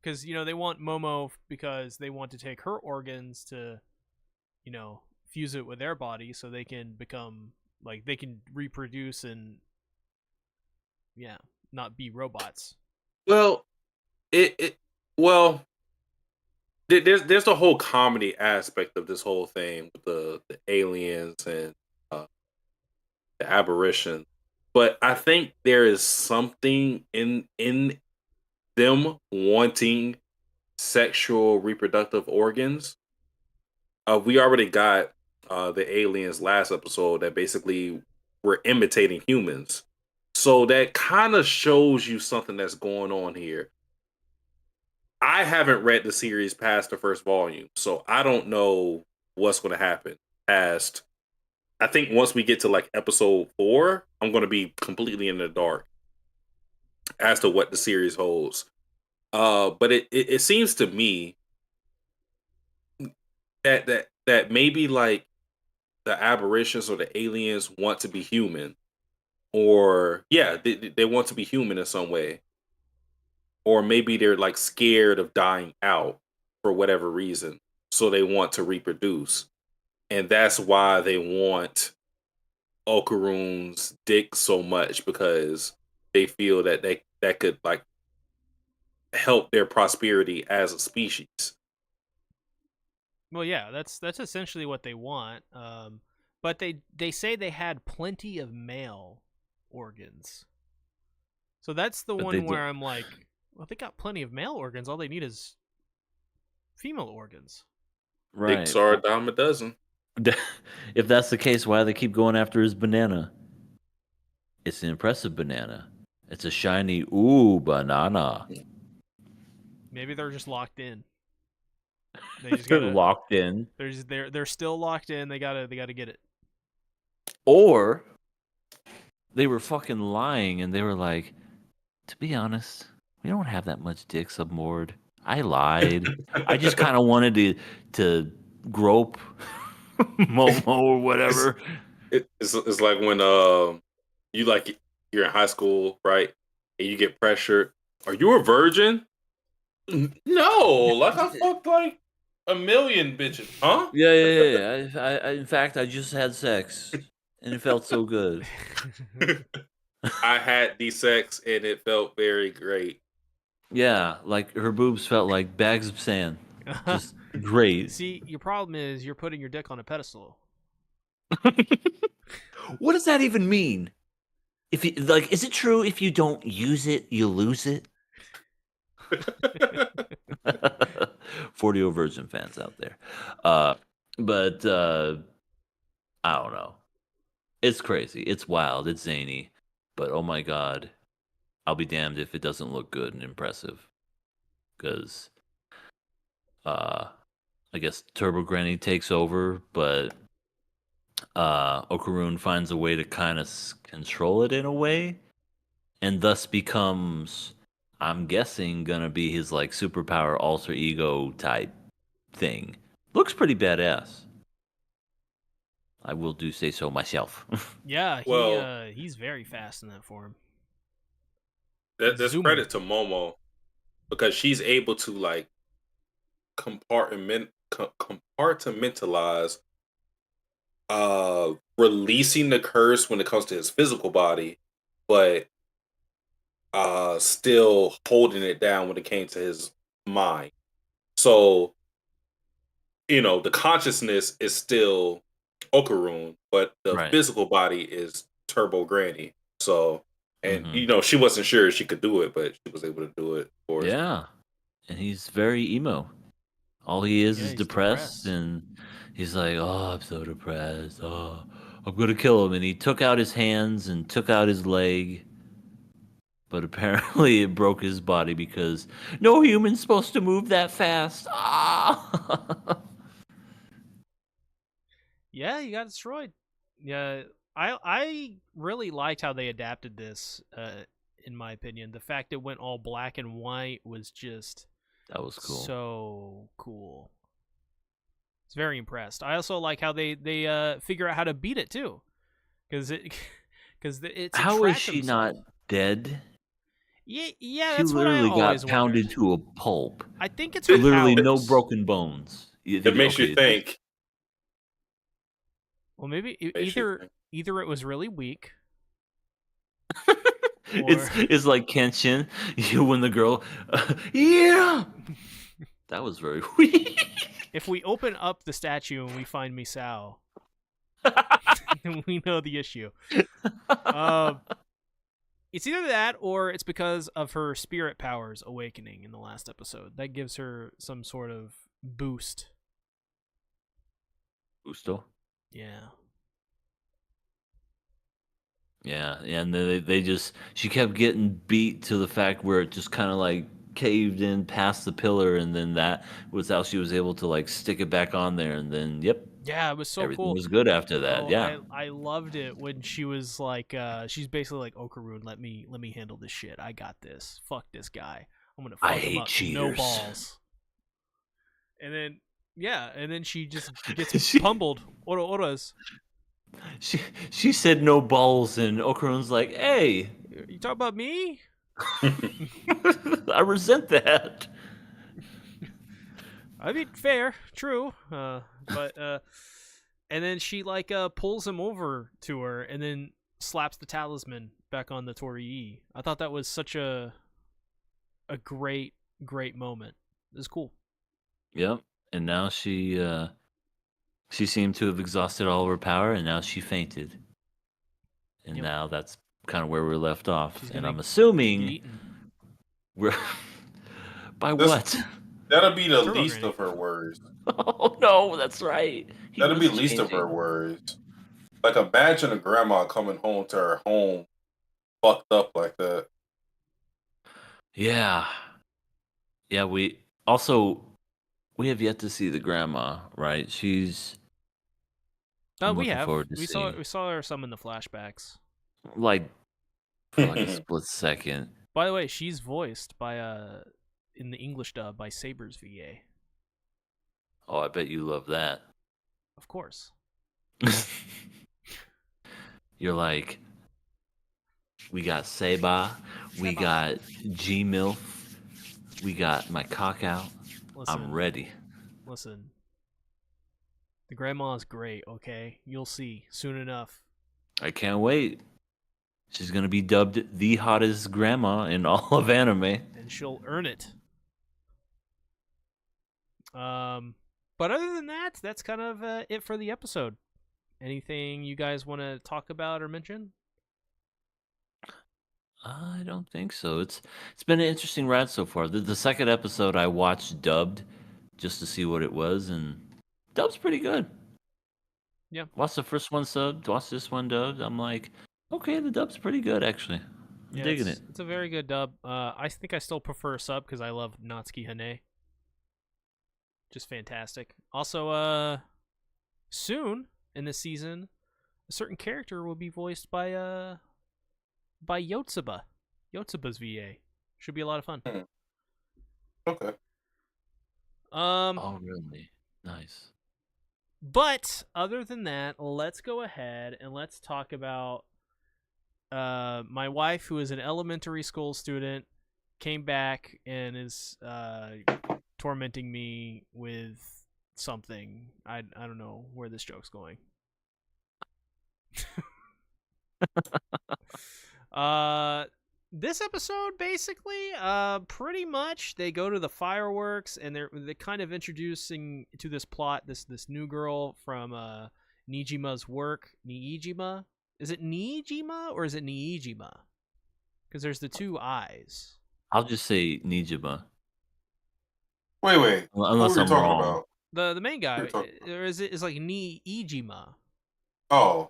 Because, they want Momo because they want to take her organs to, fuse it with their body so they can become, like, they can reproduce and, not be robots. Well, there's the whole comedy aspect of this whole thing with the aliens and the aberration, but I think there is something in them wanting sexual reproductive organs. We already got the aliens last episode that basically were imitating humans. So that kind of shows you something that's going on here. I haven't read the series past the first volume, so I don't know what's going to happen past. I think once we get to like episode 4, I'm going to be completely in the dark as to what the series holds. But it seems to me that maybe like the aberrations or the aliens want to be human, or they want to be human in some way, or maybe they're like scared of dying out for whatever reason, so they want to reproduce, and that's why they want Okarun's dick so much, because they feel that that could like help their prosperity as a species. Well, yeah, that's essentially what they want. But they say they had plenty of male organs. So that's the one where I'm like, well, they got plenty of male organs. All they need is female organs. Right. Dicks are a dime a dozen. If that's the case, why do they keep going after his banana? It's an impressive banana. It's a shiny banana. Maybe they're just locked in. They're locked in. They're still locked in. They gotta get it. Or they were fucking lying and they were like, to be honest, we don't have that much dicks aboard. I lied. I just kind of wanted to grope Momo or whatever. It's like when you're in high school, right? And you get pressured. Are you a virgin? No, like I fucked like A million bitches, huh? Yeah. In fact, I just had sex, and it felt so good. I had the sex and it felt very great. Yeah, like her boobs felt like bags of sand. Just great. See, your problem is you're putting your dick on a pedestal. What does that even mean? If you like, is it true if you don't use it, you lose it? 40 Virgin fans out there. But I don't know. It's crazy. It's wild. It's zany. But oh my god, I'll be damned if it doesn't look good and impressive. Because I guess Turbo Granny takes over, but Okaroon finds a way to kind of control it in a way, and thus becomes, I'm guessing, gonna be his like superpower alter ego type thing. Looks pretty badass. I will do say so myself. Yeah, Well- he's very fast in that form. That's Zoom. credit to Momo because she's able to like compartmentalize releasing the curse when it comes to his physical body, but still holding it down when it came to his mind. So, the consciousness is still Okaroon, but the Right. physical body is Turbo Granny. So, and Mhm. she wasn't sure she could do it, but she was able to do it for us. Yeah, and he's very emo. All he is Yeah, is he's depressed, depressed. and he's like, "Oh, I'm so depressed. Oh, I'm gonna kill him." And he took out his hands and took out his leg, but apparently it broke his body because no human's supposed to move that fast. Ah! Yeah, he got destroyed. Yeah, I really liked how they adapted this. In my opinion, the fact it went all black and white was just That was cool. so cool. I was very impressed. I also like how they figure out how to beat it too, because it's a How is track she himself. not dead? Yeah, She that's what I literally always got pounded wondered. to a pulp. I think it's her Literally no powers. broken bones. It makes you think. Well, maybe Makes you think. either it was really weak. It's like Kenshin, when the girl, yeah, that was very weak. If we open up the statue and we find Misao, we know the issue. It's either that or it's because of her spirit powers awakening in the last episode. That gives her some sort of boost. Gusto. Yeah. Yeah, and they just, she kept getting beat to the fact where it just kind of like caved in past the pillar, and then that was how she was able to like stick it back on there, and then yep, Yeah, it was so everything cool. was good after that. Oh, Yeah, I loved it when she was like, she's basically like, Okaroon, let me handle this shit. I got this. Fuck this guy. I'm gonna fuck I him hate up. cheaters. No balls. And then and then she just gets She- pummeled. Oras. she said no balls, and Okaron's like, hey, You talk about me? I resent that. I mean, fair, true. But and then she like pulls him over to her and then slaps the talisman back on the Torii. I thought that was such a great moment. It was cool. Yep, and now she seemed to have exhausted all of her power, and now she fainted. And Yep. now that's kind of where we're left off. She's And gonna I'm get assuming eaten. we're by This- what? That'll be the Turbo least Granny. of her worries. Oh no, that's right. He That'll be was least of her changing. worries. Like, imagine a grandma coming home to her home fucked up like that. Yeah. Yeah, we have yet to see the grandma, right? She's I'm We looking have. forward to We seeing. saw her some in the flashbacks. Like for like a split second. By the way, she's voiced by in the English dub by Saber's VA. Oh, I bet you love that. Of course. You're like, we got Seba, we got G MILF, we got my cock out. Listen, I'm ready. Listen, the grandma is great. Okay, you'll see soon enough. I can't wait. She's gonna be dubbed the hottest grandma in all of anime. And she'll earn it. But other than that, that's kind of it for the episode. Anything you guys want to talk about or mention? I don't think so. It's been an interesting ride so far. The second episode I watched dubbed just to see what it was, and dub's pretty good. Yeah. Watched the first one subbed, watched this one dubbed. I'm like, okay, the dub's pretty good actually. I'm digging it. It's a very good dub. I think I still prefer sub because I love Natsuki Hane. Just fantastic. Also, soon in this season, a certain character will be voiced by Yotsuba. Yotsuba's VA. Should be a lot of fun. Okay. Oh, really? Nice. But other than that, let's go ahead and let's talk about my wife, who is an elementary school student, came back and is tormenting me with something. I don't know where this joke's going. This episode basically pretty much they go to the fireworks and they're kind of introducing to this plot this new girl from Nijima's work. Niijima? Is it Niijima or is it Niijima? Because there's the two eyes. I'll just say Nijima. Wait. Unless what were I'm you talking wrong. about? The main guy, What are you talking or is it is like Niijima? Oh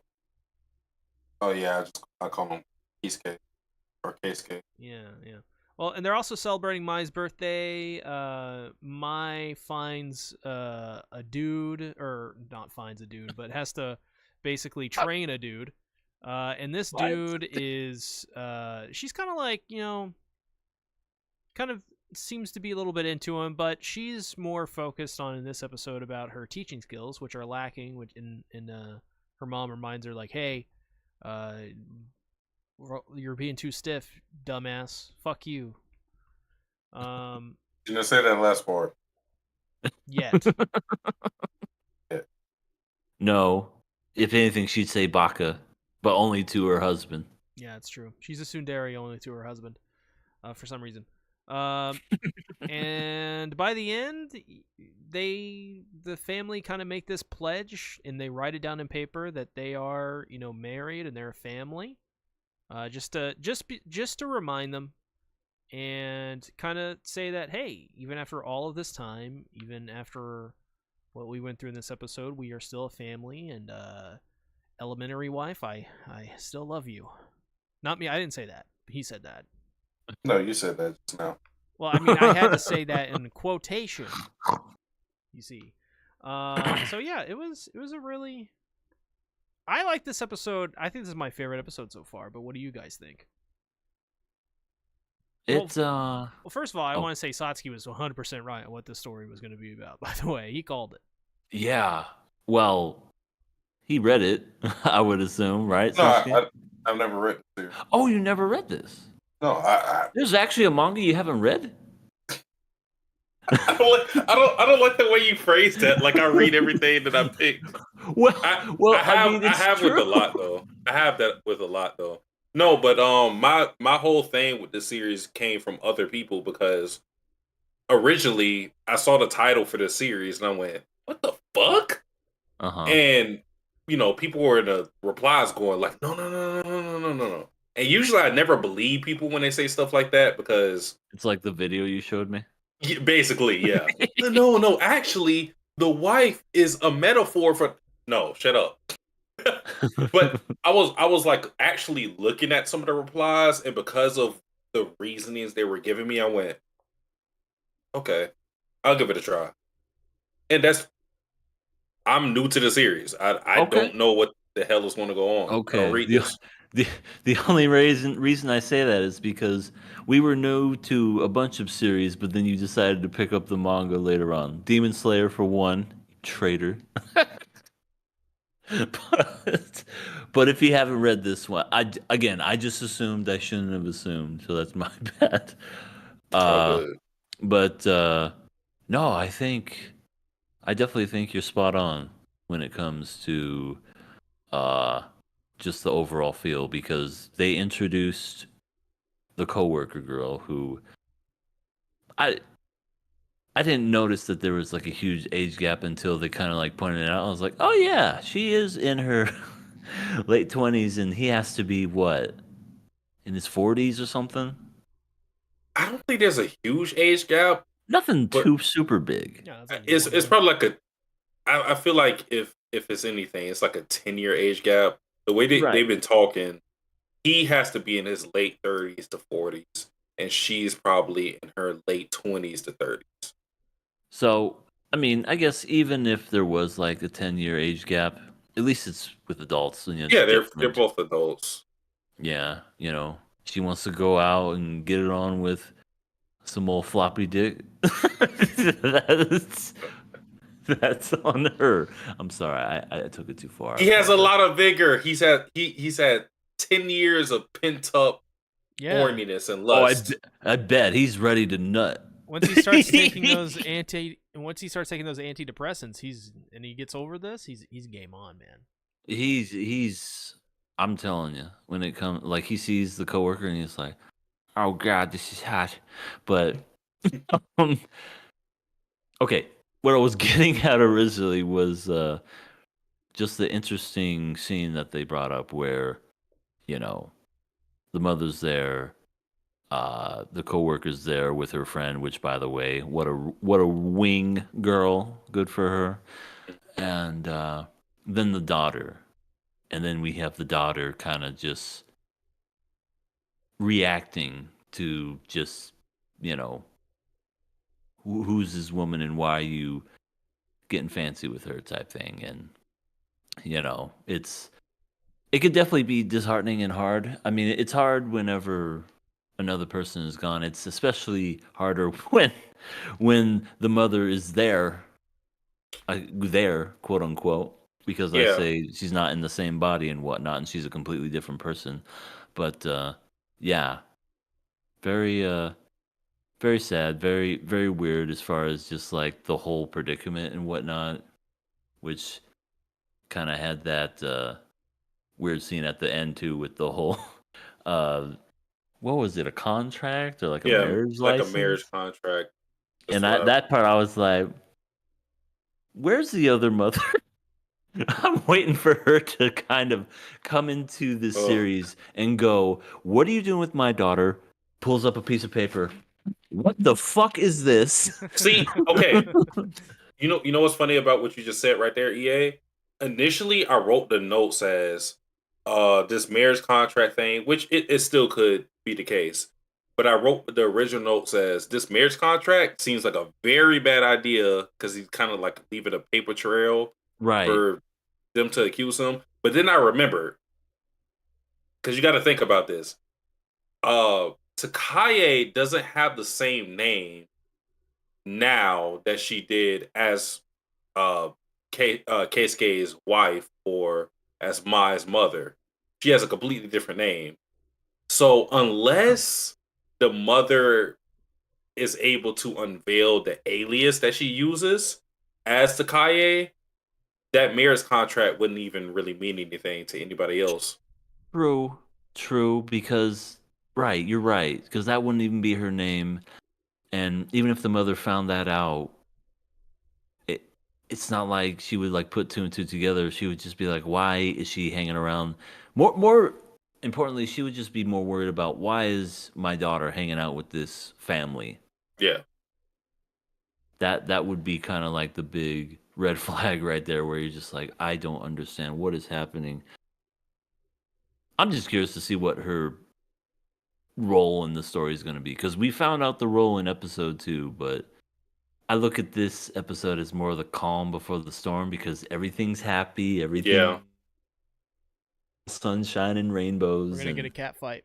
yeah. I call him Keisuke or Keisuke. Yeah. Well, and they're also celebrating Mai's birthday. Mai finds a dude, or not finds a dude, but has to basically train a dude. And this What? dude is, she's kind of like, kind of seems to be a little bit into him, but she's more focused on in this episode about her teaching skills, which are lacking. Which in her mom reminds her like, hey, you're being too stiff, dumbass. Fuck you. You didn't say that last part. Yet. No. If anything, she'd say Baka, but only to her husband. Yeah, it's true. She's a tsundere only to her husband, for some reason. And by the end, the family kind of make this pledge, and they write it down in paper that they are, married and they're a family. Just to remind them, and kind of say that, hey, even after all of this time, even after what we went through in this episode, we are still a family, and elementary wife, I still love you. Not me, I didn't say that. He said that. No, you said that just now. Well, I mean, I had to say that in quotation. You see. So yeah, it was a really. I like this episode. I think this is my favorite episode so far. But what do you guys think? It's Well, first of all, I want to say Satsuki was 100% right on what this story was going to be about. By the way, he called it. Yeah. Well, he read it, I would assume, right? No, I've never read it too. Oh, you never read this? No, There's actually a manga you haven't read? I don't like the way you phrased that. Like I read everything that I picked. I have true. with a lot though. I have that with a lot though. No, but my whole thing with the series came from other people because originally I saw the title for the series and I went, "What the fuck?" And people were in the replies going like, "No." And usually I never believe people when they say stuff like that because it's like the video you showed me. Basically, yeah. No. Actually, the wife is a metaphor for. No, shut up. But I was like actually looking at some of the replies, and because of the reasonings they were giving me, I went, okay, I'll give it a try. And I'm new to the series. I don't know what the hell is going to go on. Okay. Read this. The only reason I say that is because we were new to a bunch of series, but then you decided to pick up the manga later on. Demon Slayer for one, traitor. But if you haven't read this one, I just assumed I shouldn't have assumed, so that's my bad. But no, I think I definitely think you're spot on when it comes to uh just the overall feel because they introduced the coworker girl who I I didn't notice that there was like a huge age gap until they kind of like pointed it out. I was like, "Oh yeah, she is in her late 20s and he has to be what? In his 40s or something?" I don't think there's a huge age gap, Nothing but too super big. Yeah, that's it's understandable. probably like a. I feel like if it's anything, it's like a 10-year age gap. The way they've been talking, he has to be in his late 30s to 40s, and she's probably in her late 20s to 30s. So, I mean, I guess even if there was like a 10-year age gap, at least it's with adults and it's Yeah, they're different. both adults. Yeah, she wants to go out and get it on with some old floppy dick. that's that's on her. I'm sorry, I took it too far. He has a lot of vigor. He's had 10 years of pent up Yeah. horniness and Oh, lust. I bet he's ready to nut. Once he starts taking those antidepressants, he gets over this, he's game on, man. He's I'm telling you, when it comes like he sees the coworker and he's like, "Oh God, this is hot," but um, okay. What I was getting at originally was just the interesting scene that they brought up where, the mother's there, the coworker's there with her friend, which by the way, what a wing girl, good for her. And then the daughter. And then we have the daughter kind of just reacting to just, who's this woman and why are you getting fancy with her type thing. And, it could definitely be disheartening and hard. I mean, it's hard whenever another person is gone. It's especially harder when the mother is there, quote unquote, because I Yeah. say she's not in the same body and whatnot, and she's a completely different person. But yeah, very very sad, very very weird as far as just like the whole predicament and whatnot, which kind of had that weird scene at the end too with the whole what was it, a contract or like a marriage like license? a marriage contract. And that part I was like, where's the other mother? I'm waiting for her to kind of come into this series and go, "What are you doing with my daughter?" Pulls up a piece of paper. What the fuck is this? See, okay. You know what's funny about what you just said right there, EA? Initially, I wrote the notes as this marriage contract thing, which it still could be the case. But I wrote the original notes as this marriage contract seems like a very bad idea because he's kind of like leaving a paper trail Right. for them to accuse him. But then I remember, because you got to think about this. Takaye doesn't have the same name now that she did as Keisuke's wife or as Mai's mother. She has a completely different name. So unless the mother is able to unveil the alias that she uses as Takaye, that marriage contract wouldn't even really mean anything to anybody else. True, because you're right, because that wouldn't even be her name, and even if the mother found that out, it's not like she would like put two and two together. She would just be like, why is she hanging around? More importantly, she would just be more worried about why is my daughter hanging out with this family. Yeah. That would be kind of like the big red flag right there, where you're just like, I don't understand what is happening. I'm just curious to see what her role in the story is going to be, because we found out the role in episode 2, but I look at this episode as more of the calm before the storm, because everything's happy, everything sunshine and rainbows. We're gonna get a cat fight.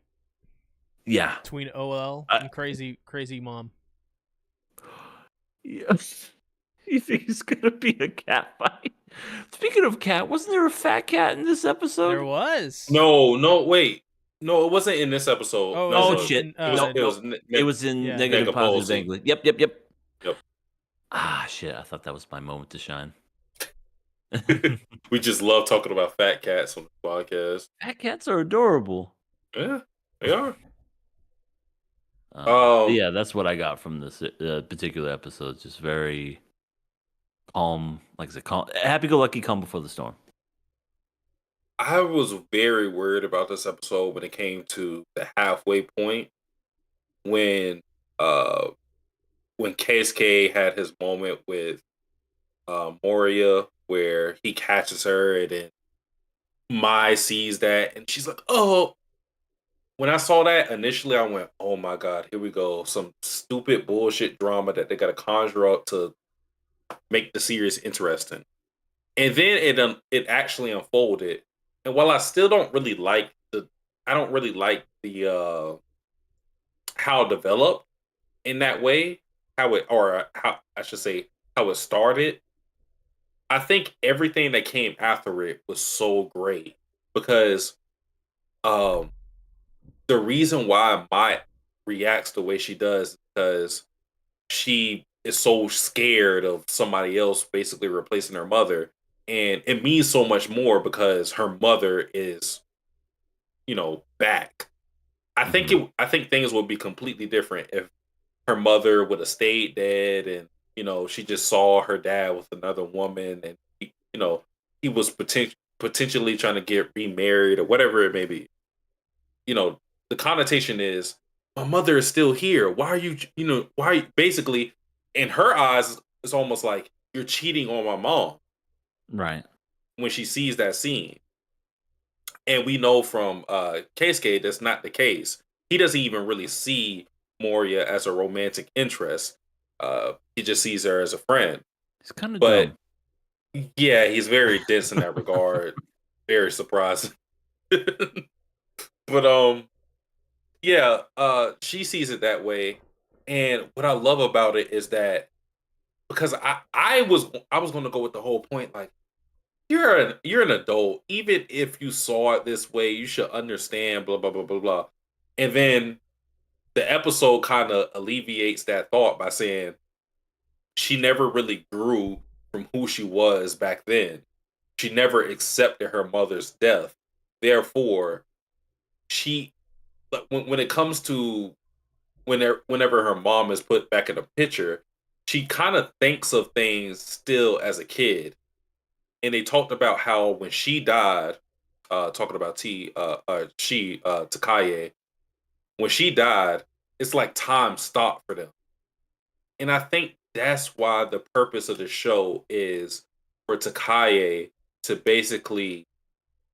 Yeah, between OL and crazy mom. Yes. You think it's gonna be a cat fight? Speaking of cat, wasn't there a fat cat in this episode? There was. No, wait. No, it wasn't in this episode. Oh, no, shit. It was It was in NegaPosi. NegaPosi. Yep. Shit! I thought that was my moment to shine. We just love talking about fat cats on the podcast. Fat cats are adorable. Yeah, they are. But yeah, that's what I got from this particular episode. Just very calm, like I said, calm, happy-go-lucky, calm before the storm. I was very worried about this episode when it came to the halfway point when uh when Keisuke had his moment with Moria where he catches her and then Mai sees that and she's like, "Oh." When I saw that initially, I went, "Oh my god, here we go! Some stupid bullshit drama that they got to conjure up to make the series interesting." And then it actually unfolded. And while I still don't really like I don't really like the how it developed in that way, how I should say how it started. I think everything that came after it was so great because um the reason why Mai reacts the way she does is because she is so scared of somebody else basically replacing her mother. And it means so much more because her mother is, back. I think things would be completely different if her mother would have stayed dead and, she just saw her dad with another woman and he was potentially trying to get remarried or whatever it may be. you know, the connotation is my mother is still here. Why are you, basically in her eyes, it's almost like you're cheating on my mom Right. when she sees that scene. And we know from Keisuke that's not the case. He doesn't even really see Moria as a romantic interest. He just sees her as a friend. It's kind of But dumb. yeah, he's very dense in that regard. Very surprising. But yeah, she sees it that way. And what I love about it is that because I was going to go with the whole point like you're an adult. Even if you saw it this way, you should understand blah blah blah blah blah. And then the episode kind of alleviates that thought by saying she never really grew from who she was back then. She never accepted her mother's death. Therefore, she when it comes to whenever her mom is put back in the picture, she kind of thinks of things still as a kid. And they talked about how when she died, talking about Takaye, when she died, it's like time stopped for them. And I think that's why the purpose of the show is for Takaye to basically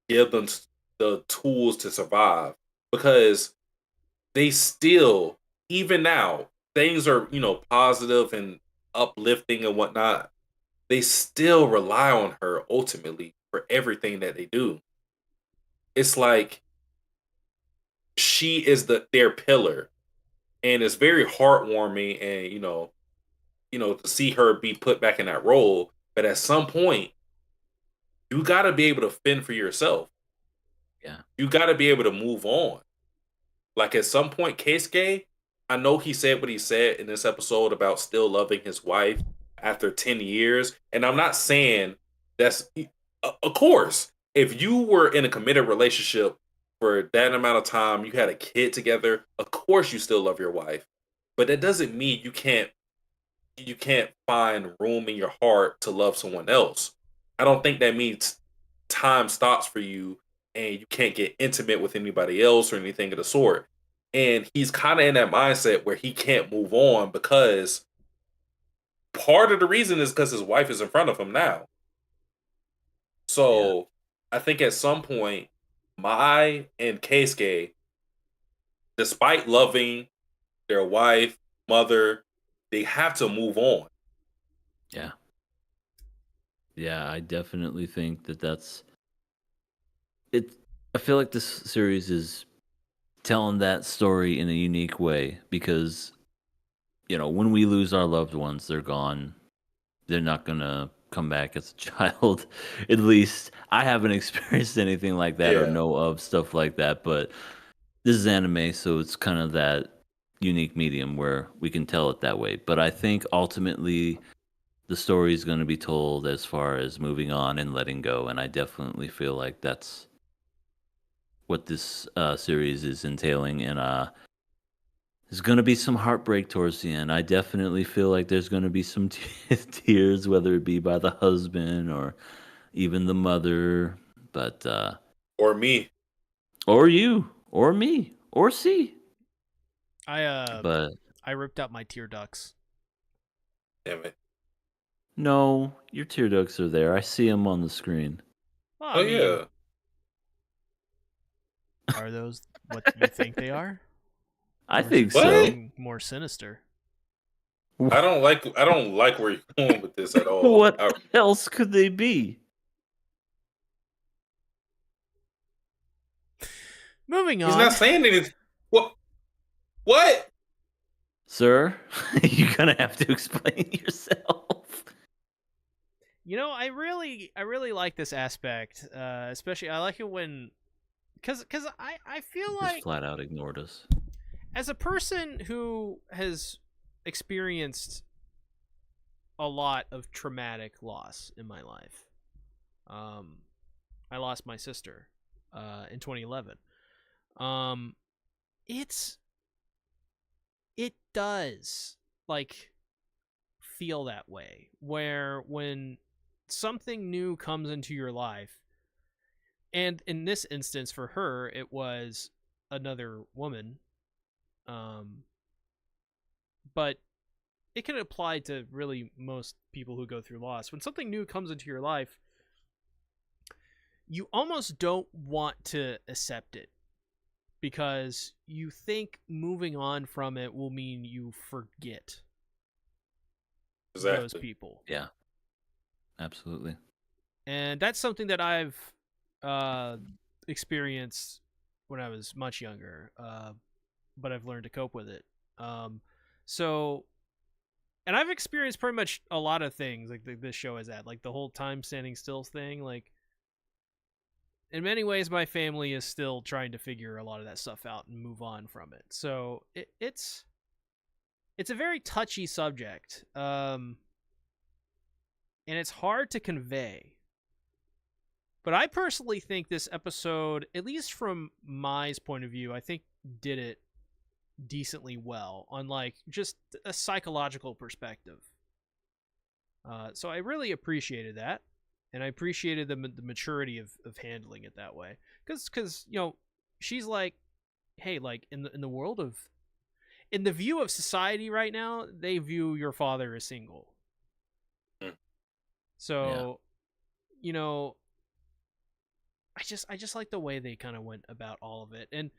give them the tools to survive because they still, even now, things are, positive and uplifting and whatnot. They still rely on her ultimately for everything that they do. It's like she is their pillar. And it's very heartwarming and, to see her be put back in that role. But at some point, you gotta be able to fend for yourself. Yeah. You gotta be able to move on. Like at some point, Keisuke, I know he said what he said in this episode about still loving his wife after 10 years. And I'm not saying that's, of course, if you were in a committed relationship for that amount of time, you had a kid together, of course you still love your wife. But that doesn't mean you can't find room in your heart to love someone else. I don't think that means time stops for you and you can't get intimate with anybody else or anything of the sort. And he's kind of in that mindset where he can't move on because part of the reason is because his wife is in front of him now. So I think at some point, Mai and Keisuke, despite loving their wife, mother, they have to move on. Yeah. Yeah, I definitely think that's it. I feel like this series is telling that story in a unique way because, when we lose our loved ones, they're gone. They're not going to come back as a child. At least I haven't experienced anything like that or Yeah. know of stuff like that. But this is anime, so it's kind of that unique medium where we can tell it that way. But I think ultimately the story is going to be told as far as moving on and letting go, and I definitely feel like that's what this series is entailing. And there's going to be some heartbreak towards the end. I definitely feel like there's going to be some tears, whether it be by the husband or even the mother, but Or me. or you, or me, or C. I But ripped out my tear ducts. Damn it. no, your tear ducts are there. I see them on the screen. Well, Oh I mean, yeah. are those what you think they are? I Or is think it so. something more sinister? I don't like where you're going with this at all. What else could they be? Moving He's on. not saying anything. What? Sir, you're gonna have to explain yourself. You know, I really like this aspect. Especially, I like it when, because I feel Just like flat out ignored us. as a person who has experienced a lot of traumatic loss in my life, I lost my sister in 2011. It does like feel that way, where when something new comes into your life, and in this instance for her it was another woman, but it can apply to really most people who go through loss. When something new comes into your life, you almost don't want to accept it because you think moving on from it will mean you forget those people. Yeah, absolutely. And that's something that I've experienced when I was much younger, but I've learned to cope with it. So, and I've experienced pretty much a lot of things like this show is at, like the whole time standing still thing. Like, in many ways, my family is still trying to figure a lot of that stuff out and move on from it. So it's a very touchy subject, and it's hard to convey. But I personally think this episode, at least from my point of view, I think did it decently well on like just a psychological perspective. So I really appreciated that, and I appreciated the maturity of handling it that way. Because you know, she's like, hey, like in the world of, in the view of society right now, they view your father as single. So, you know, I just like the way they kind of went about all of it. And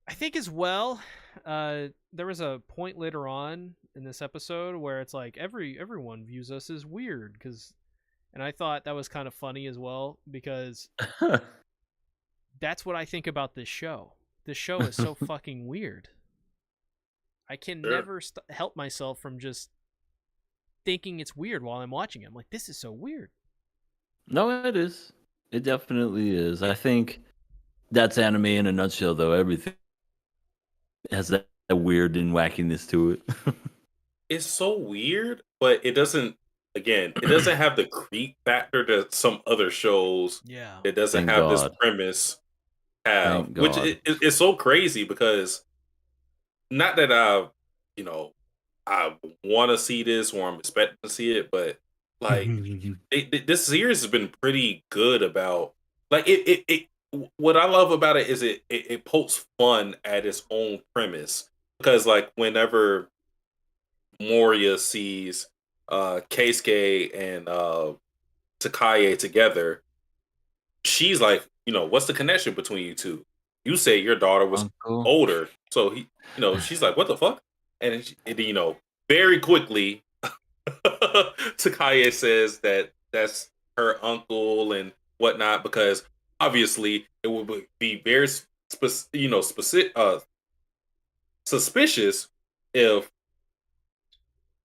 I think as well, there was a point later on in this episode where it's like everyone views us as weird, and I thought that was kind of funny as well, because that's what I think about this show. This show is so fucking weird. I can never help myself from just thinking it's weird while I'm watching it. I'm like, this is so weird. No, it is. It definitely is. I think that's anime in a nutshell, though. Everything has that weird and wackiness to it. It's so weird, but it doesn't. Again, it doesn't have the creep factor that some other shows. Yeah. It doesn't Thank have this God. premise have, Thank which God. it's so crazy because not that I want to see this or I'm expecting to see it, but like this series has been pretty good about like it. What I love about it is it pokes fun at its own premise, because like whenever Moria sees Keisuke and Takaye together, she's like, what's the connection between you two? You say your daughter was Uncle. older, so she's like, what the fuck? And, very quickly, Takaye says that that's her uncle and whatnot, because obviously it would be very specific, suspicious if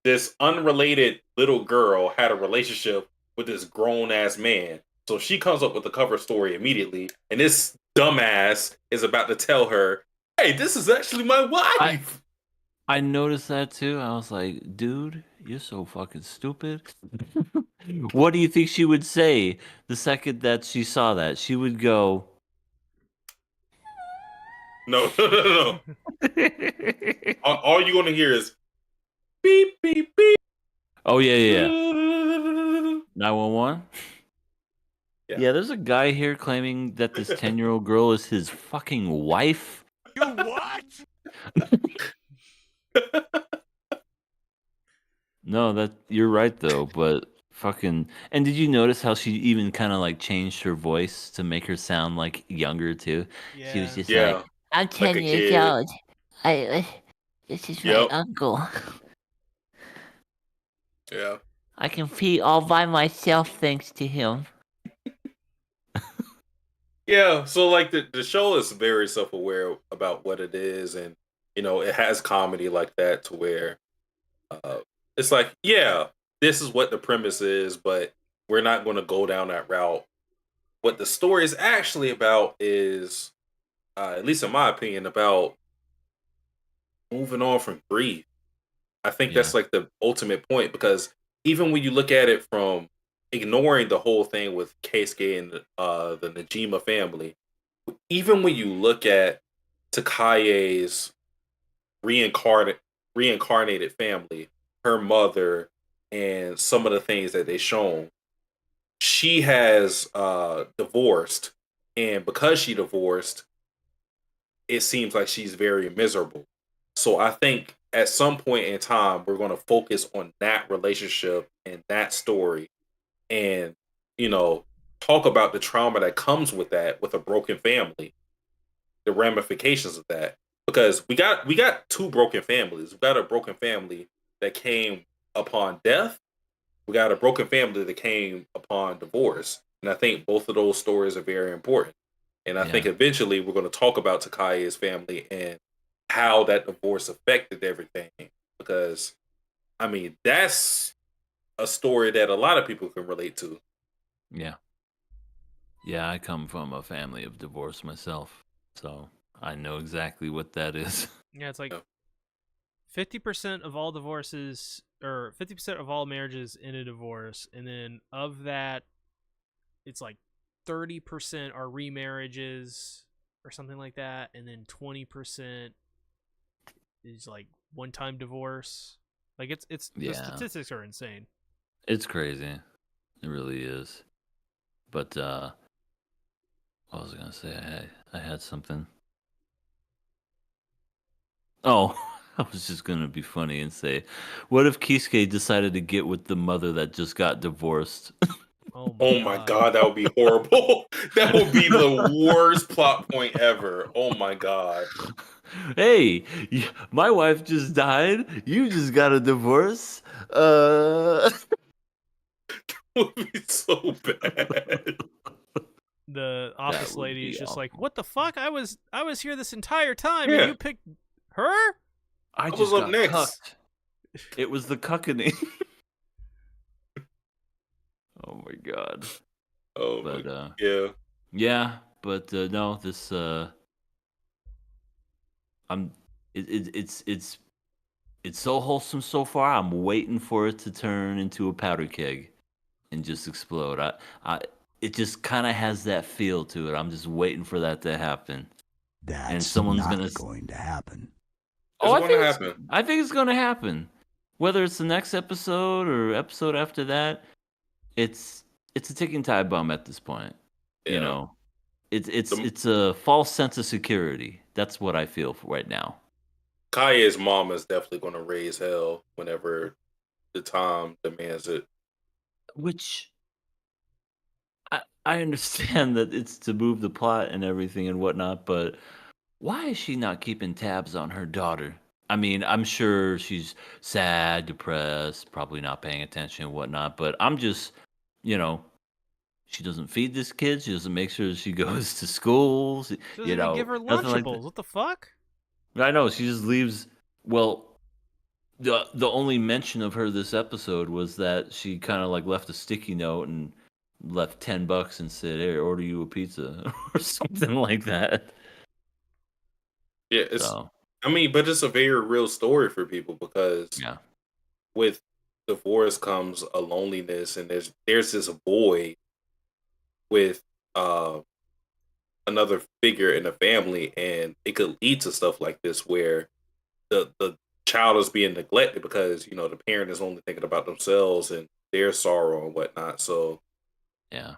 this unrelated little girl had a relationship with this grown ass man. So she comes up with the cover story immediately, and this dumbass is about to tell her, "Hey, this is actually my wife." I noticed that too. I was like, dude, you're so fucking stupid. What do you think she would say the second that she saw that? She would go, No. All you're gonna hear is beep beep beep. oh, yeah. 911? Yeah, there's a guy here claiming that this 10-year-old girl is his fucking wife. You what? No, that you're right though, but fucking and did you notice how she even kind of like changed her voice to make her sound like younger too? She was Yeah. just Yeah. like, I'm 10 a years kid. old. This is Yep. my uncle. Yeah. I can feed all by myself thanks to him. Yeah, so like the show is very self aware about what it is, and it has comedy like that to where it's like, yeah, this is what the premise is, but we're not going to go down that route. What the story is actually about is, at least in my opinion, about moving on from grief. I think that's like the ultimate point, because even when you look at it from ignoring the whole thing with Keisuke and the Najima family, even when you look at Takaye's reincarnated family, her mother, and some of the things that they shown, she has divorced, and because she divorced, it seems like she's very miserable. So I think at some point in time, we're going to focus on that relationship and that story, and talk about the trauma that comes with that, with a broken family, the ramifications of that. Because we got two broken families. We got a broken family that came upon death. We got a broken family that came upon divorce. And I think both of those stories are very important. And I think eventually we're going to talk about Takaya's family and how that divorce affected everything. Because, I mean, that's a story that a lot of people can relate to. Yeah. Yeah, I come from a family of divorce myself, so I know exactly what that is. Yeah, it's like 50% of all divorces, or 50% of all marriages in a divorce, and then of that, it's like 30% are remarriages or something like that, and then 20% is like one-time divorce. Like it's the statistics are insane. It's crazy. It really is. But what was I gonna say? I had something. Oh, I was just gonna be funny and say, what if Kisuke decided to get with the mother that just got divorced? Oh my god, that would be horrible. That would be the worst plot point ever. Oh my god. Hey, my wife just died. You just got a divorce. That would be so bad. The office would lady is be just awful. like, "What the fuck? I was here this entire time, Yeah. and you picked her." I was just up got next. cucked. It was the cuckening. Oh my god. Oh But my yeah. yeah, but no, this I'm it's so wholesome so far. I'm waiting for it to turn into a powder keg and just explode. I it just kind of has that feel to it. I'm just waiting for that to happen. That's and someone's not gonna going to happen. Oh, It's gonna happen. I think it's gonna happen. Whether it's the next episode or episode after that, it's a ticking time bomb at this point. You Yeah. know, it's a false sense of security. That's what I feel for right now. Kaya's mom is definitely going to raise hell whenever the time demands it. Which I understand that it's to move the plot and everything and whatnot, but why is she not keeping tabs on her daughter? I mean, I'm sure she's sad, depressed, probably not paying attention and whatnot, but I'm just, she doesn't feed this kid. She doesn't make sure she goes to school. She doesn't even give her nothing like that. Lunchables. What the fuck? I know, she just leaves. Well, the only mention of her this episode was that she kind of like left a sticky note and left $10 and said, "Hey, order you a pizza," or something like that. Yeah, but it's a very real story for people, because with divorce comes a loneliness, and there's this boy with uh, another figure in the family, and it could lead to stuff like this where the child is being neglected because the parent is only thinking about themselves and their sorrow and whatnot. So Yeah.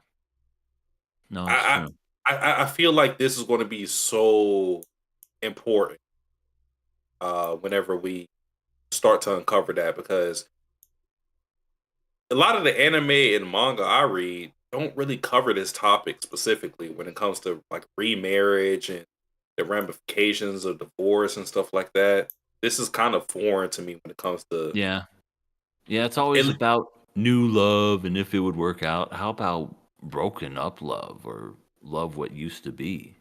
No, it's I true. I feel like this is going to be so important whenever we start to uncover that, because a lot of the anime and manga I read don't really cover this topic specifically when it comes to like remarriage and the ramifications of divorce and stuff like that. This is kind of foreign to me when it comes to Yeah. Yeah, it's always it. about new love and if it would work out. How about broken up love or love what used to be?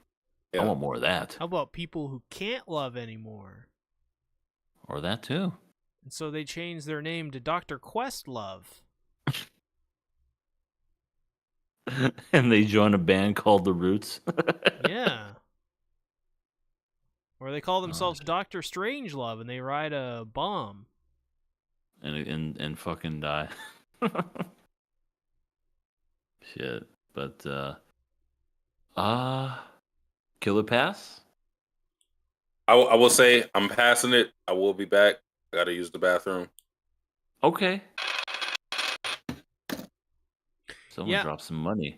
I Yeah, want more of that. How about people who can't love anymore? Or that too. And so they changed their name to Dr. Questlove. And they join a band called The Roots. Yeah. Or they call Oh, themselves Dr. Strangelove and they ride a bomb. and fucking die. Shit. But Killer Pass? I will say I'm passing it. I will be back. I got to use the bathroom. Okay. Someone Yeah. dropped some money.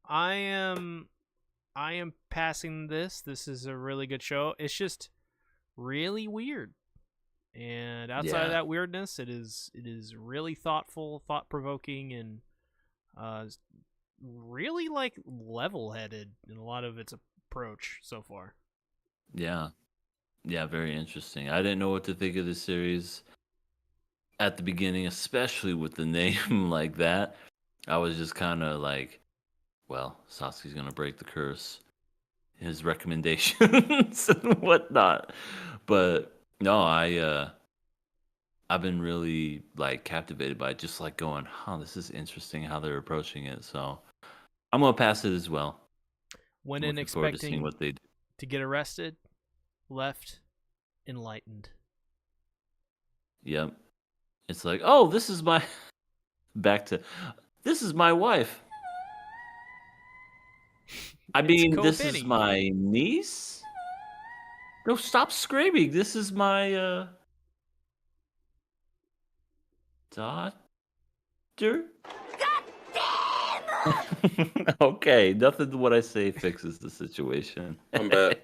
I am passing this. This is a really good show. It's just really weird. And outside of Yeah. that weirdness, it is really thoughtful, thought provoking, and really like level headed in a lot of its approach so far. Yeah. Yeah, very interesting. I didn't know what to think of the series at the beginning, especially with the name like that. I was just kind of like, well, Sasuke's gonna break the curse. His recommendations and whatnot. But no, I've been really like captivated by it, just like going, huh, this is interesting how they're approaching it. So I'm gonna pass it as well. Went I'm in looking forward to seeing expecting what they do. to get arrested, left enlightened. Yep. It's like, oh, this is my back to this is my wife. I It's mean, Ko this is Benny. my niece. No, stop screaming. This is my daughter. Okay, nothing to what I say fixes the situation. I'm back.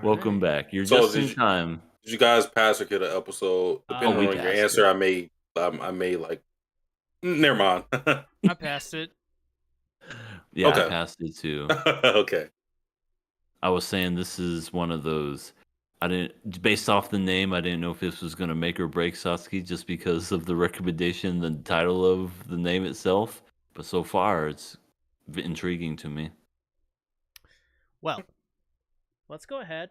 Welcome right. back. You're So just in time. did you guys pass or get an episode? Depending we on your passed answer, it. I may like. Never mind. I passed it. Yeah, I Okay. passed it too. Okay. I was saying this is one of those. I didn't, based off the name, I didn't know if this was going to make or break Sasuke just because of the recommendation, the title of the name itself. But so far, it's intriguing to me. Well, let's go ahead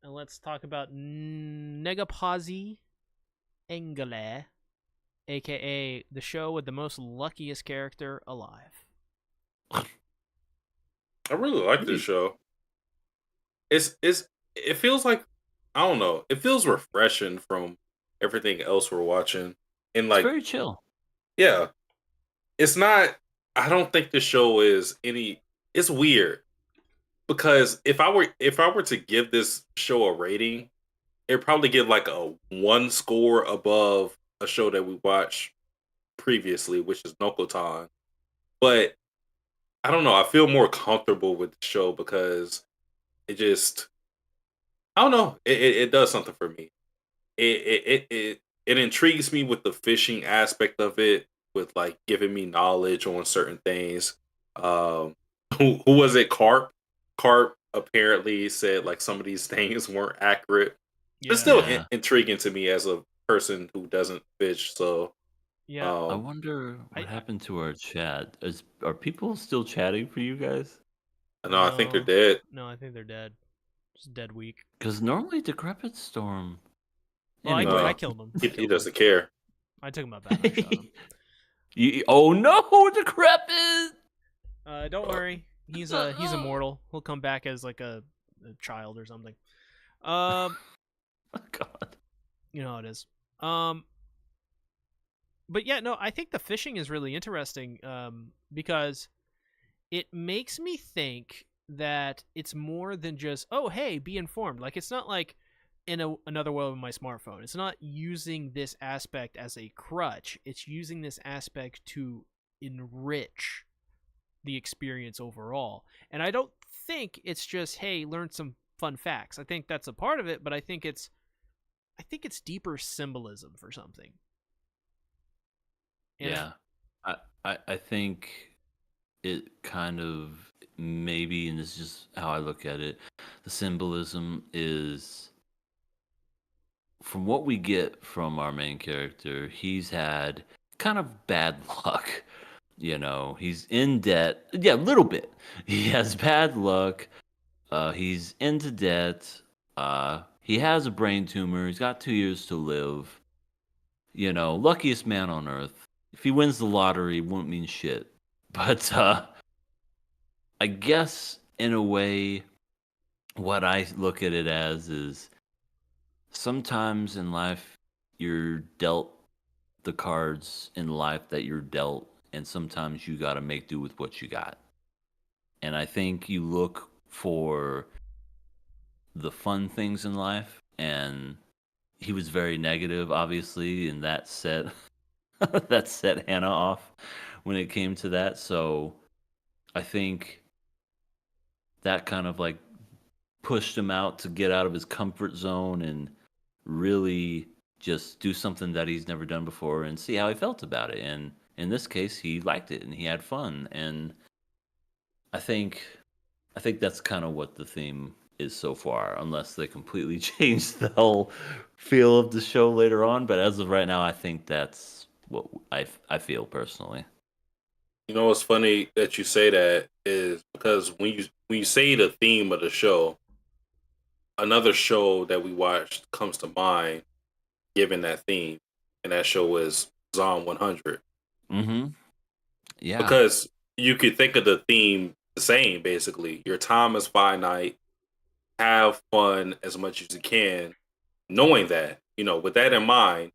and let's talk about NegaPosi Engele, aka the show with the most luckiest character alive. I really like this show. It feels like, I don't know. It feels refreshing from everything else we're watching. And It's like, very chill. yeah, it's not. I don't think the show is any. It's weird because if I were to give this show a rating, it'd probably give like a one score above a show that we watched previously, which is Nokotan. But I don't know. I feel more comfortable with the show because it just. I don't know. It does something for me. It intrigues me with the fishing aspect of it, with like giving me knowledge on certain things. Um, who was it? Carp. Carp apparently said like some of these things weren't accurate. It's still Yeah. intriguing to me as a person who doesn't fish. So Yeah, I um, wonder what I happened to our chat. Are people still chatting for you guys? no, I think they're no, dead. no, I think they're dead. Just dead weak. Because normally Decrepit Storm. Well, Anyway. I killed him. I He killed him. doesn't care. I took him out back. I shot him. Oh no, Decrepit! Don't worry. He's immortal. He'll come back as like a child or something. Oh God. You know how it is. But yeah, no, I think the fishing is really interesting because it makes me think that it's more than just, oh, hey, be informed. Like, it's not like in another world with my smartphone. It's not using this aspect as a crutch. It's using this aspect to enrich the experience overall. And I don't think it's just, hey, learn some fun facts. I think that's a part of it, but I think it's deeper symbolism for something. And Yeah. I think it kind of maybe, and this is just how I look at it, the symbolism is from what we get from our main character, he's had kind of bad luck. You know, he's in debt. Yeah, a little bit. He has bad luck. He's into debt. He has a brain tumor. He's got 2 years to live. You know, luckiest man on earth. If he wins the lottery, it won't mean shit. But I guess in a way, what I look at it as is sometimes in life you're dealt the cards in life that you're dealt, and sometimes you got to make do with what you got. And I think you look for the fun things in life, and he was very negative, obviously, and that set that set Hannah off when it came to that. So I think that kind of like pushed him out to get out of his comfort zone and really just do something that he's never done before and see how he felt about it. And in this case, he liked it and he had fun. And I think I think that's kind of what the theme is so far, unless they completely change the whole feel of the show later on. But as of right now, I think that's what I feel personally. You know what's funny that you say that is because when you say the theme of the show, another show that we watched comes to mind given that theme, and that show is Zom 100. Mm-hmm. Yeah. Because you could think of the theme the same basically. Your time is finite, have fun as much as you can, knowing that, with that in mind,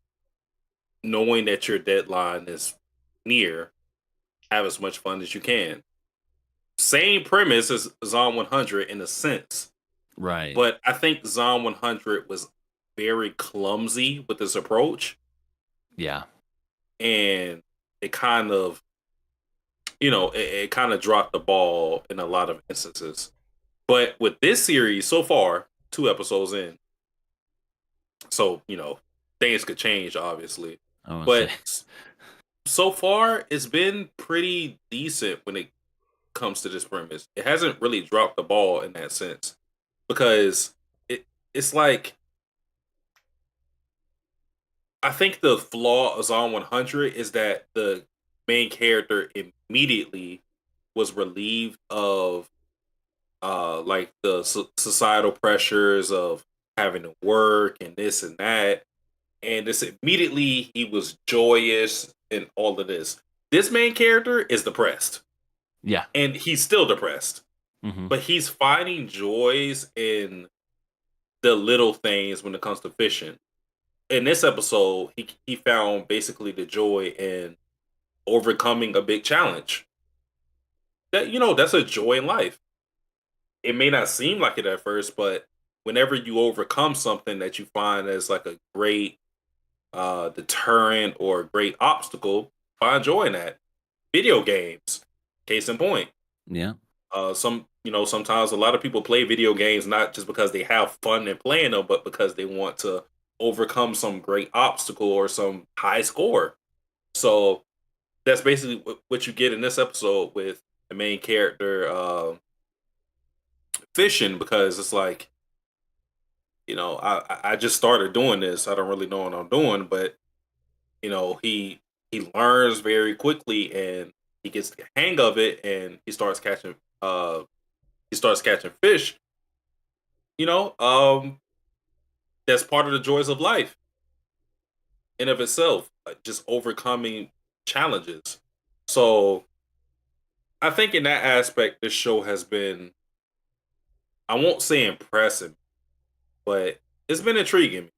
knowing that your deadline is near, have as much fun as you can. Same premise as Zom 100 in a sense, Right. but I think Zom 100 was very clumsy with this approach, Yeah. and it kind of, it kind of dropped the ball in a lot of instances. But with this series so far, 2 episodes in, so things could change obviously. I want to say. But so far, it's been pretty decent when it comes to this premise. It hasn't really dropped the ball in that sense because it's like I think the flaw is on 100 is that the main character immediately was relieved of like the societal pressures of having to work and this and that, and this immediately he was joyous and all of this. This main character is depressed, Yeah. and he's still depressed, Mm-hmm. but he's finding joys in the little things when it comes to fishing. In this episode, he found basically the joy in overcoming a big challenge. That's a joy in life. It may not seem like it at first, but whenever you overcome something that you find as like a great deterrent or a great obstacle, find joy in that. Video games, case in point. Yeah. Sometimes a lot of people play video games not just because they have fun in playing them, but because they want to overcome some great obstacle or some high score. So that's basically what you get in this episode with the main character fishing, because it's like, I just started doing this. I don't really know what I'm doing, but he learns very quickly and he gets the hang of it, and he starts catching fish. That's part of the joys of life in of itself, just overcoming challenges. So I think in that aspect, this show has been, I won't say impressive, but it's been intriguing.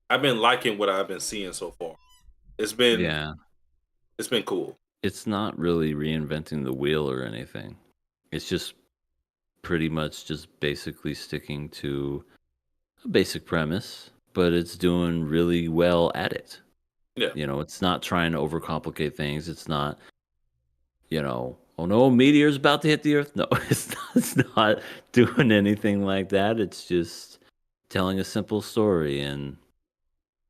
I've been liking what I've been seeing so far. It's been Yeah. it's been cool. It's not really reinventing the wheel or anything. It's just pretty much just basically sticking to a basic premise, but it's doing really well at it. Yeah. It's not trying to overcomplicate things. It's not, oh no, a meteor's about to hit the earth. No, it's not doing anything like that. It's just telling a simple story. And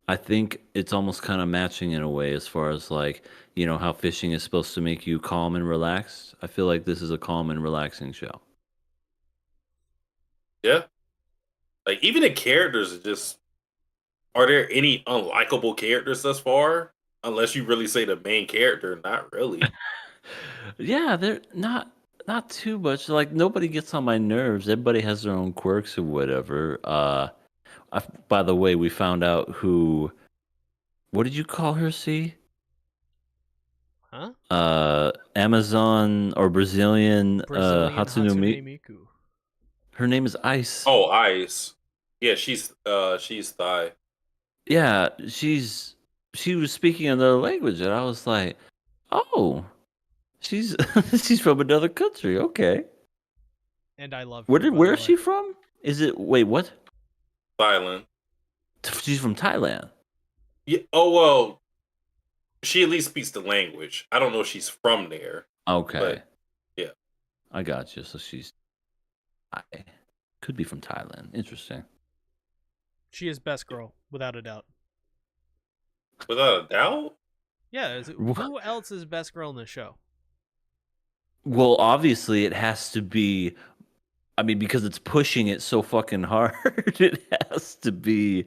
I think it's almost kind of matching in a way as far as like, how fishing is supposed to make you calm and relaxed. I feel like this is a calm and relaxing show. Yeah. Like even the characters are just. Are there any unlikable characters thus far? Unless you really say the main character, not really. Yeah, they're not too much. Like nobody gets on my nerves. Everybody has their own quirks or whatever. By the way, we found out who. What did you call her? See, Huh? Amazon or Brazilian, Brazilian Hatsune Hatsune Miku. Her name is Ice. Oh, Ice. Yeah, she's Thai. Yeah, she was speaking another language, and I was like, oh, she's she's from another country. Okay, And I love her. by where the is way. she from? Is it wait what? Thailand. She's from Thailand. Yeah. Oh well, she at least speaks the language. I don't know if she's from there. Okay. But, yeah. I got you. So I could be from Thailand. Interesting. She is best girl, without a doubt. Without a doubt. Yeah, What? who else is best girl in the show? Well, obviously it has to be. I mean, because it's pushing it so fucking hard, it has to be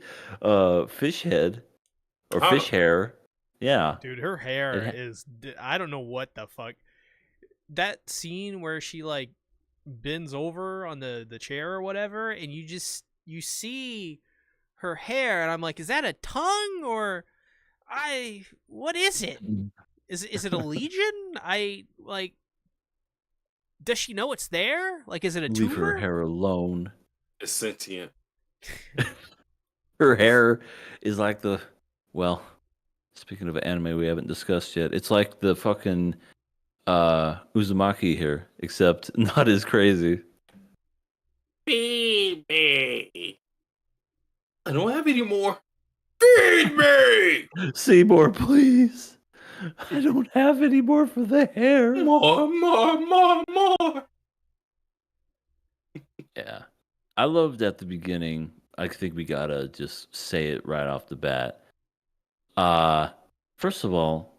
fish head or Huh. fish hair. Yeah. Dude, her hair It ha- is. I don't know what the fuck. That scene where she like bends over on the chair or whatever, and you see her hair, and I'm like, is that a tongue or what is it? Is it a legion? I like. Does she know it's there? Like, is it a Leave tumor? her hair alone. It's sentient. Her hair is like the well. Speaking of anime we haven't discussed yet, it's like the fucking Uzumaki here, except not as crazy. Feed me. I don't have any more. Feed me. Seymour, please. I don't have any more for the hair. More. Yeah. I loved at the beginning. I think we gotta just say it right off the bat. First of all,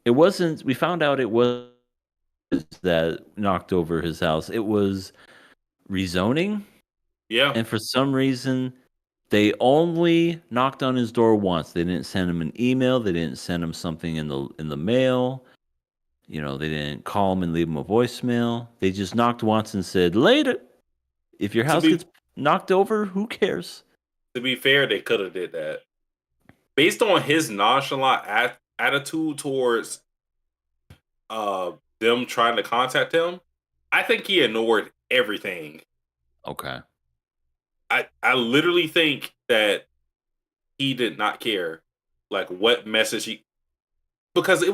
it wasn't we found out it was that knocked over his house. It was rezoning, Yeah. and for some reason they only knocked on his door once. They didn't send him an email, they didn't send him something in the mail. They didn't call him and leave him a voicemail. They just knocked once and said, "Later." If your house gets knocked over, who cares? To be fair, they could have did that. Based on his nonchalant attitude towards them trying to contact him, I think he ignored everything. Okay. I literally think that he did not care, like what message he, because it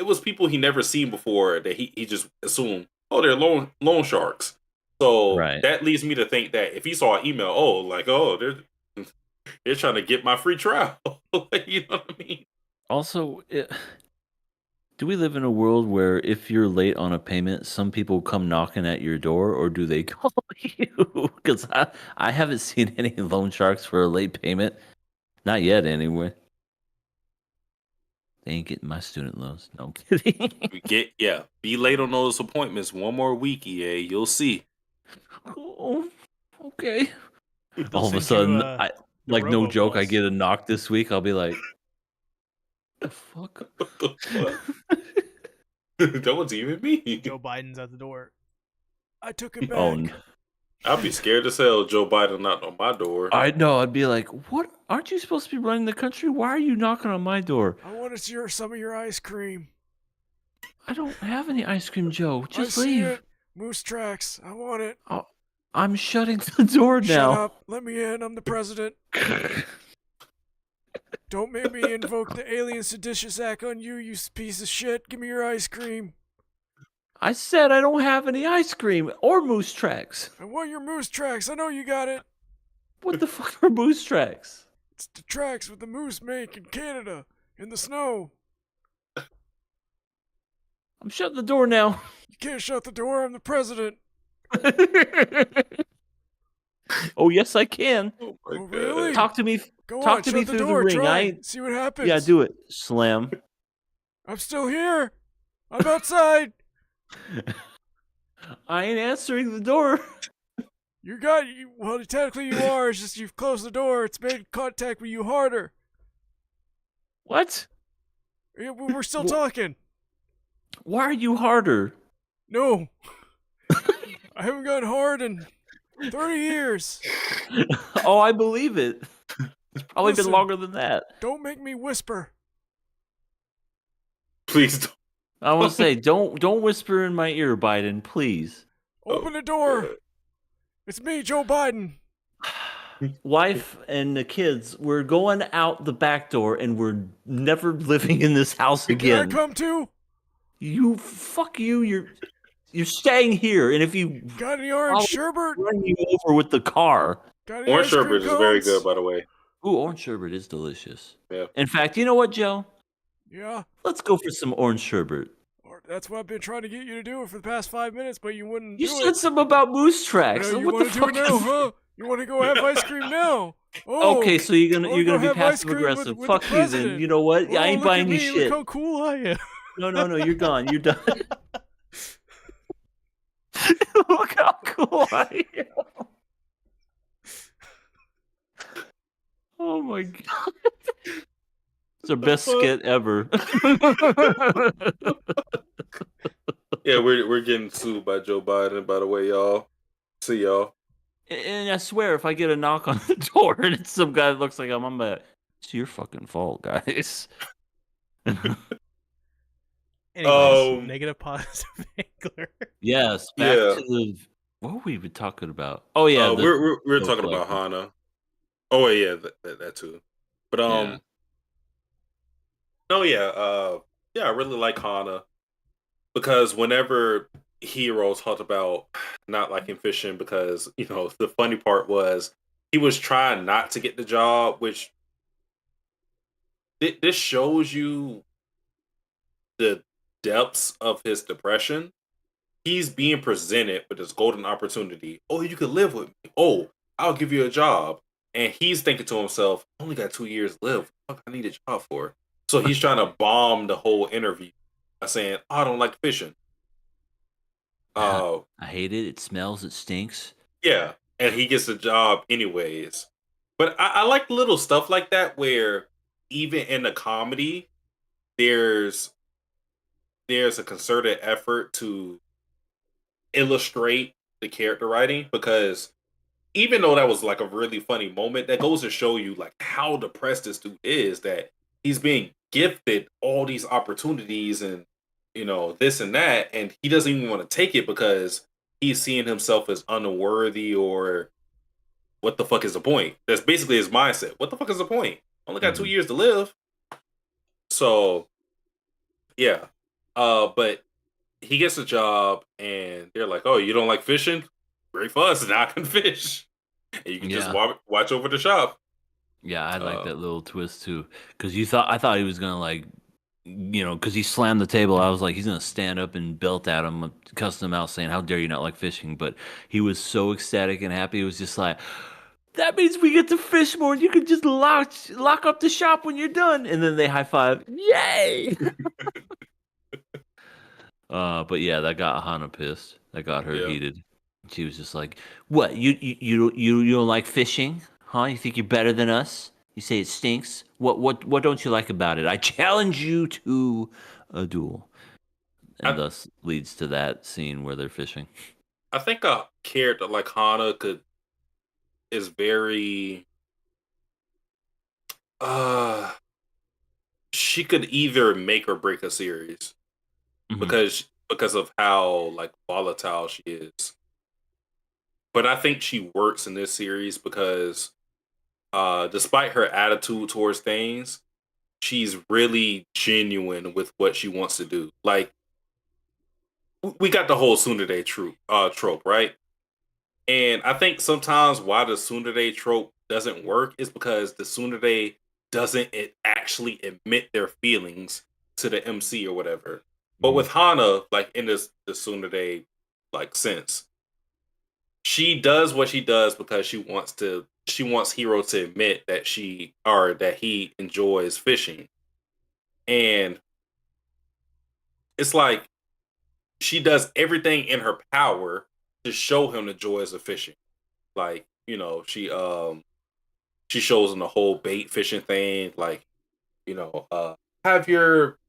was people he never seen before that he just assumed, oh, they're loan sharks. So Right. that leads me to think that if he saw an email, they're trying to get my free trial. You know what I mean? Also, do we live in a world where if you're late on a payment, some people come knocking at your door, or do they call you? Because I haven't seen any loan sharks for a late payment. Not yet, anyway. They ain't getting my student loans. No, I'm kidding. Be late on those appointments one more week, EA. You'll see. Oh, okay. They'll All of a send you, sudden, the like no joke, I robobus. get a knock this week. I'll be like, the fuck? That was even me. Joe Biden's at the door. I took it back. Oh, no. I'd be scared to hell Joe Biden knocked on my door. I know. I'd be like, what? Aren't you supposed to be running the country? Why are you knocking on my door? I want to see some of your ice cream. I don't have any ice cream, Joe. Just I see leave. it. Moose tracks. I want it. I'm shutting the door now. Shut up. Let me in. I'm the president. Don't make me invoke the Alien Seditious Act on you, you piece of shit. Give me your ice cream. I said I don't have any ice cream or moose tracks. I want your moose tracks. I know you got it. What the fuck are moose tracks? It's the tracks with the moose make in Canada in the snow. I'm shutting the door now. You can't shut the door. I'm the president. Oh yes, I can. Oh, my Oh, really? Talk to me. Go Talk on, to shut me the through door. the ring. Try. See what happens. Yeah, do it. Slam. I'm still here. I'm outside. I ain't answering the door. Well, technically you are. It's just you've closed the door. It's made contact with you harder. What? Yeah, we're still talking. Why are you harder? No. I haven't gotten hard in 30 years. Oh, I believe it. It's probably Listen. been longer than that. Don't make me whisper. Please don't. I want to say, don't whisper in my ear, Biden, please. Open the door. It's me, Joe Biden. Wife and the kids, we're going out the back door, and we're never living in this house again. Can I come too? Fuck you. You're staying here, and if you Got any orange I'll sherbet? run you over with the car. Got any Orange ice cream sherbet is very cones? good, by the way. Ooh, orange sherbet is delicious. Yeah. In fact, you know what, Joe? Yeah. Let's go for some orange sherbet. That's what I've been trying to get you to do for the past 5 minutes, but you wouldn't You do said it. something about moose tracks. You What want the to do fuck it now, is- huh? You want to go have ice cream now? Oh, Okay, so you're gonna go be have ice passive cream aggressive. with Fuck the you then. president. You know what? I ain't look buying at you me, shit. Look how cool I am. No, you're gone. You're done. Look how cool I am. Oh my god. It's our best skit ever. Yeah, we're getting sued by Joe Biden, by the way, y'all. See y'all. And I swear, if I get a knock on the door and it's some guy that looks like I'm like, it's your fucking fault, guys. Anyways, negative positive angler. Yes, back Yeah. to the. What were we even talking about? Oh yeah, we're Joe talking about collector. Hana. Oh yeah, that too. But Yeah. no, yeah, I really like Hana because whenever heroes talked about not liking fishing, because the funny part was he was trying not to get the job, which this shows you the depths of his depression. He's being presented with this golden opportunity. Oh, you could live with me. Oh, I'll give you a job. And he's thinking to himself, I only got 2 years to live. What I need a job for? So he's trying to bomb the whole interview by saying, I don't like fishing. I hate it. It smells. It stinks. Yeah. And he gets a job anyways. But I like little stuff like that where even in the comedy, there's a concerted effort to illustrate the character writing, because even though that was like a really funny moment, that goes to show you like how depressed this dude is, that he's being gifted all these opportunities and this and that, and he doesn't even want to take it because he's seeing himself as unworthy, or what the fuck is the point? That's basically his mindset. What the fuck is the point? Only got 2 years to live. So yeah. But he gets a job and they're like, oh, you don't like fishing? Great for us, now I can fish. And you can just watch over the shop. Yeah, I like that little twist too, because I thought he was gonna because he slammed the table. I was like, he's gonna stand up and belt at him, cuss him out, saying, "How dare you not like fishing?" But he was so ecstatic and happy. It was just like, that means we get to fish more. And you can just lock up the shop when you're done, and then they high five. Yay! But yeah, that got Hana pissed. That got her heated. She was just like, "What? You don't like fishing, huh? You think you're better than us? You say it stinks. What don't you like about it? I challenge you to a duel." And thus leads to that scene where they're fishing. I think a character like Hana is very she could either make or break a series. Because of how like volatile she is. But I think she works in this series because despite her attitude towards things, she's really genuine with what she wants to do. Like we got the whole tsundere trope, right? And I think sometimes why the tsundere trope doesn't work is because the tsundere doesn't actually admit their feelings to the MC or whatever. But with Hana, like in this the tsundere like sense, she does what she does because she wants Hiro to admit that he enjoys fishing. And it's like she does everything in her power to show him the joys of fishing. Like, she shows him the whole bait fishing thing, like, you know, have your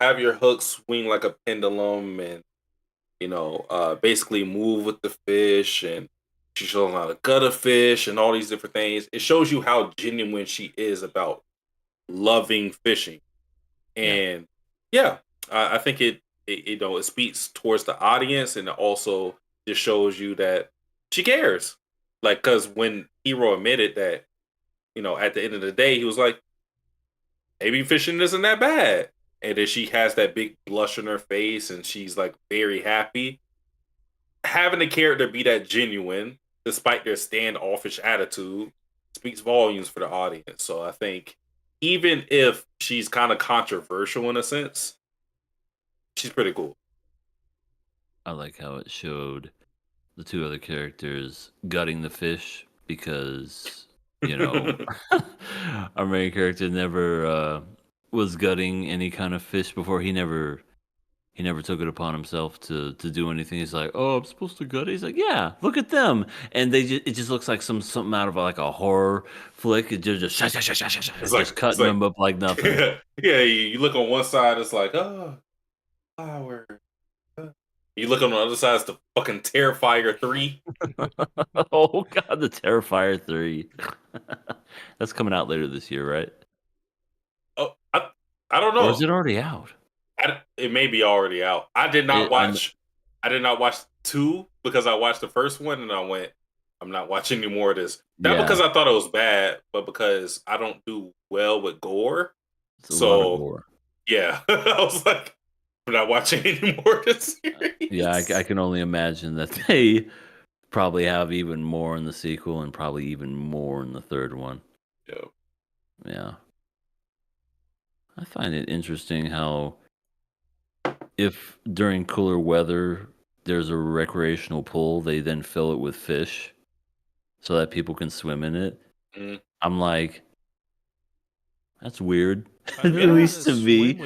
have your hook swing like a pendulum and basically move with the fish, and she shows him how to gut a fish and all these different things. It shows you how genuine she is about loving fishing. And yeah, I think it speaks towards the audience, and it also just shows you that she cares. Like, because when Hero admitted that, at the end of the day, he was like, maybe fishing isn't that bad. And then she has that big blush on her face, and she's like very happy. Having the character be that genuine, despite their standoffish attitude, speaks volumes for the audience. So I think even if she's kind of controversial in a sense, she's pretty cool. I like how it showed the two other characters gutting the fish because, our main character never was gutting any kind of fish before. He never took it upon himself to do anything. He's like, "Oh, I'm supposed to gut it." He's like, "Yeah, look at them," and it just looks like something out of like a horror flick. It just cutting them up like nothing. Yeah, you look on one side, it's like, oh, flower. You look on the other side, it's the fucking Terrifier 3. Oh god, the Terrifier 3. That's coming out later this year, right? Oh, I don't know. Or is it already out? It may be already out. I did not watch 2 because I watched the first one and I went, I'm not watching any more of this. Not because I thought it was bad, but because I don't do well with gore. It's a lot of gore. Yeah, I was like, I'm not watching any more of this series. Yeah, I can only imagine that they probably have even more in the sequel and probably even more in the third one. Yeah. I find it interesting how if during cooler weather there's a recreational pool, they then fill it with fish so that people can swim in it. I'm like, that's weird. At least to me.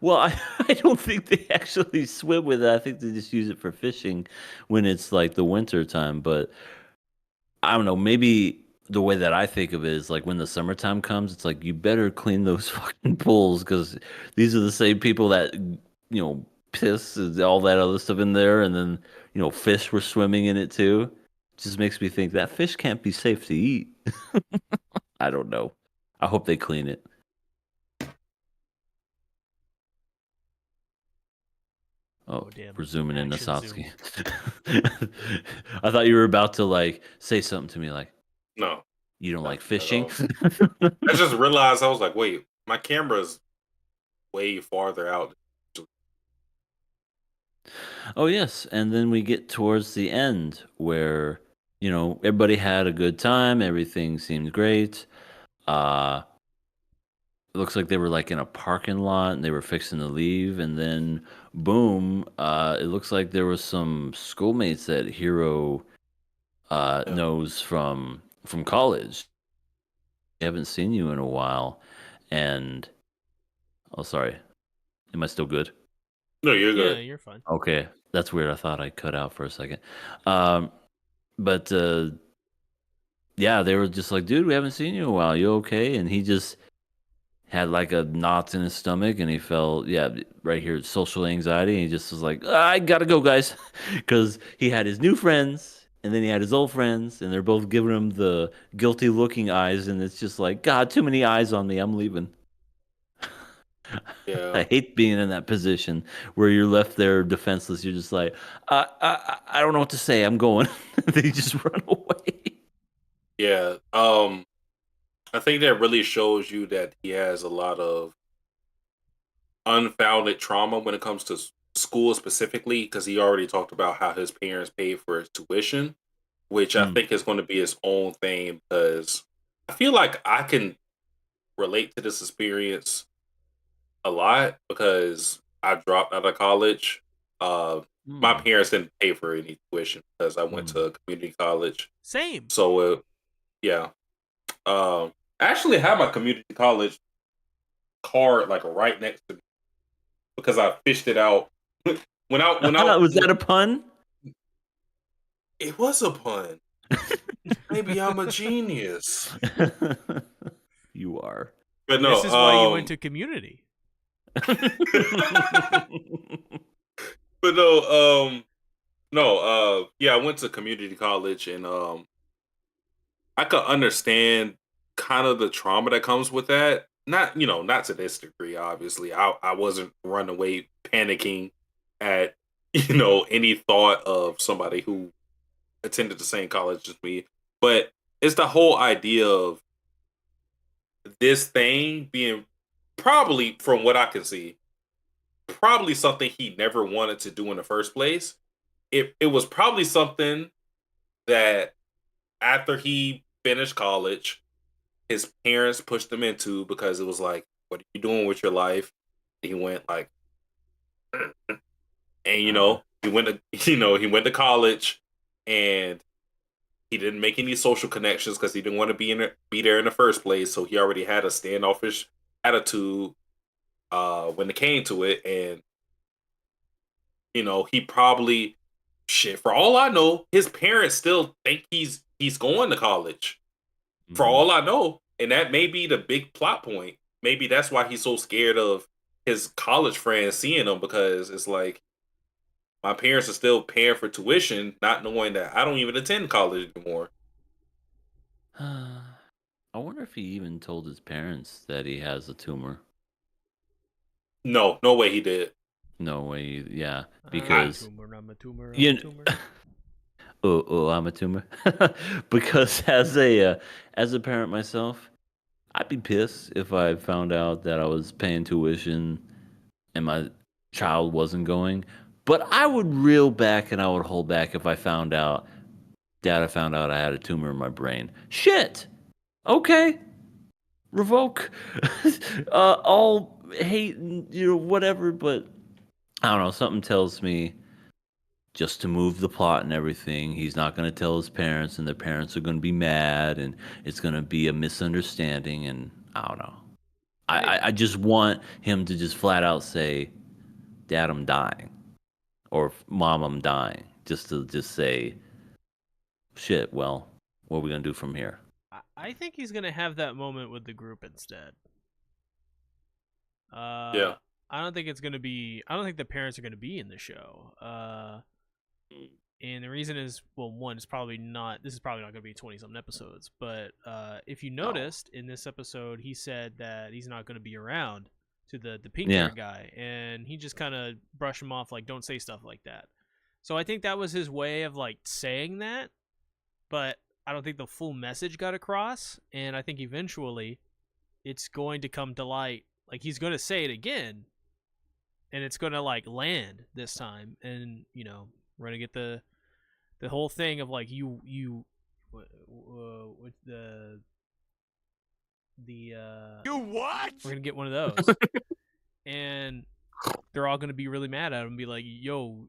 Well, I don't think they actually swim with it. I think they just use it for fishing when it's like the winter time. But I don't know, maybe the way that I think of it is like when the summertime comes, it's like you better clean those fucking pools because these are the same people that piss and all that other stuff in there, and then fish were swimming in it too. It just makes me think that fish can't be safe to eat. I don't know. I hope they clean it. Oh, damn. We're zooming in Natsuki. I thought you were about to like say something to me like, no, you don't like fishing? I just realized, I was like, wait, my camera's way farther out. Oh, yes. And then we get towards the end where, everybody had a good time. Everything seemed great. It looks like they were like in a parking lot and they were fixing to leave. And then, boom, it looks like there was some schoolmates that Hiro knows from college. I haven't seen you in a while. And, oh, sorry. Am I still good? No, you're good. Yeah, you're fine. Okay, that's weird. I thought I cut out for a second. But yeah, they were just like, dude, we haven't seen you in a while. You okay? And he just had like a knot in his stomach and he felt, right here, social anxiety. And he just was like, I gotta go, guys. Because he had his new friends and then he had his old friends and they're both giving him the guilty looking eyes. And it's just like, God, too many eyes on me. I'm leaving. Yeah. I hate being in that position where you're left there defenseless. You're just like, I don't know what to say. I'm going. They just run away. Yeah. I think that really shows you that he has a lot of unfounded trauma when it comes to school specifically, because he already talked about how his parents paid for his tuition, which I Mm. think is going to be his own thing. Because I feel like I can relate to this experience a lot because I dropped out of college. Uh, my Mm. parents didn't pay for any tuition because I went Mm. to a community college. Same. So, yeah. I actually have my community college card like right next to me because I fished it out. Was that a pun? It was a pun. Maybe I'm a genius. You are. But This no, is why you went to community. but no, yeah, I went to community college and I could understand kind of the trauma that comes with that. Not, not to this degree, obviously. I wasn't running away panicking at, any thought of somebody who attended the same college as me. But it's the whole idea of this thing being probably, from what I can see, probably something he never wanted to do in the first place. It was probably something that after he finished college, his parents pushed him into because it was like, what are you doing with your life? And he went like, and he went to he went to college and he didn't make any social connections because he didn't want to be there in the first place. So he already had a standoffish attitude when it came to it, and he probably, shit. For all I know, his parents still think he's going to college. For Mhm. all I know, and that may be the big plot point. Maybe that's why he's so scared of his college friends seeing him, because it's like, my parents are still paying for tuition, not knowing that I don't even attend college anymore. I wonder if he even told his parents that he has a tumor. No, no way he did. No way. Yeah, I'm a because tumor, I'm a tumor, I'm you. a tumor. I'm a tumor. Because as a parent myself, I'd be pissed if I found out that I was paying tuition and my child wasn't going. But I would reel back and I would hold back if I found out, Dad, I found out I had a tumor in my brain. Shit. Okay. Revoke. All hate, whatever. But I don't know. Something tells me just to move the plot and everything, he's not going to tell his parents, and their parents are going to be mad, and it's going to be a misunderstanding. And I don't know. I just want him to just flat out say, Dad, I'm dying, or Mom, I'm dying, just to just say, shit, well, what are we going to do from here? I think he's gonna have that moment with the group instead. Yeah. I don't think it's gonna be. I don't think the parents are gonna be in the show. And the reason is, well, one, it's probably not. This is probably not gonna be 20-something episodes. But if you noticed in this episode, he said that he's not gonna be around to the pink hair guy, and he just kind of brushed him off like, don't say stuff like that. So I think that was his way of like saying that, but I don't think the full message got across, and I think eventually it's going to come to light. Like, he's going to say it again, and it's going to like land this time, and we're going to get the whole thing of like you with the You what? we're going to get one of those. And they're all going to be really mad at him and be like, yo,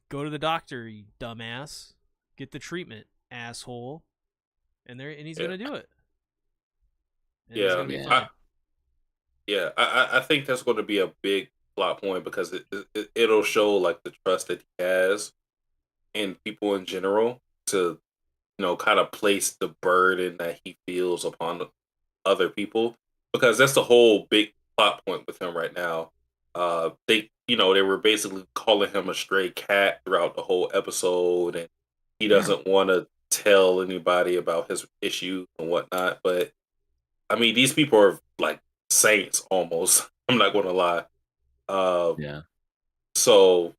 go to the doctor, you dumbass. Get the treatment, asshole. And he's Yeah. gonna do it. And Yeah. it's gonna be fine. I think that's going to be a big plot point because it'll show like the trust that he has in people in general to kind of place the burden that he feels upon other people, because that's the whole big plot point with him right now. They were basically calling him a stray cat throughout the whole episode, and he doesn't want to tell anybody about his issues and whatnot. But I mean, these people are like saints almost. I'm not going to lie. Yeah. So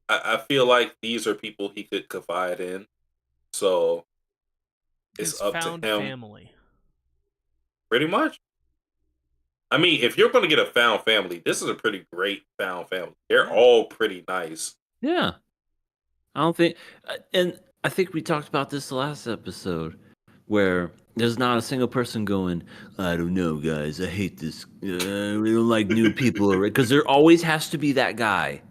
I feel like these are people he could confide in. So it's His up to found him. family. Pretty much. I mean, if you're going to get a found family, this is a pretty great found family. They're Yeah. all pretty nice. Yeah. I don't think, and I think we talked about this last episode, where there's not a single person going, I don't know, guys, I hate this. We don't like new people, because there always has to be that guy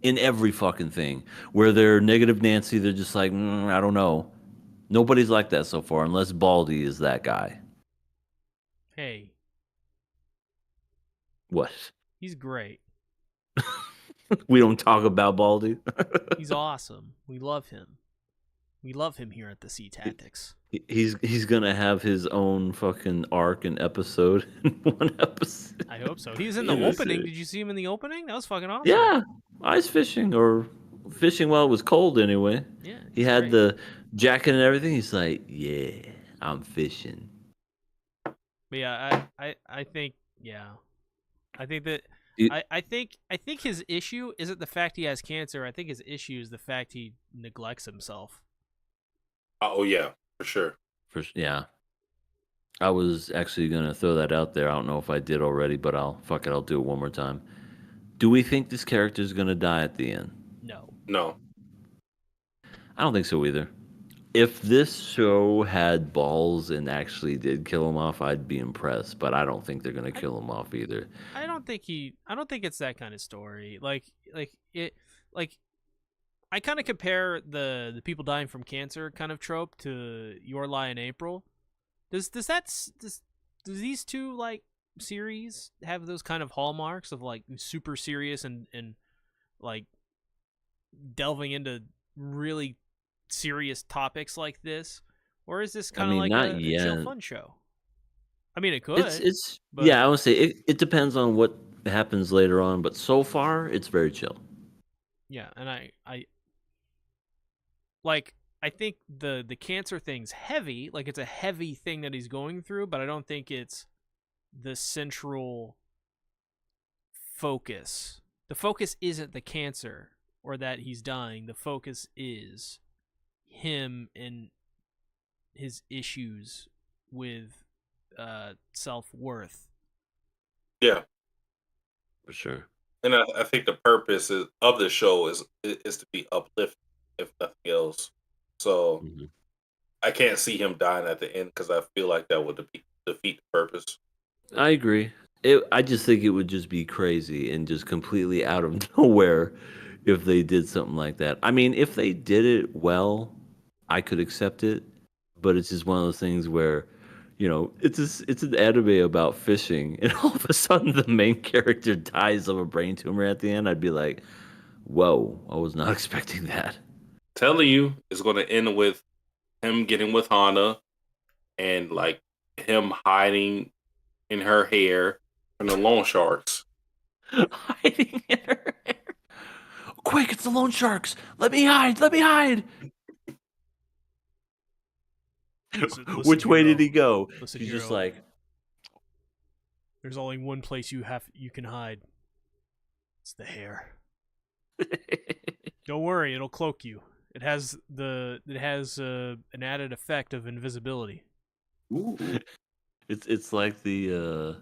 in every fucking thing where they're negative Nancy. They're just like, I don't know. Nobody's like that so far, unless Baldy is that guy. Hey, What? he's great. We don't talk about Baldy. He's awesome. We love him. We love him here at the Sea Tactics. He's gonna have his own fucking arc and episode in one episode. I hope so. He was in the Yeah, opening. sick. Did you see him in the opening? That was fucking awesome. Yeah, ice fishing or fishing while it was cold anyway. Yeah. He he's had great. the jacket and everything. He's like, yeah, I'm fishing. But yeah, I think I think that You- I think his issue isn't the fact he has cancer. I think his issue is the fact he neglects himself. Oh, yeah, for sure. Yeah. I was actually gonna throw that out there. I don't know if I did already, but I'll do it one more time. Do we think this character is gonna die at the end? No. No. I don't think so either. If this show had balls and actually did kill him off, I'd be impressed. But I don't think they're gonna kill him off either. I don't think it's that kind of story. Like I kind of compare the people dying from cancer kind of trope to Your Lie in April. Does these two like series have those kind of hallmarks of like super serious and like delving into really serious topics like this, or is this kind of like not a yet. chill fun show? I mean, it could. It's but- yeah. I would say it depends on what happens later on, but so far it's very chill. Yeah, and I think the cancer thing's heavy, like it's a heavy thing that he's going through, but I don't think it's the central focus. The focus isn't the cancer or that he's dying. The focus is him and his issues with self-worth. Yeah. For sure. And I think the purpose of the show is to be uplifting, if nothing else. So Mhm. I can't see him dying at the end because I feel like that would defeat the purpose. I agree. I just think it would just be crazy and just completely out of nowhere if they did something like that. I mean, if they did it well, I could accept it, but it's just one of those things where, it's an anime about fishing, and all of a sudden the main character dies of a brain tumor at the end. I'd be like, whoa, I was not expecting that. Telling you, it's going to end with him getting with Hana and like him hiding in her hair from the loan sharks. Hiding in her hair. Quick, it's the loan sharks. Let me hide. Let me hide. Listen, Which way hero. did he go? Listen, He's just hero. like, There's only one place you can hide. It's the hair. Don't worry, it'll cloak you. It has an added effect of invisibility. Ooh. it's like the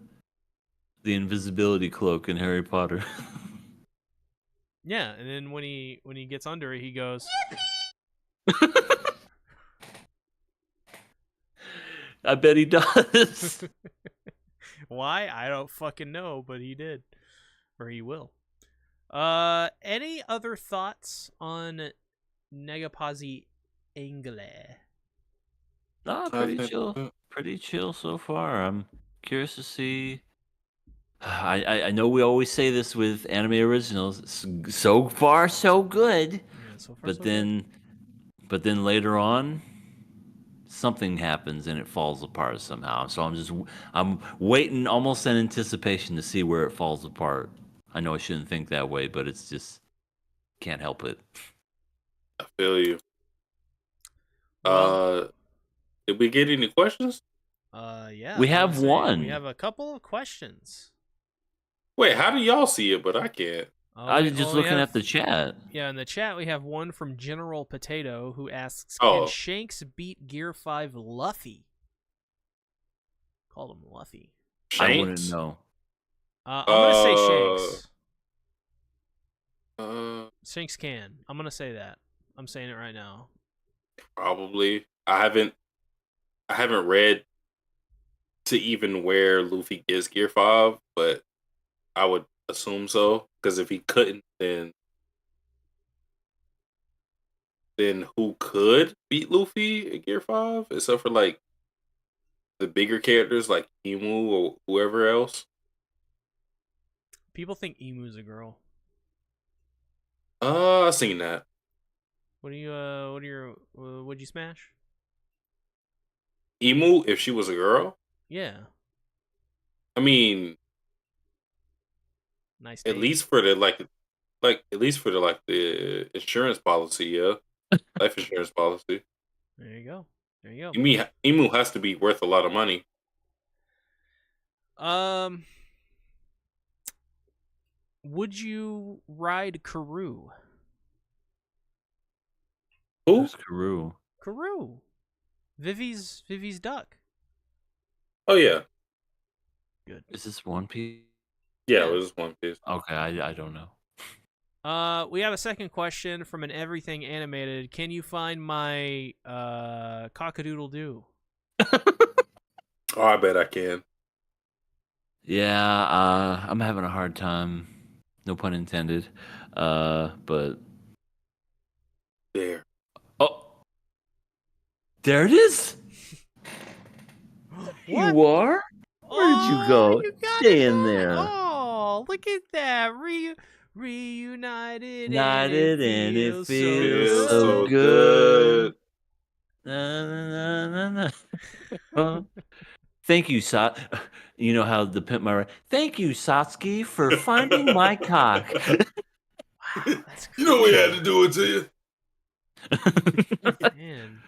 invisibility cloak in Harry Potter. Yeah, and then when he gets under it, he goes, I bet he does. "Why? I don't fucking know, but he did, or he will." Any other thoughts on NegaPosi Angle? Nah, pretty chill so far. I'm curious to see. I know we always say this with anime originals. So far, so good. Yeah, so far, But so but then later on, something happens and it falls apart somehow. So I'm waiting almost in anticipation to see where it falls apart. I know I shouldn't think that way, but it's just can't help it. I feel you. Well- Did we get any questions? Yeah. We I have would say one. We have a couple of questions. Wait, how do y'all see it? But I can't. I was just we looking have- at the chat. Yeah, in the chat we have one from General Potato who asks, Oh. "Can Shanks beat Gear 5 Luffy?" Called him Luffy. I wouldn't Shanks? know. I'm gonna say Shanks. Uh, Shanks can. I'm gonna say that. I'm saying it right now. probably. I haven't read to even where Luffy gets Gear 5, but I would assume so. Because if he couldn't, then who could beat Luffy at Gear 5? Except for like the bigger characters like Emu or whoever else. People think Emu's a girl. I've seen that. What'd you smash? Emu, if she was a girl, Yeah. I mean, Nice at taste. least for the insurance policy, yeah, life insurance policy. There you go. There you You mean Emu has to be worth a lot of money? go. Would you ride Karoo? Who? Who's Karoo? Karoo. Vivi's duck. Oh yeah, Good. Is this One Piece? yeah. Yeah. It was One Piece. Okay, I don't know. We have a second question from an everything animated. Can you find my cockadoodle doo? Oh, I bet I can. Yeah, I'm having a hard time. No pun intended. But There. oh, there it is. You are. Where did you go? You got Stay it, in huh? there. Oh, look at that. Reunited United and it feels, Feels so so good. good. Na, na, na, na, na. Thank you, You know how the pimp my. Thank you, Satsuki, for finding my cock. That's You know we had cool. to do it to you. Man.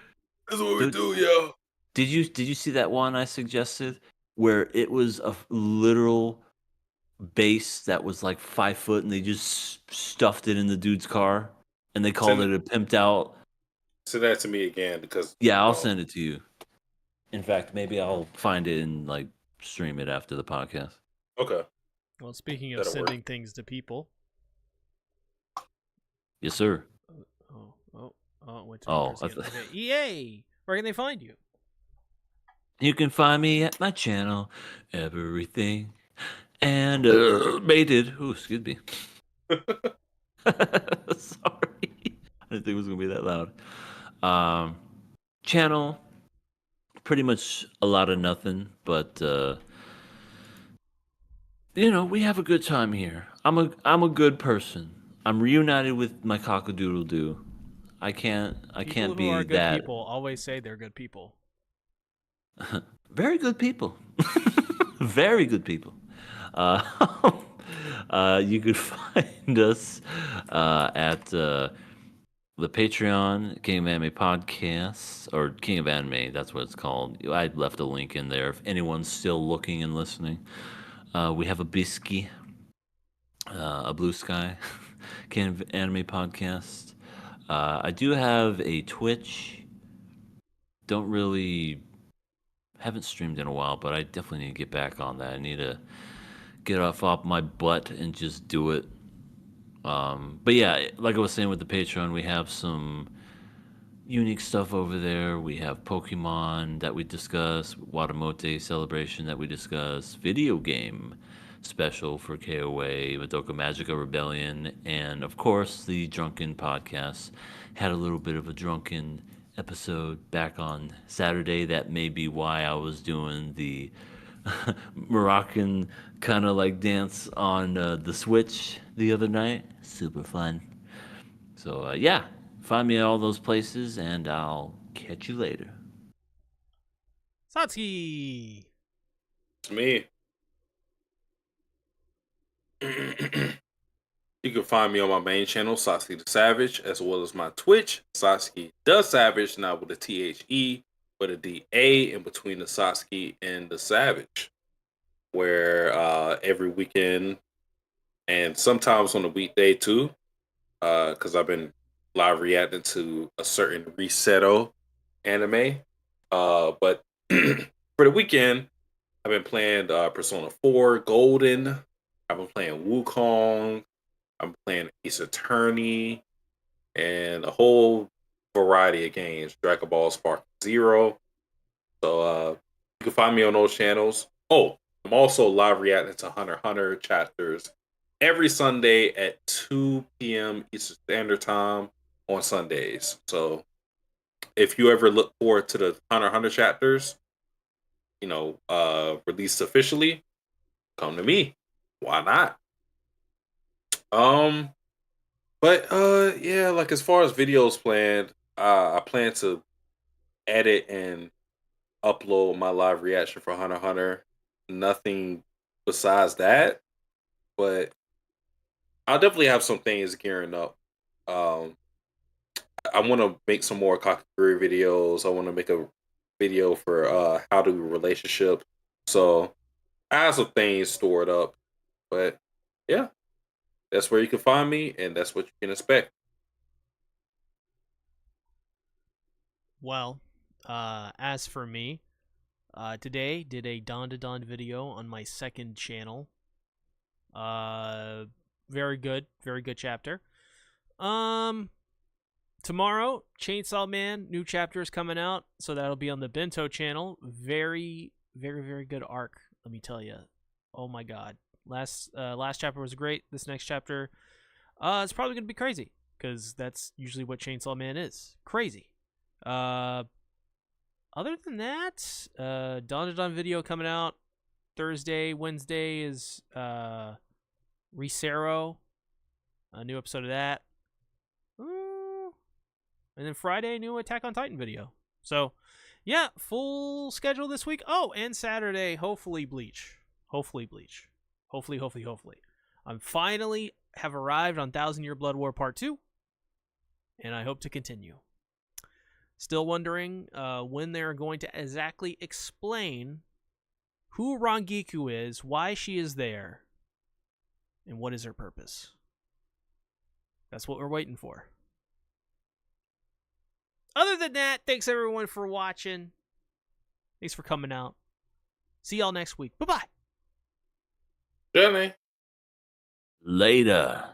That's what we Dude. do, yo. Did you see that one I suggested where it was a literal base that was like 5 foot and they just stuffed it in the dude's car and they called it a pimped out? Send that to me again because Yeah, I'll send it to you. In fact, maybe I'll find it and like stream it after the podcast. Okay. Well, speaking of That'll work. sending things to people. Yes, sir. Wait Oh, till okay. EA, where can they find you? You can find me at my channel, everything and mated. Oh, excuse me. Sorry, I didn't think it was gonna be that loud. Channel, pretty much a lot of nothing, but we have a good time here. I'm a good person. I'm reunited with my cockadoodle doo. I can't People who be are good that. people always say they're good people. Very good people. Very good people. You could find us at the Patreon, King of Anime Podcast, or King of Anime, that's what it's called. I left a link in there if anyone's still looking and listening. We have a Bisky, a Blue Sky, King of Anime Podcast. I do have a Twitch. Haven't streamed in a while, but I definitely need to get back on that. I need to get off my butt and just do it. But yeah, like I was saying with the Patreon, we have some unique stuff over there. We have Pokemon that we discuss, Watamote celebration that we discuss, video game special for KOA, Madoka Magica Rebellion, and of course the Drunken Podcast. Had a little bit of a drunken episode back on Saturday. That may be why I was doing the Moroccan kind of like dance on the Switch the other night. Super fun. So yeah, find me at all those places, and I'll catch you later. Satsuki. It's me. You can find me on my main channel, Sasuke the Savage, as well as my Twitch, Sasuke the Savage, not with a THE, but a DA in between the Sasuke and the Savage, where every weekend and sometimes on a weekday too, because I've been live reacting to a certain Resetto anime. But for the weekend, I've been playing Persona 4 Golden. I've been playing Wukong. I'm playing Ace Attorney and a whole variety of games. Dragon Ball Spark Zero. So you can find me on those channels. Oh, I'm also live reacting to Hunter x Hunter chapters every Sunday at 2 p.m. Eastern Standard Time on Sundays. So if you ever look forward to the Hunter x Hunter chapters, released officially, come to me. Why not? But yeah, like as far as videos planned, I plan to edit and upload my live reaction for Hunter x Hunter. Nothing besides that, but I'll definitely have some things gearing up. Um, I want to make some more Kakaguri videos. I want to make a video for how to relationship. So I have some things stored up, but yeah, that's where you can find me, and that's what you can expect. Well, as for me, today did a Dandadan video on my second channel. Very good chapter. Tomorrow, Chainsaw Man new chapter is coming out, so that'll be on the Bento channel. Very good arc, let me tell you. Oh my god, last chapter was great. This next chapter, it's probably gonna be crazy because that's usually what Chainsaw Man is, crazy. Other than that, Dandadan video coming out Thursday. Wednesday is Resero, a new episode of that. And then Friday, new Attack on Titan video. So, yeah, full schedule this week. Oh, and Saturday, hopefully Bleach. Hopefully. I'm finally have arrived on 1,000 Year Blood War Part 2, and I hope to continue. Still wondering when they're going to exactly explain who Rangiku is, why she is there, and what is her purpose. That's what we're waiting for. Other than that, thanks everyone for watching. Thanks for coming out. See y'all next week. Bye-bye. Jenny. Later.